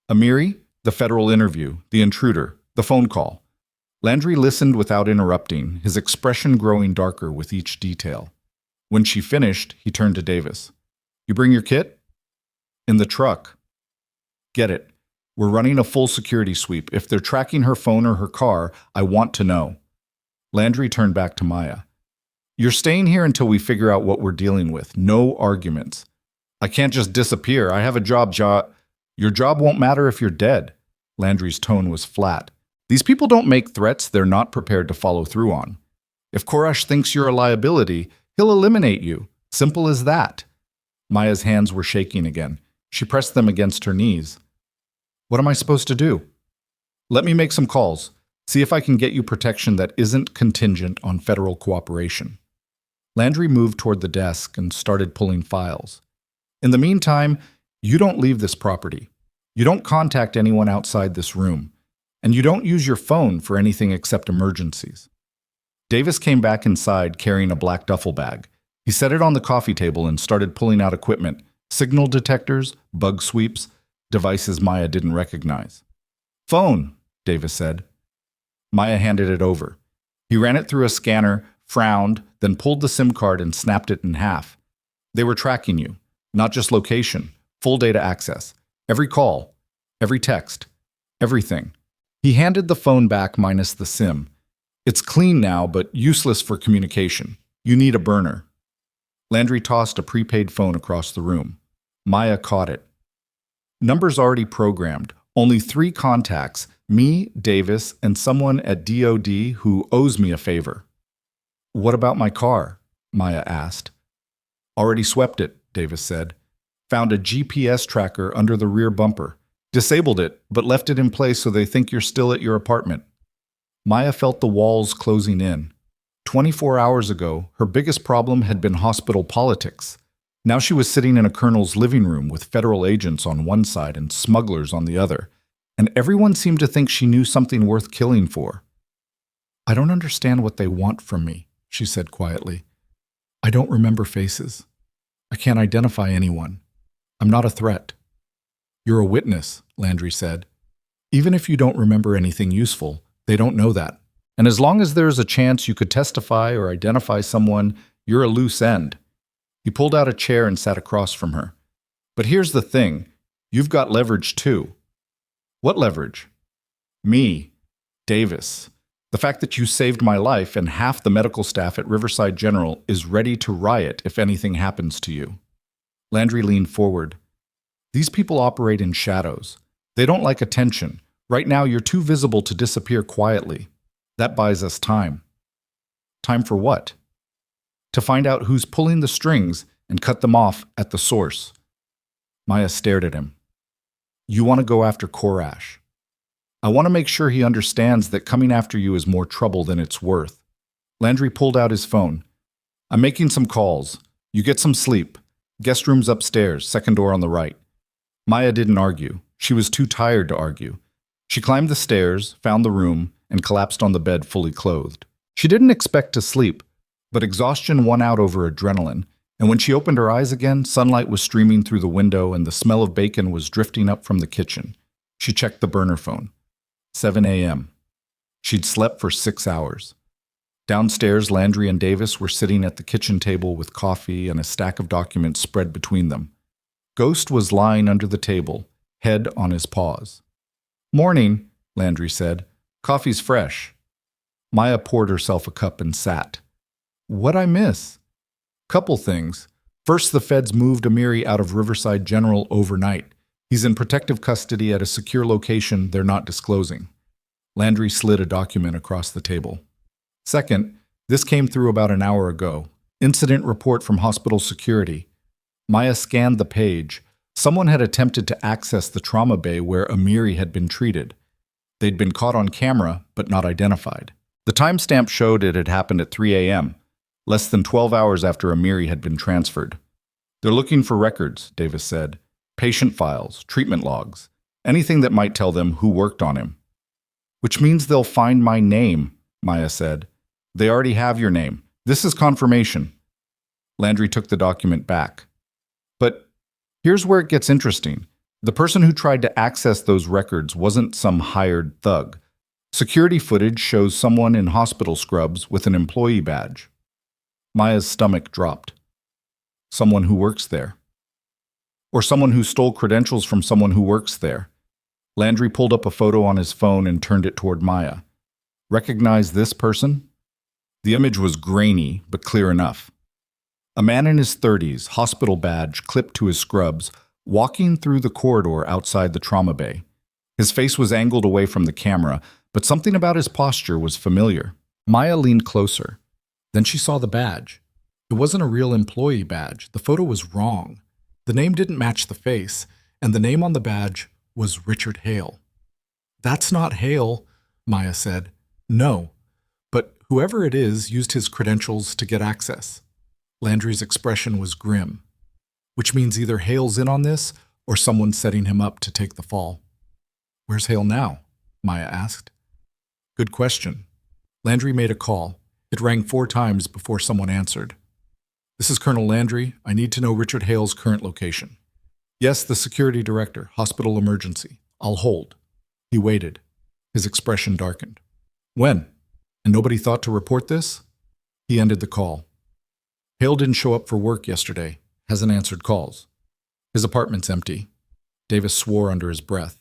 Amiri, the federal interview, the intruder, the phone call. Landry listened without interrupting, his expression growing darker with each detail. When she finished, he turned to Davis. "You bring your kit?" "In the truck." "Get it. We're running a full security sweep. If they're tracking her phone or her car, I want to know." Landry turned back to Maya. "You're staying here until we figure out what we're dealing with. No arguments." "I can't just disappear. I have a job, Your job won't matter if you're dead." Landry's tone was flat. "These people don't make threats they're not prepared to follow through on. If Korash thinks you're a liability, he'll eliminate you. Simple as that." Maya's hands were shaking again. She pressed them against her knees. "What am I supposed to do?" "Let me make some calls. See if I can get you protection that isn't contingent on federal cooperation." Landry moved toward the desk and started pulling files. "In the meantime, you don't leave this property. You don't contact anyone outside this room. And you don't use your phone for anything except emergencies." Davis came back inside carrying a black duffel bag. He set it on the coffee table and started pulling out equipment, signal detectors, bug sweeps. devices Maya didn't recognize. "Phone," Davis said. Maya handed it over. He ran it through a scanner, frowned, then pulled the SIM card and snapped it in half. "They were tracking you, not just location, full data access. Every call, every text, everything." He handed the phone back minus the SIM. "It's clean now, but useless for communication. You need a burner." Landry tossed a prepaid phone across the room. Maya caught it. "Numbers already programmed. Only 3 contacts, me, Davis, and someone at DOD who owes me a favor." "What about my car?" Maya asked. "Already swept it," Davis said. "Found a GPS tracker under the rear bumper. Disabled it, but left it in place so they think you're still at your apartment." Maya felt the walls closing in. 24 hours ago, her biggest problem had been hospital politics. Now she was sitting in a colonel's living room with federal agents on one side and smugglers on the other, and everyone seemed to think she knew something worth killing for. "I don't understand what they want from me," she said quietly. "I don't remember faces. I can't identify anyone. I'm not a threat." "You're a witness," Landry said. "Even if you don't remember anything useful, they don't know that. And as long as there's a chance you could testify or identify someone, you're a loose end." He pulled out a chair and sat across from her. "But here's the thing. You've got leverage too." "What leverage?" "Me, Davis. The fact that you saved my life and half the medical staff at Riverside General is ready to riot if anything happens to you." Landry leaned forward. "These people operate in shadows. They don't like attention. Right now you're too visible to disappear quietly. That buys us time." "Time for what?" "To find out who's pulling the strings and cut them off at the source." Maya stared at him. "You want to go after Korash. I want to make sure he understands that coming after you is more trouble than it's worth." Landry pulled out his phone. "I'm making some calls. You get some sleep. Guest room's upstairs, second door on the right." Maya didn't argue. She was too tired to argue. She climbed the stairs, found the room, and collapsed on the bed fully clothed. She didn't expect to sleep, but exhaustion won out over adrenaline, and when she opened her eyes again, sunlight was streaming through the window and the smell of bacon was drifting up from the kitchen. She checked the burner phone. 7 a.m. She'd slept for 6 hours. Downstairs, Landry and Davis were sitting at the kitchen table with coffee and a stack of documents spread between them. Ghost was lying under the table, head on his paws. "Morning," Landry said. "Coffee's fresh." Maya poured herself a cup and sat. "What'd I miss?" "Couple things. First, the feds moved Amiri out of Riverside General overnight. He's in protective custody at a secure location they're not disclosing." Landry slid a document across the table. "Second, this came through about an hour ago. Incident report from hospital security." Maya scanned the page. Someone had attempted to access the trauma bay where Amiri had been treated. They'd been caught on camera, but not identified. The timestamp showed it had happened at 3 a.m., less than 12 hours after Amiri had been transferred. "They're looking for records," Davis said. "Patient files, treatment logs, anything that might tell them who worked on him." "Which means they'll find my name," Maya said. "They already have your name. This is confirmation." Landry took the document back. "But here's where it gets interesting. The person who tried to access those records wasn't some hired thug. Security footage shows someone in hospital scrubs with an employee badge." Maya's stomach dropped. "Someone who works there. Or someone who stole credentials from someone who works there." Landry pulled up a photo on his phone and turned it toward Maya. "Recognize this person?" The image was grainy, but clear enough. A man in his 30s, hospital badge clipped to his scrubs, walking through the corridor outside the trauma bay. His face was angled away from the camera, but something about his posture was familiar. Maya leaned closer. Then she saw the badge. It wasn't a real employee badge. The photo was wrong. The name didn't match the face, and the name on the badge was Richard Hale. "That's not Hale," Maya said. "No, but whoever it is used his credentials to get access." Landry's expression was grim, which means either Hale's in on this or someone's setting him up to take the fall. "Where's Hale now?" Maya asked. "Good question." Landry made a call. It rang 4 times before someone answered. "This is Colonel Landry. I need to know Richard Hale's current location." Yes, the security director. Hospital emergency. I'll hold. He waited. His expression darkened. When? And nobody thought to report this? He ended the call. Hale didn't show up for work yesterday. Hasn't answered calls. His apartment's empty. Davis swore under his breath.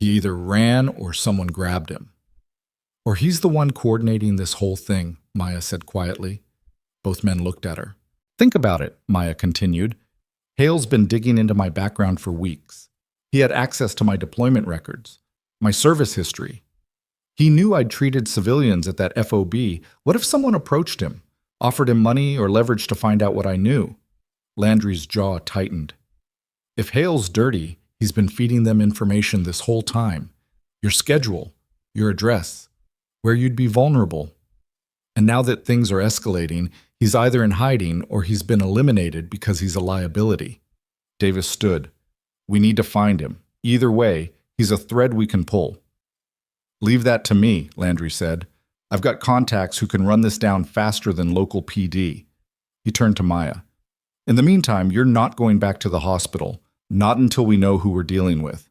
He either ran or someone grabbed him. Or he's the one coordinating this whole thing, Maya said quietly. Both men looked at her. Think about it, Maya continued. Hale's been digging into my background for weeks. He had access to my deployment records, my service history. He knew I'd treated civilians at that FOB. What if someone approached him, offered him money or leverage to find out what I knew? Landry's jaw tightened. If Hale's dirty, he's been feeding them information this whole time. Your schedule, your address, where you'd be vulnerable. And now that things are escalating, he's either in hiding or he's been eliminated because he's a liability. Davis stood. We need to find him. Either way, he's a thread we can pull. Leave that to me, Landry said. I've got contacts who can run this down faster than local PD. He turned to Maya. In the meantime, you're not going back to the hospital, not until we know who we're dealing with.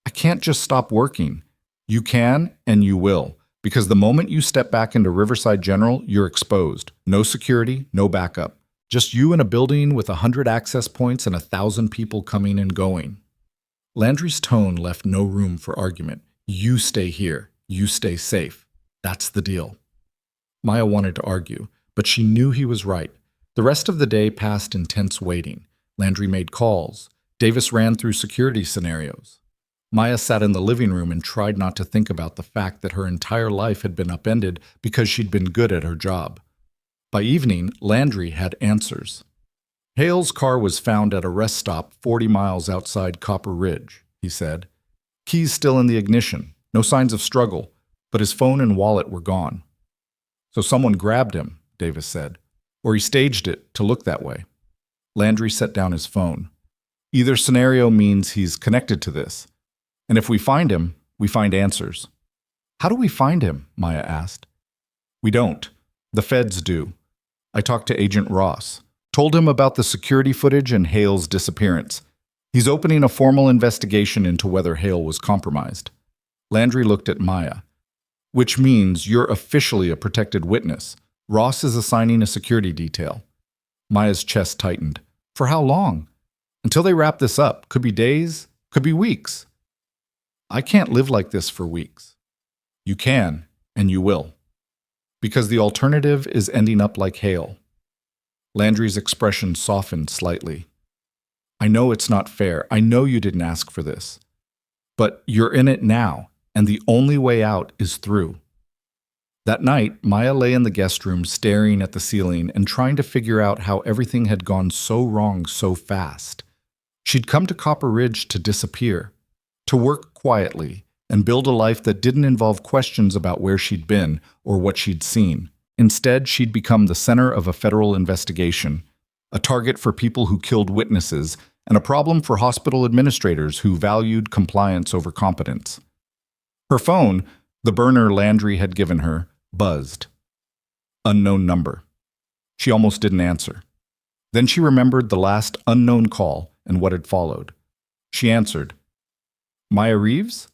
I can't just stop working. You can and you will, because the moment you step back into Riverside General, you're exposed. No security, no backup. Just you in a building with 100 access points and 1,000 people coming and going. Landry's tone left no room for argument. You stay here. You stay safe. That's the deal. Maya wanted to argue, but she knew he was right. The rest of the day passed in tense waiting. Landry made calls. Davis ran through security scenarios. Maya sat in the living room and tried not to think about the fact that her entire life had been upended because she'd been good at her job. By evening, Landry had answers. Hale's car was found at a rest stop 40 miles outside Copper Ridge, he said. Keys still in the ignition, no signs of struggle, but his phone and wallet were gone. So someone grabbed him, Davis said, or he staged it to look that way. Landry set down his phone. Either scenario means he's connected to this. And if we find him, we find answers. How do we find him? Maya asked. We don't. The feds do. I talked to Agent Ross, told him about the security footage and Hale's disappearance. He's opening a formal investigation into whether Hale was compromised. Landry looked at Maya. Which means you're officially a protected witness. Ross is assigning a security detail. Maya's chest tightened. For how long? Until they wrap this up. Could be days, could be weeks. I can't live like this for weeks. You can, and you will. Because the alternative is ending up like Hale. Landry's expression softened slightly. I know it's not fair. I know you didn't ask for this. But you're in it now, and the only way out is through. That night, Maya lay in the guest room staring at the ceiling and trying to figure out how everything had gone so wrong so fast. She'd come to Copper Ridge to disappear, to work quietly, and build a life that didn't involve questions about where she'd been or what she'd seen. Instead, she'd become the center of a federal investigation, a target for people who killed witnesses, and a problem for hospital administrators who valued compliance over competence. Her phone, the burner Landry had given her, buzzed. Unknown number. She almost didn't answer. Then she remembered the last unknown call and what had followed. She answered. Maya Reeves?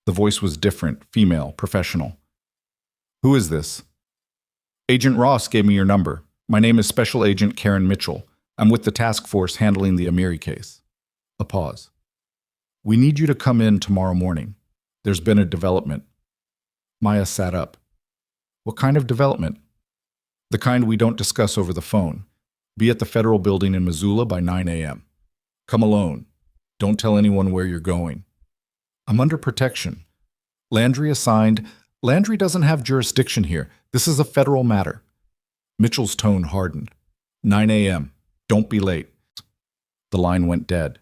The voice was different, female, professional. Who is this? Agent Ross gave me your number. My name is Special Agent Karen Mitchell. I'm with the task force handling the Amiri case. A pause. We need you to come in tomorrow morning. There's been a development. Maya sat up. What kind of development? The kind we don't discuss over the phone. Be at the federal building in Missoula by 9 a.m. Come alone. Don't tell anyone where you're going. I'm under protection. Landry assigned. Landry doesn't have jurisdiction here. This is a federal matter. Mitchell's tone hardened. 9 a.m. Don't be late. The line went dead.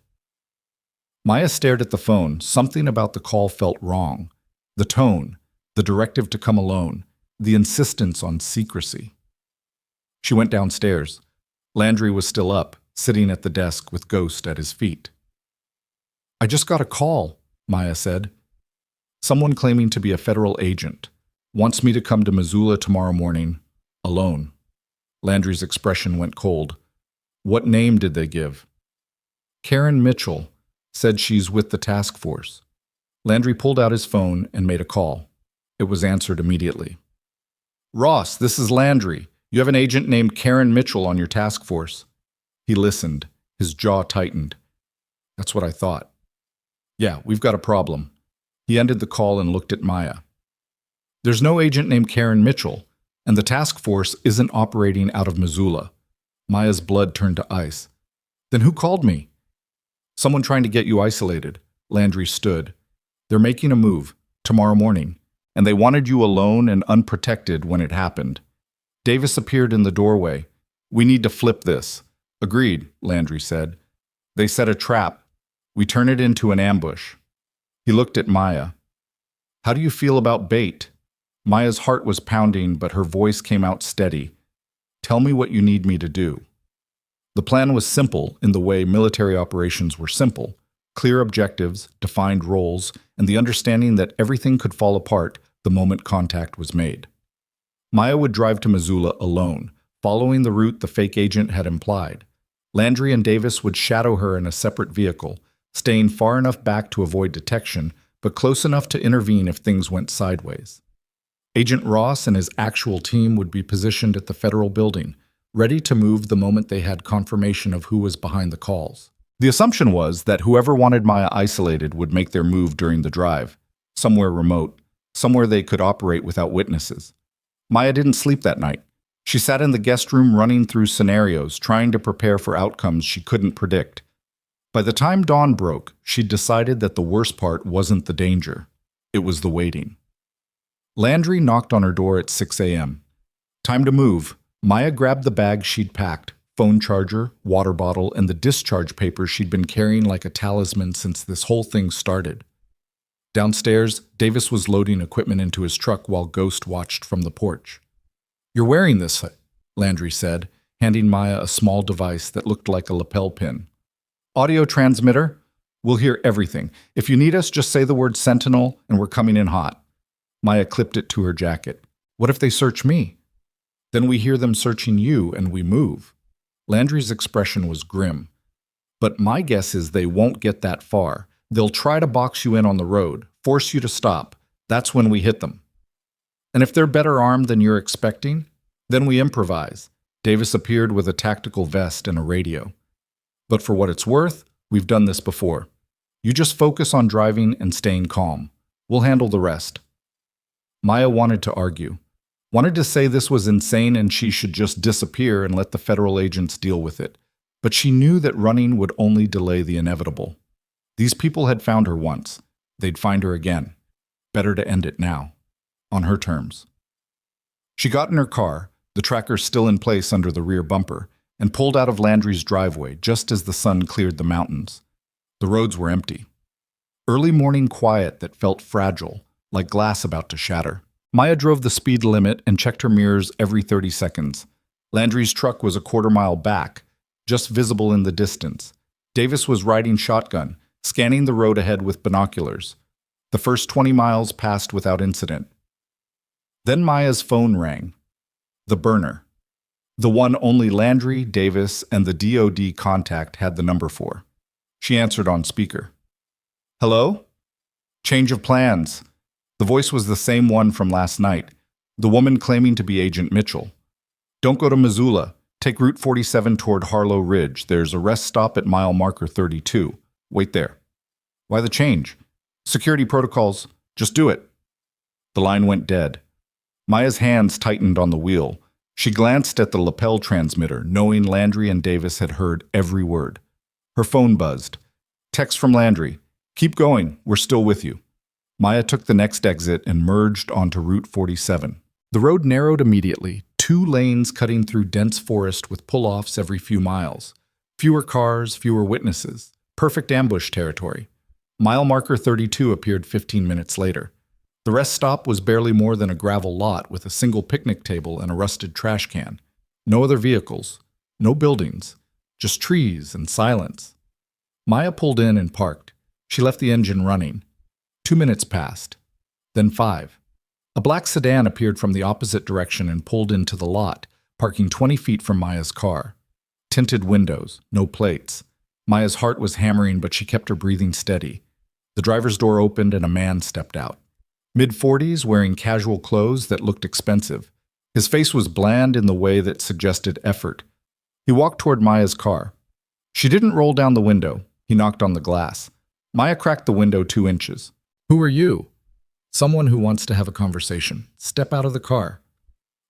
Maya stared at the phone. Something about the call felt wrong. The tone, the directive to come alone, the insistence on secrecy. She went downstairs. Landry was still up, sitting at the desk with Ghost at his feet. I just got a call, Maya said. Someone claiming to be a federal agent. Wants me to come to Missoula tomorrow morning, alone. Landry's expression went cold. What name did they give? Karen Mitchell said she's with the task force. Landry pulled out his phone and made a call. It was answered immediately. Ross, this is Landry. You have an agent named Karen Mitchell on your task force. He listened. His jaw tightened. That's what I thought. Yeah, we've got a problem. He ended the call and looked at Maya. There's no agent named Karen Mitchell, and the task force isn't operating out of Missoula. Maya's blood turned to ice. Then who called me? Someone trying to get you isolated. Landry stood. They're making a move, tomorrow morning, and they wanted you alone and unprotected when it happened. Davis appeared in the doorway. We need to flip this. Agreed, Landry said. They set a trap. We turn it into an ambush. He looked at Maya. How do you feel about bait? Maya's heart was pounding, but her voice came out steady. Tell me what you need me to do. The plan was simple in the way military operations were simple. Clear objectives, defined roles, and the understanding that everything could fall apart the moment contact was made. Maya would drive to Missoula alone, following the route the fake agent had implied. Landry and Davis would shadow her in a separate vehicle, staying far enough back to avoid detection, but close enough to intervene if things went sideways. Agent Ross and his actual team would be positioned at the federal building, ready to move the moment they had confirmation of who was behind the calls. The assumption was that whoever wanted Maya isolated would make their move during the drive, somewhere remote, somewhere they could operate without witnesses. Maya didn't sleep that night. She sat in the guest room running through scenarios, trying to prepare for outcomes she couldn't predict. By the time dawn broke, she'd decided that the worst part wasn't the danger. It was the waiting. Landry knocked on her door at 6 a.m. Time to move. Maya grabbed the bag she'd packed, phone charger, water bottle, and the discharge papers she'd been carrying like a talisman since this whole thing started. Downstairs, Davis was loading equipment into his truck while Ghost watched from the porch. You're wearing this, Landry said, handing Maya a small device that looked like a lapel pin. Audio transmitter? We'll hear everything. If you need us, just say the word Sentinel and we're coming in hot. Maya clipped it to her jacket. What if they search me? Then we hear them searching you and we move. Landry's expression was grim. But my guess is they won't get that far. They'll try to box you in on the road, force you to stop. That's when we hit them. And if they're better armed than you're expecting, then we improvise. Davis appeared with a tactical vest and a radio. But for what it's worth, we've done this before. You just focus on driving and staying calm. We'll handle the rest. Maya wanted to argue. Wanted to say this was insane and she should just disappear and let the federal agents deal with it. But she knew that running would only delay the inevitable. These people had found her once. They'd find her again. Better to end it now. On her terms. She got in her car, the tracker still in place under the rear bumper, and pulled out of Landry's driveway just as the sun cleared the mountains. The roads were empty. Early morning quiet that felt fragile, like glass about to shatter. Maya drove the speed limit and checked her mirrors every 30 seconds. Landry's truck was a quarter-mile back, just visible in the distance. Davis was riding shotgun, scanning the road ahead with binoculars. The first 20 miles passed without incident. Then Maya's phone rang. The burner. The one only Landry, Davis, and the DOD contact had the number for. She answered on speaker. Hello? Change of plans. The voice was the same one from last night, the woman claiming to be Agent Mitchell. Don't go to Missoula. Take Route 47 toward Harlow Ridge. There's a rest stop at mile marker 32. Wait there. Why the change? Security protocols. Just do it. The line went dead. Maya's hands tightened on the wheel. She glanced at the lapel transmitter, knowing Landry and Davis had heard every word. Her phone buzzed. Text from Landry. Keep going. We're still with you. Maya took the next exit and merged onto Route 47. The road narrowed immediately, 2 lanes cutting through dense forest with pull-offs every few miles. Fewer cars, fewer witnesses. Perfect ambush territory. Mile marker 32 appeared 15 minutes later. The rest stop was barely more than a gravel lot with a single picnic table and a rusted trash can. No other vehicles. No buildings. Just trees and silence. Maya pulled in and parked. She left the engine running. 2 minutes passed. Then 5. A black sedan appeared from the opposite direction and pulled into the lot, parking 20 feet from Maya's car. Tinted windows, no plates. Maya's heart was hammering, but she kept her breathing steady. The driver's door opened and a man stepped out. Mid-40s, wearing casual clothes that looked expensive. His face was bland in the way that suggested effort. He walked toward Maya's car. She didn't roll down the window. He knocked on the glass. Maya cracked the window 2 inches. "Who are you?" "Someone who wants to have a conversation. Step out of the car."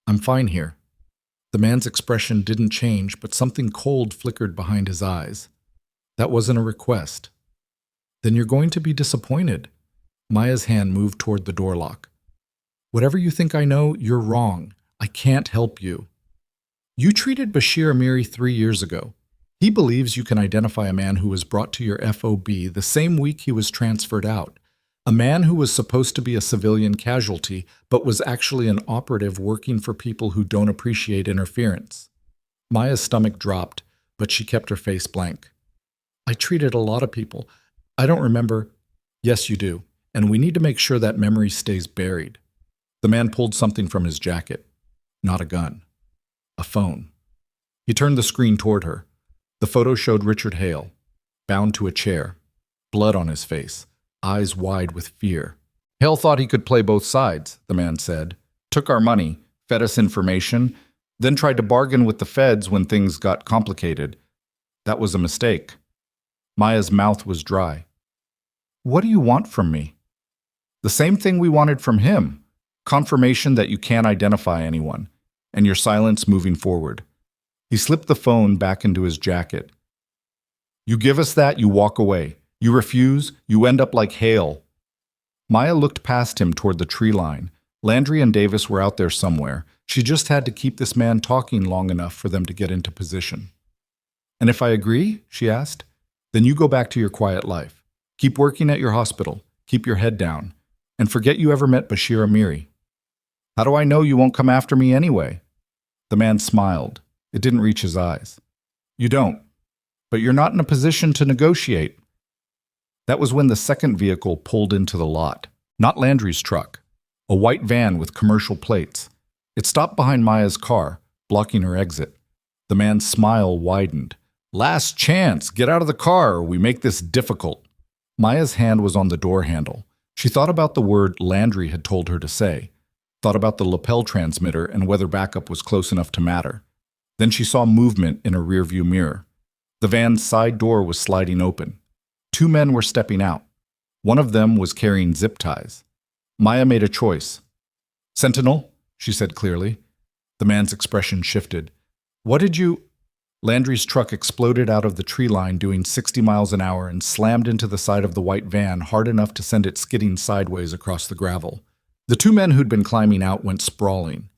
"I'm fine here." The man's expression didn't change, but something cold flickered behind his eyes. "That wasn't a request." "Then you're going to be disappointed." Maya's hand moved toward the door lock. "Whatever you think I know, you're wrong. I can't help you. You treated Bashir Amiri 3 years ago. He believes you can identify a man who was brought to your FOB the same week he was transferred out. A man who was supposed to be a civilian casualty, but was actually an operative working for people who don't appreciate interference." Maya's stomach dropped, but she kept her face blank. "I treated a lot of people. I don't remember." "Yes, you do. And we need to make sure that memory stays buried." The man pulled something from his jacket. Not a gun. A phone. He turned the screen toward her. The photo showed Richard Hale, bound to a chair, blood on his face, eyes wide with fear. "Hale thought he could play both sides," the man said. "Took our money, fed us information, then tried to bargain with the feds when things got complicated. That was a mistake." Maya's mouth was dry. "What do you want from me?" "The same thing we wanted from him. Confirmation that you can't identify anyone, and your silence moving forward." He slipped the phone back into his jacket. "You give us that, you walk away. You refuse, you end up like Hale." Maya looked past him toward the tree line. Landry and Davis were out there somewhere. She just had to keep this man talking long enough for them to get into position. "And if I agree," she asked, "then you go back to your quiet life. Keep working at your hospital. Keep your head down. And forget you ever met Bashir Amiri." "How do I know you won't come after me anyway?" The man smiled. It didn't reach his eyes. "You don't. But you're not in a position to negotiate." That was when the second vehicle pulled into the lot. Not Landry's truck. A white van with commercial plates. It stopped behind Maya's car, blocking her exit. The man's smile widened. "Last chance. Get out of the car or we make this difficult." Maya's hand was on the door handle. She thought about the word Landry had told her to say. Thought about the lapel transmitter and whether backup was close enough to matter. Then she saw movement in her rearview mirror. The van's side door was sliding open. 2 men were stepping out. One of them was carrying zip ties. Maya made a choice. "Sentinel," she said clearly. The man's expression shifted. "What did you—" Landry's truck exploded out of the tree line doing 60 miles an hour and slammed into the side of the white van hard enough to send it skidding sideways across the gravel. The 2 men who'd been climbing out went sprawling.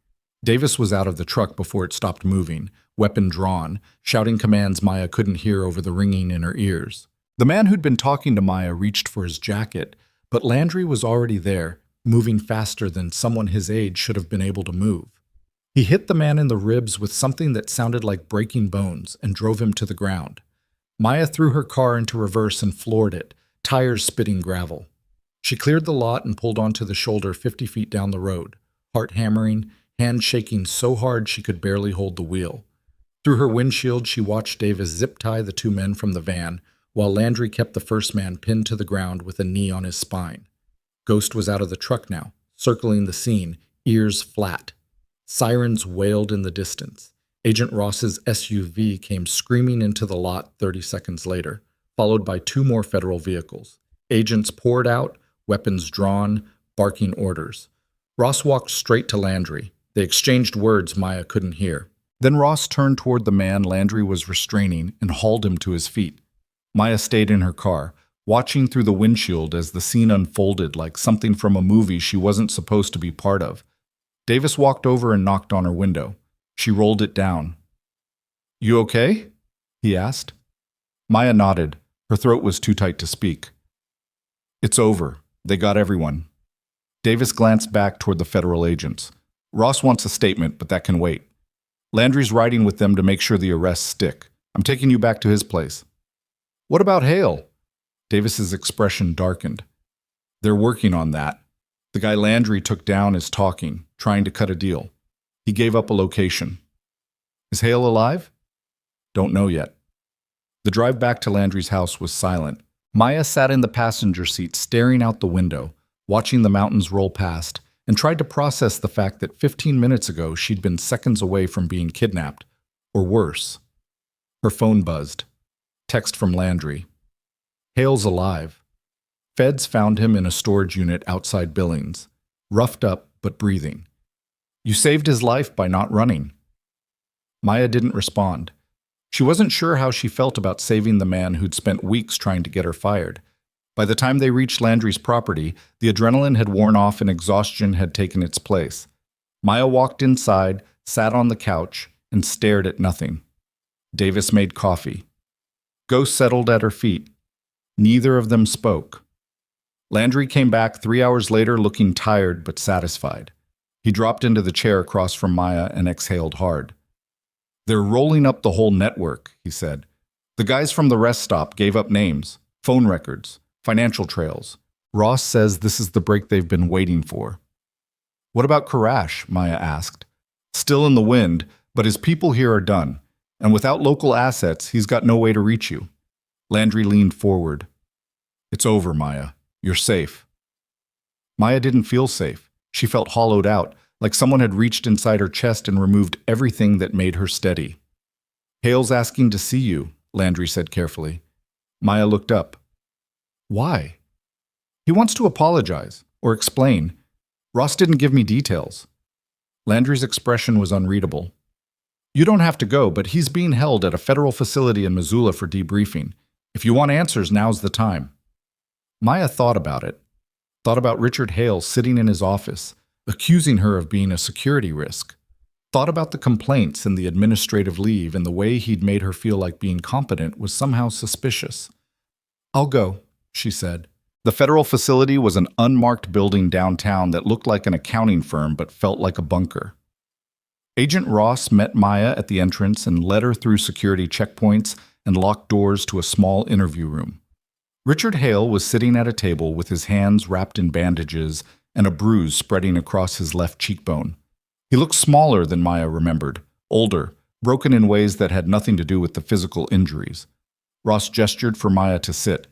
Davis was out of the truck before it stopped moving, weapon drawn, shouting commands Maya couldn't hear over the ringing in her ears. The man who'd been talking to Maya reached for his jacket, but Landry was already there, moving faster than someone his age should have been able to move. He hit the man in the ribs with something that sounded like breaking bones and drove him to the ground. Maya threw her car into reverse and floored it, tires spitting gravel. She cleared the lot and pulled onto the shoulder 50 feet down the road, heart hammering, hand shaking so hard she could barely hold the wheel. Through her windshield, she watched Davis zip-tie the 2 men from the van, while Landry kept the first man pinned to the ground with a knee on his spine. Ghost was out of the truck now, circling the scene, ears flat. Sirens wailed in the distance. Agent Ross's SUV came screaming into the lot 30 seconds later, followed by 2 more federal vehicles. Agents poured out, weapons drawn, barking orders. Ross walked straight to Landry. They exchanged words Maya couldn't hear. Then Ross turned toward the man Landry was restraining and hauled him to his feet. Maya stayed in her car, watching through the windshield as the scene unfolded like something from a movie she wasn't supposed to be part of. Davis walked over and knocked on her window. She rolled it down. "You okay?" he asked. Maya nodded. Her throat was too tight to speak. "It's over. They got everyone." Davis glanced back toward the federal agents. "Ross wants a statement, but that can wait. Landry's riding with them to make sure the arrests stick. I'm taking you back to his place." "What about Hale?" Davis's expression darkened. "They're working on that. The guy Landry took down is talking, trying to cut a deal. He gave up a location." "Is Hale alive?" "Don't know yet." The drive back to Landry's house was silent. Maya sat in the passenger seat staring out the window, watching the mountains roll past, and tried to process the fact that 15 minutes ago she'd been seconds away from being kidnapped, or worse. Her phone buzzed. Text from Landry. Hale's alive. Feds found him in a storage unit outside Billings, roughed up but breathing. You saved his life by not running. Maya didn't respond. She wasn't sure how she felt about saving the man who'd spent weeks trying to get her fired. By the time they reached Landry's property, the adrenaline had worn off and exhaustion had taken its place. Maya walked inside, sat on the couch, and stared at nothing. Davis made coffee. Ghost settled at her feet. Neither of them spoke. Landry came back 3 hours later looking tired but satisfied. He dropped into the chair across from Maya and exhaled hard. They're rolling up the whole network, he said. The guys from the rest stop gave up names, phone records, financial trails. Ross says this is the break they've been waiting for. What about Karash? Maya asked. Still in the wind, but his people here are done, and without local assets, he's got no way to reach you. Landry leaned forward. It's over, Maya. You're safe. Maya didn't feel safe. She felt hollowed out, like someone had reached inside her chest and removed everything that made her steady. Hale's asking to see you, Landry said carefully. Maya looked up. Why? He wants to apologize, or explain. Ross didn't give me details. Landry's expression was unreadable. You don't have to go, but he's being held at a federal facility in Missoula for debriefing. If you want answers, now's the time. Maya thought about it. Thought about Richard Hale sitting in his office, accusing her of being a security risk. Thought about the complaints and the administrative leave and the way he'd made her feel like being competent was somehow suspicious. I'll go, she said. The federal facility was an unmarked building downtown that looked like an accounting firm but felt like a bunker. Agent Ross met Maya at the entrance and led her through security checkpoints and locked doors to a small interview room. Richard Hale was sitting at a table with his hands wrapped in bandages and a bruise spreading across his left cheekbone. He looked smaller than Maya remembered, older, broken in ways that had nothing to do with the physical injuries. Ross gestured for Maya to sit.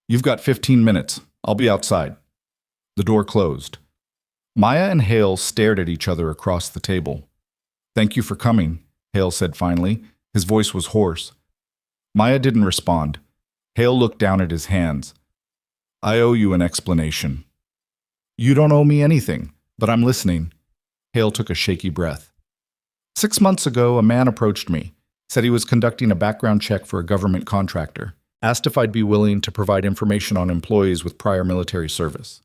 You've got 15 minutes. I'll be outside. The door closed. Maya and Hale stared at each other across the table. Thank you for coming, Hale said finally. His voice was hoarse. Maya didn't respond. Hale looked down at his hands. I owe you an explanation. You don't owe me anything, but I'm listening. Hale took a shaky breath. 6 months ago, a man approached me, said he was conducting a background check for a government contractor, asked if I'd be willing to provide information on employees with prior military service.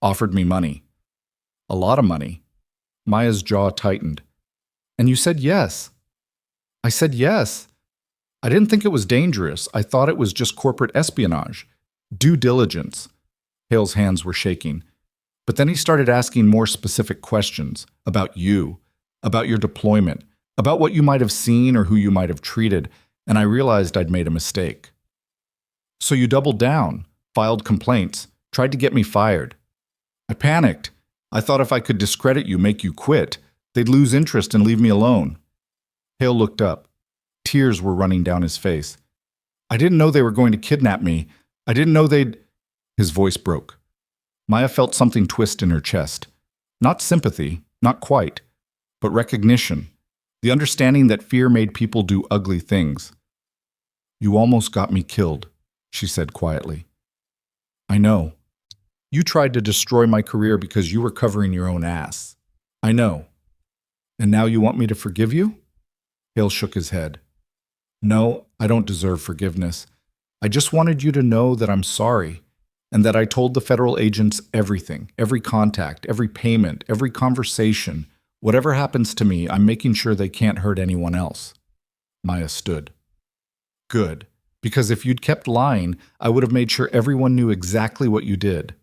Offered me money. A lot of money. Maya's jaw tightened. And you said yes. I said yes. I didn't think it was dangerous. I thought it was just corporate espionage. Due diligence. Hale's hands were shaking. But then he started asking more specific questions about you, about your deployment, about what you might have seen or who you might have treated, and I realized I'd made a mistake. So you doubled down, filed complaints, tried to get me fired. I panicked. I thought if I could discredit you, make you quit, they'd lose interest and leave me alone. Hale looked up. Tears were running down his face. I didn't know they were going to kidnap me. I didn't know they'd... His voice broke. Maya felt something twist in her chest. Not sympathy, not quite, but recognition. The understanding that fear made people do ugly things. You almost got me killed, she said quietly. I know. You tried to destroy my career because you were covering your own ass. I know. And now you want me to forgive you? Hale shook his head. No, I don't deserve forgiveness. I just wanted you to know that I'm sorry, and that I told the federal agents everything, every contact, every payment, every conversation. Whatever happens to me, I'm making sure they can't hurt anyone else. Maya stood. Good, because if you'd kept lying, I would have made sure everyone knew exactly what you did.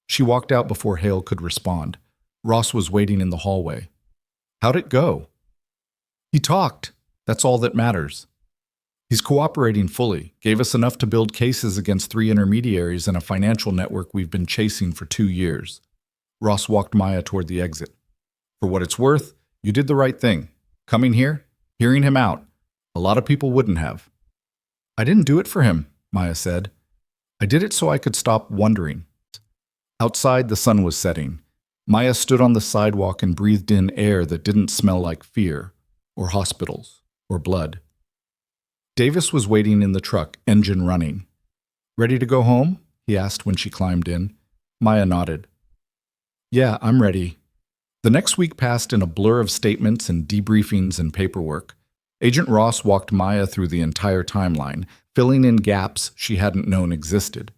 She walked out before Hale could respond. Ross was waiting in the hallway. How'd it go? He talked. That's all that matters. He's cooperating fully, gave us enough to build cases against 3 intermediaries and a financial network we've been chasing for 2 years. Ross walked Maya toward the exit. For what it's worth, you did the right thing. Coming here, hearing him out. A lot of people wouldn't have. I didn't do it for him, Maya said. I did it so I could stop wondering. Outside, the sun was setting. Maya stood on the sidewalk and breathed in air that didn't smell like fear, or hospitals, or blood. Davis was waiting in the truck, engine running. Ready to go home? He asked when she climbed in. Maya nodded. Yeah, I'm ready. The next week passed in a blur of statements and debriefings and paperwork. Agent Ross walked Maya through the entire timeline, filling in gaps she hadn't known existed.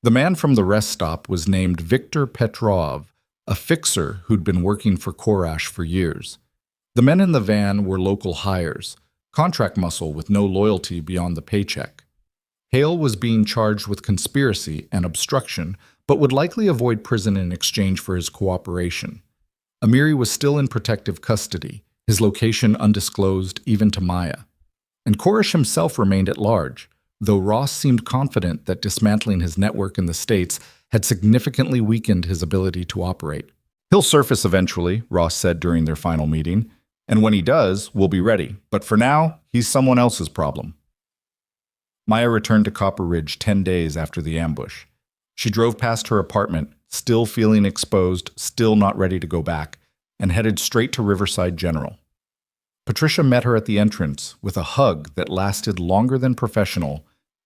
The man from the rest stop was named Viktor Petrov, a fixer who'd been working for Korash for years. The men in the van were local hires, contract muscle with no loyalty beyond the paycheck. Hale was being charged with conspiracy and obstruction, but would likely avoid prison in exchange for his cooperation. Amiri was still in protective custody, his location undisclosed even to Maya. And Koresh himself remained at large, though Ross seemed confident that dismantling his network in the States had significantly weakened his ability to operate. He'll surface eventually, Ross said during their final meeting, and when he does, we'll be ready. But for now, he's someone else's problem. Maya returned to Copper Ridge 10 days after the ambush. She drove past her apartment, still feeling exposed, still not ready to go back, and headed straight to Riverside General. Patricia met her at the entrance with a hug that lasted longer than professional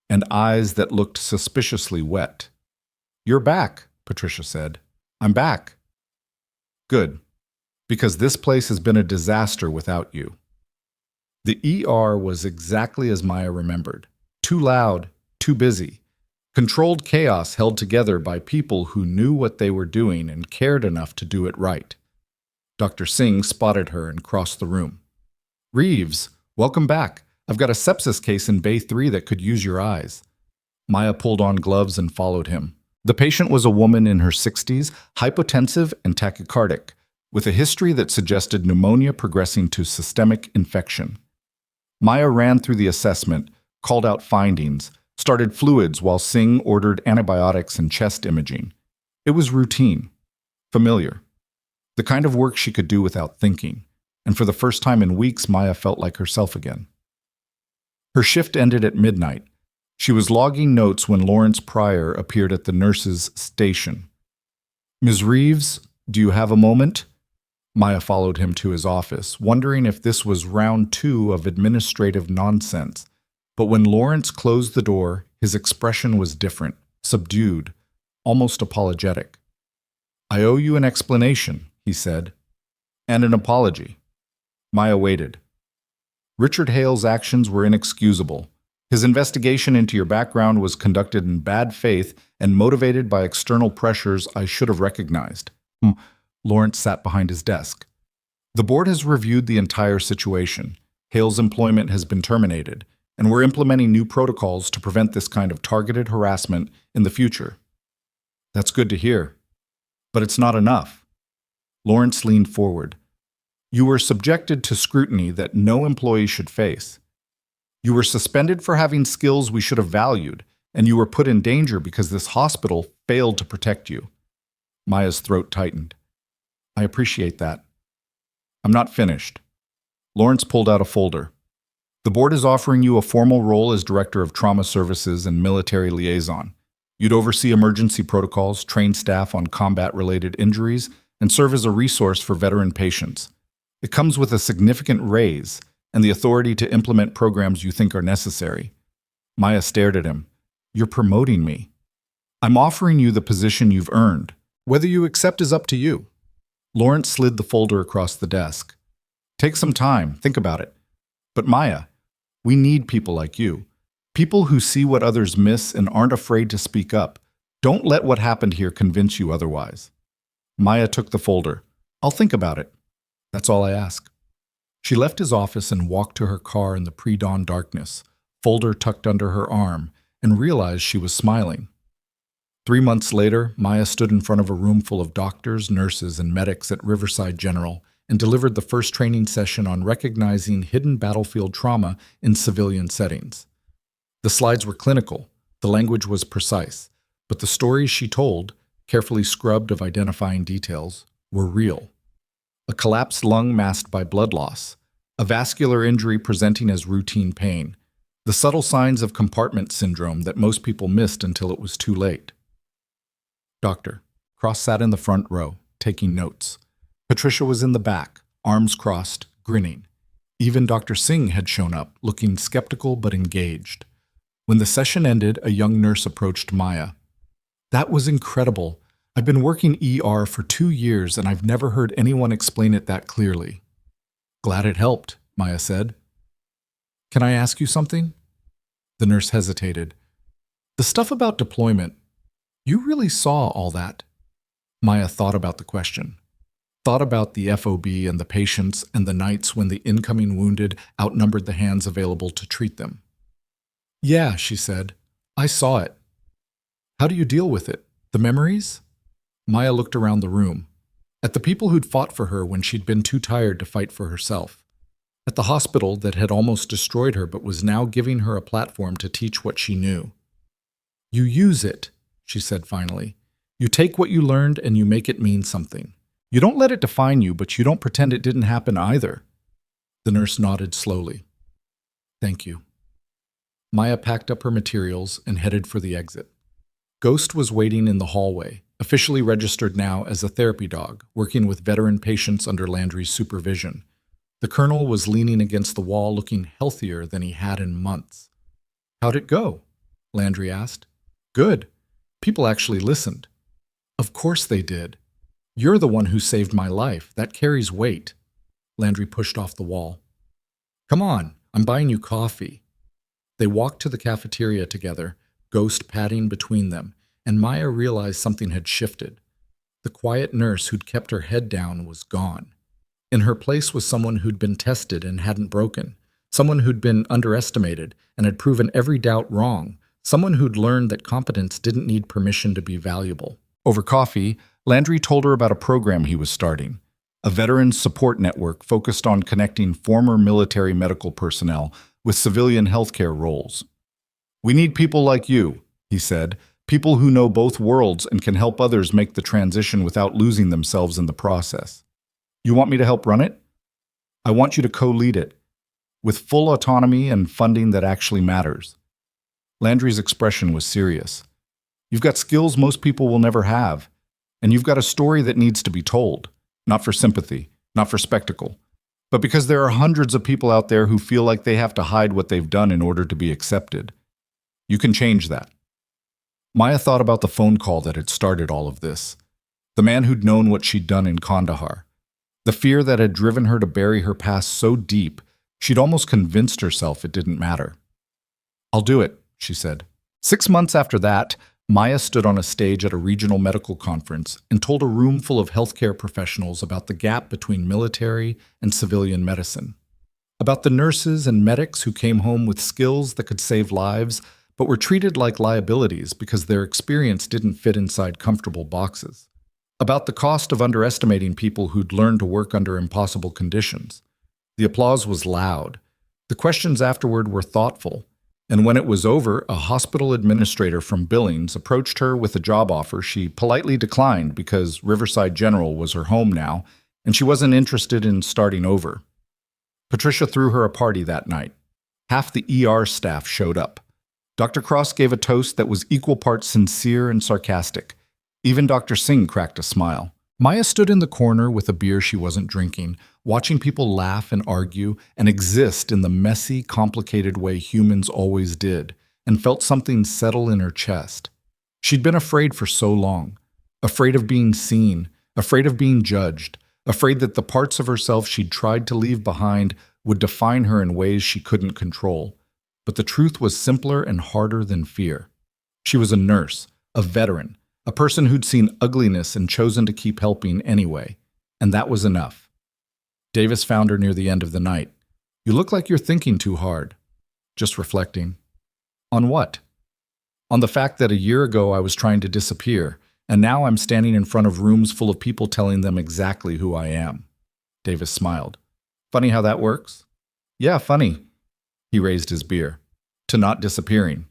and eyes that looked suspiciously wet. You're back, Patricia said. I'm back. Good, because this place has been a disaster without you. The ER was exactly as Maya remembered. Too loud, too busy. Controlled chaos held together by people who knew what they were doing and cared enough to do it right. Dr. Singh spotted her and crossed the room. Reeves, welcome back. I've got a sepsis case in Bay 3 that could use your eyes. Maya pulled on gloves and followed him. The patient was a woman in her 60s, hypotensive and tachycardic, with a history that suggested pneumonia progressing to systemic infection. Maya ran through the assessment, called out findings, started fluids while Singh ordered antibiotics and chest imaging. It was routine, familiar, the kind of work she could do without thinking, and for the first time in weeks, Maya felt like herself again. Her shift ended at midnight. She was logging notes when Lawrence Pryor appeared at the nurse's station. Ms. Reeves, do you have a moment? Maya followed him to his office, wondering if this was round 2 of administrative nonsense. But when Lawrence closed the door, his expression was different, subdued, almost apologetic. I owe you an explanation, he said, and an apology. Maya waited. Richard Hale's actions were inexcusable. His investigation into your background was conducted in bad faith and motivated by external pressures I should have recognized. Lawrence sat behind his desk. The board has reviewed the entire situation. Hale's employment has been terminated, and we're implementing new protocols to prevent this kind of targeted harassment in the future. That's good to hear. But it's not enough. Lawrence leaned forward. You were subjected to scrutiny that no employee should face. You were suspended for having skills we should have valued, and you were put in danger because this hospital failed to protect you. Maya's throat tightened. I appreciate that. I'm not finished. Lawrence pulled out a folder. The board is offering you a formal role as Director of Trauma Services and Military Liaison. You'd oversee emergency protocols, train staff on combat-related injuries, and serve as a resource for veteran patients. It comes with a significant raise and the authority to implement programs you think are necessary. Maya stared at him. You're promoting me. I'm offering you the position you've earned. Whether you accept is up to you. Lawrence slid the folder across the desk. Take some time, think about it. But Maya, we need people like you. People who see what others miss and aren't afraid to speak up. Don't let what happened here convince you otherwise. Maya took the folder. I'll think about it. That's all I ask. She left his office and walked to her car in the pre-dawn darkness, folder tucked under her arm, and realized she was smiling. 3 months later, Maya stood in front of a room full of doctors, nurses, and medics at Riverside General and delivered the first training session on recognizing hidden battlefield trauma in civilian settings. The slides were clinical, the language was precise, but the stories she told, carefully scrubbed of identifying details, were real. A collapsed lung masked by blood loss, a vascular injury presenting as routine pain, The subtle signs of compartment syndrome that most people missed until it was too late. Doctor. Cross sat in the front row, taking notes. Patricia was in the back, arms crossed, grinning. Even Dr. Singh had shown up, looking skeptical but engaged. When the session ended, a young nurse approached Maya. That was incredible. I've been working ER for 2 years and I've never heard anyone explain it that clearly. Glad it helped, Maya said. Can I ask you something? The nurse hesitated. The stuff about deployment, you really saw all that? Maya thought about the question. Thought about the FOB and the patients and the nights when the incoming wounded outnumbered the hands available to treat them. Yeah, she said. I saw it. How do you deal with it? The memories? Maya looked around the room. At the people who'd fought for her when she'd been too tired to fight for herself. At the hospital that had almost destroyed her but was now giving her a platform to teach what she knew. You use it, she said finally. You take what you learned and you make it mean something. You don't let it define you, but you don't pretend it didn't happen either. The nurse nodded slowly. Thank you. Maya packed up her materials and headed for the exit. Ghost was waiting in the hallway, officially registered now as a therapy dog, working with veteran patients under Landry's supervision. The colonel was leaning against the wall looking healthier than he had in months. How'd it go? Landry asked. Good. People actually listened. Of course they did. You're the one who saved my life. That carries weight. Landry pushed off the wall. Come on, I'm buying you coffee. They walked to the cafeteria together, Ghost padding between them, and Maya realized something had shifted. The quiet nurse who'd kept her head down was gone. In her place was someone who'd been tested and hadn't broken, someone who'd been underestimated and had proven every doubt wrong, someone who'd learned that competence didn't need permission to be valuable. Over coffee, Landry told her about a program he was starting, a veterans support network focused on connecting former military medical personnel with civilian healthcare roles. We need people like you, he said, people who know both worlds and can help others make the transition without losing themselves in the process. You want me to help run it? I want you to co-lead it, with full autonomy and funding that actually matters. Landry's expression was serious. You've got skills most people will never have, and you've got a story that needs to be told, not for sympathy, not for spectacle, but because there are hundreds of people out there who feel like they have to hide what they've done in order to be accepted. You can change that. Maya thought about the phone call that had started all of this, the man who'd known what she'd done in Kandahar, the fear that had driven her to bury her past so deep, she'd almost convinced herself it didn't matter. I'll do it, she said. 6 months after that, Maya stood on a stage at a regional medical conference and told a room full of healthcare professionals about the gap between military and civilian medicine, about the nurses and medics who came home with skills that could save lives but were treated like liabilities because their experience didn't fit inside comfortable boxes, about the cost of underestimating people who'd learned to work under impossible conditions. The applause was loud. The questions afterward were thoughtful. And when it was over, a hospital administrator from Billings approached her with a job offer she politely declined because Riverside General was her home now, and she wasn't interested in starting over. Patricia threw her a party that night. Half the ER staff showed up. Dr. Cross gave a toast that was equal parts sincere and sarcastic. Even Dr. Singh cracked a smile. Maya stood in the corner with a beer she wasn't drinking, watching people laugh and argue and exist in the messy, complicated way humans always did, and felt something settle in her chest. She'd been afraid for so long, afraid of being seen, afraid of being judged, afraid that the parts of herself she'd tried to leave behind would define her in ways she couldn't control. But the truth was simpler and harder than fear. She was a nurse, a veteran, a person who'd seen ugliness and chosen to keep helping anyway, and that was enough. Davis found her near the end of the night. You look like you're thinking too hard. Just reflecting. On what? On the fact that a year ago I was trying to disappear, and now I'm standing in front of rooms full of people telling them exactly who I am. Davis smiled. Funny how that works? Yeah, funny. He raised his beer. To not disappearing.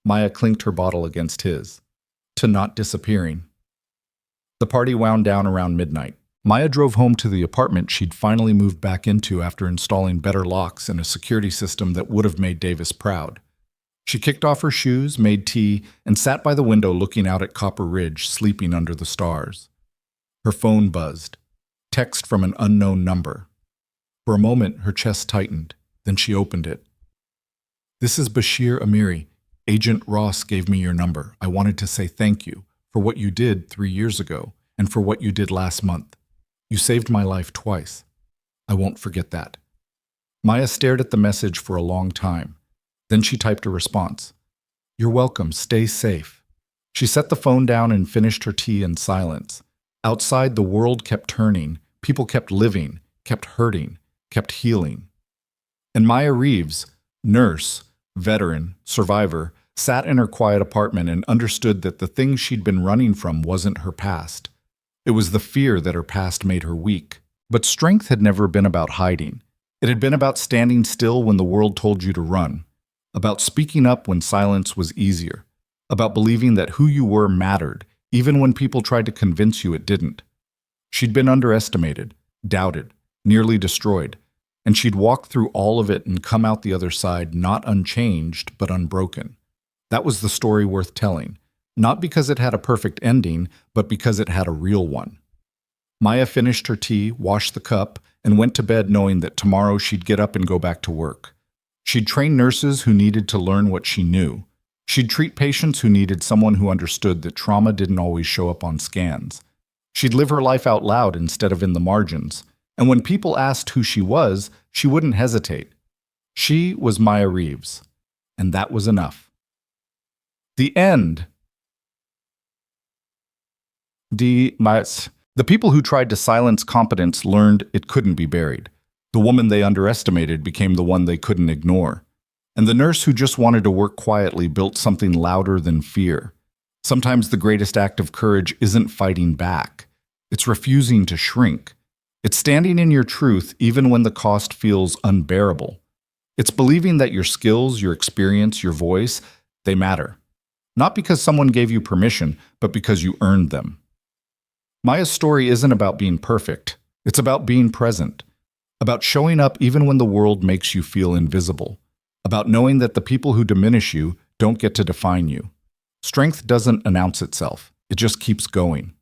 Maya clinked her bottle against his. To not disappearing. The party wound down around midnight. Maya drove home to the apartment she'd finally moved back into after installing better locks and a security system that would have made Davis proud. She kicked off her shoes, made tea, and sat by the window looking out at Copper Ridge, sleeping under the stars. Her phone buzzed. Text from an unknown number. For a moment, her chest tightened. Then she opened it. "This is Bashir Amiri. Agent Ross gave me your number. I wanted to say thank you for what you did 3 years ago and for what you did last month. You saved my life twice. I won't forget that." Maya stared at the message for a long time. Then she typed a response. "You're welcome. Stay safe." She set the phone down and finished her tea in silence. Outside, the world kept turning. People kept living, kept hurting, kept healing. And Maya Reeves, nurse, veteran, survivor, sat in her quiet apartment and understood that the thing she'd been running from wasn't her past. It was the fear that her past made her weak. But strength had never been about hiding. It had been about standing still when the world told you to run, about speaking up when silence was easier, about believing that who you were mattered, even when people tried to convince you it didn't. She'd been underestimated, doubted, nearly destroyed, and she'd walked through all of it and come out the other side not unchanged, but unbroken. That was the story worth telling, not because it had a perfect ending, but because it had a real one. Maya finished her tea, washed the cup, and went to bed knowing that tomorrow she'd get up and go back to work. She'd train nurses who needed to learn what she knew. She'd treat patients who needed someone who understood that trauma didn't always show up on scans. She'd live her life out loud instead of in the margins. And when people asked who she wouldn't hesitate. She was Maya Reeves. And that was enough. The end. The people who tried to silence competence learned it couldn't be buried. The woman they underestimated became the one they couldn't ignore. And the nurse who just wanted to work quietly built something louder than fear. Sometimes the greatest act of courage isn't fighting back. It's refusing to shrink. It's standing in your truth even when the cost feels unbearable. It's believing that your skills, your experience, your voice, they matter. Not because someone gave you permission, but because you earned them. Maya's story isn't about being perfect. It's about being present. About showing up even when the world makes you feel invisible. About knowing that the people who diminish you don't get to define you. Strength doesn't announce itself. It just keeps going.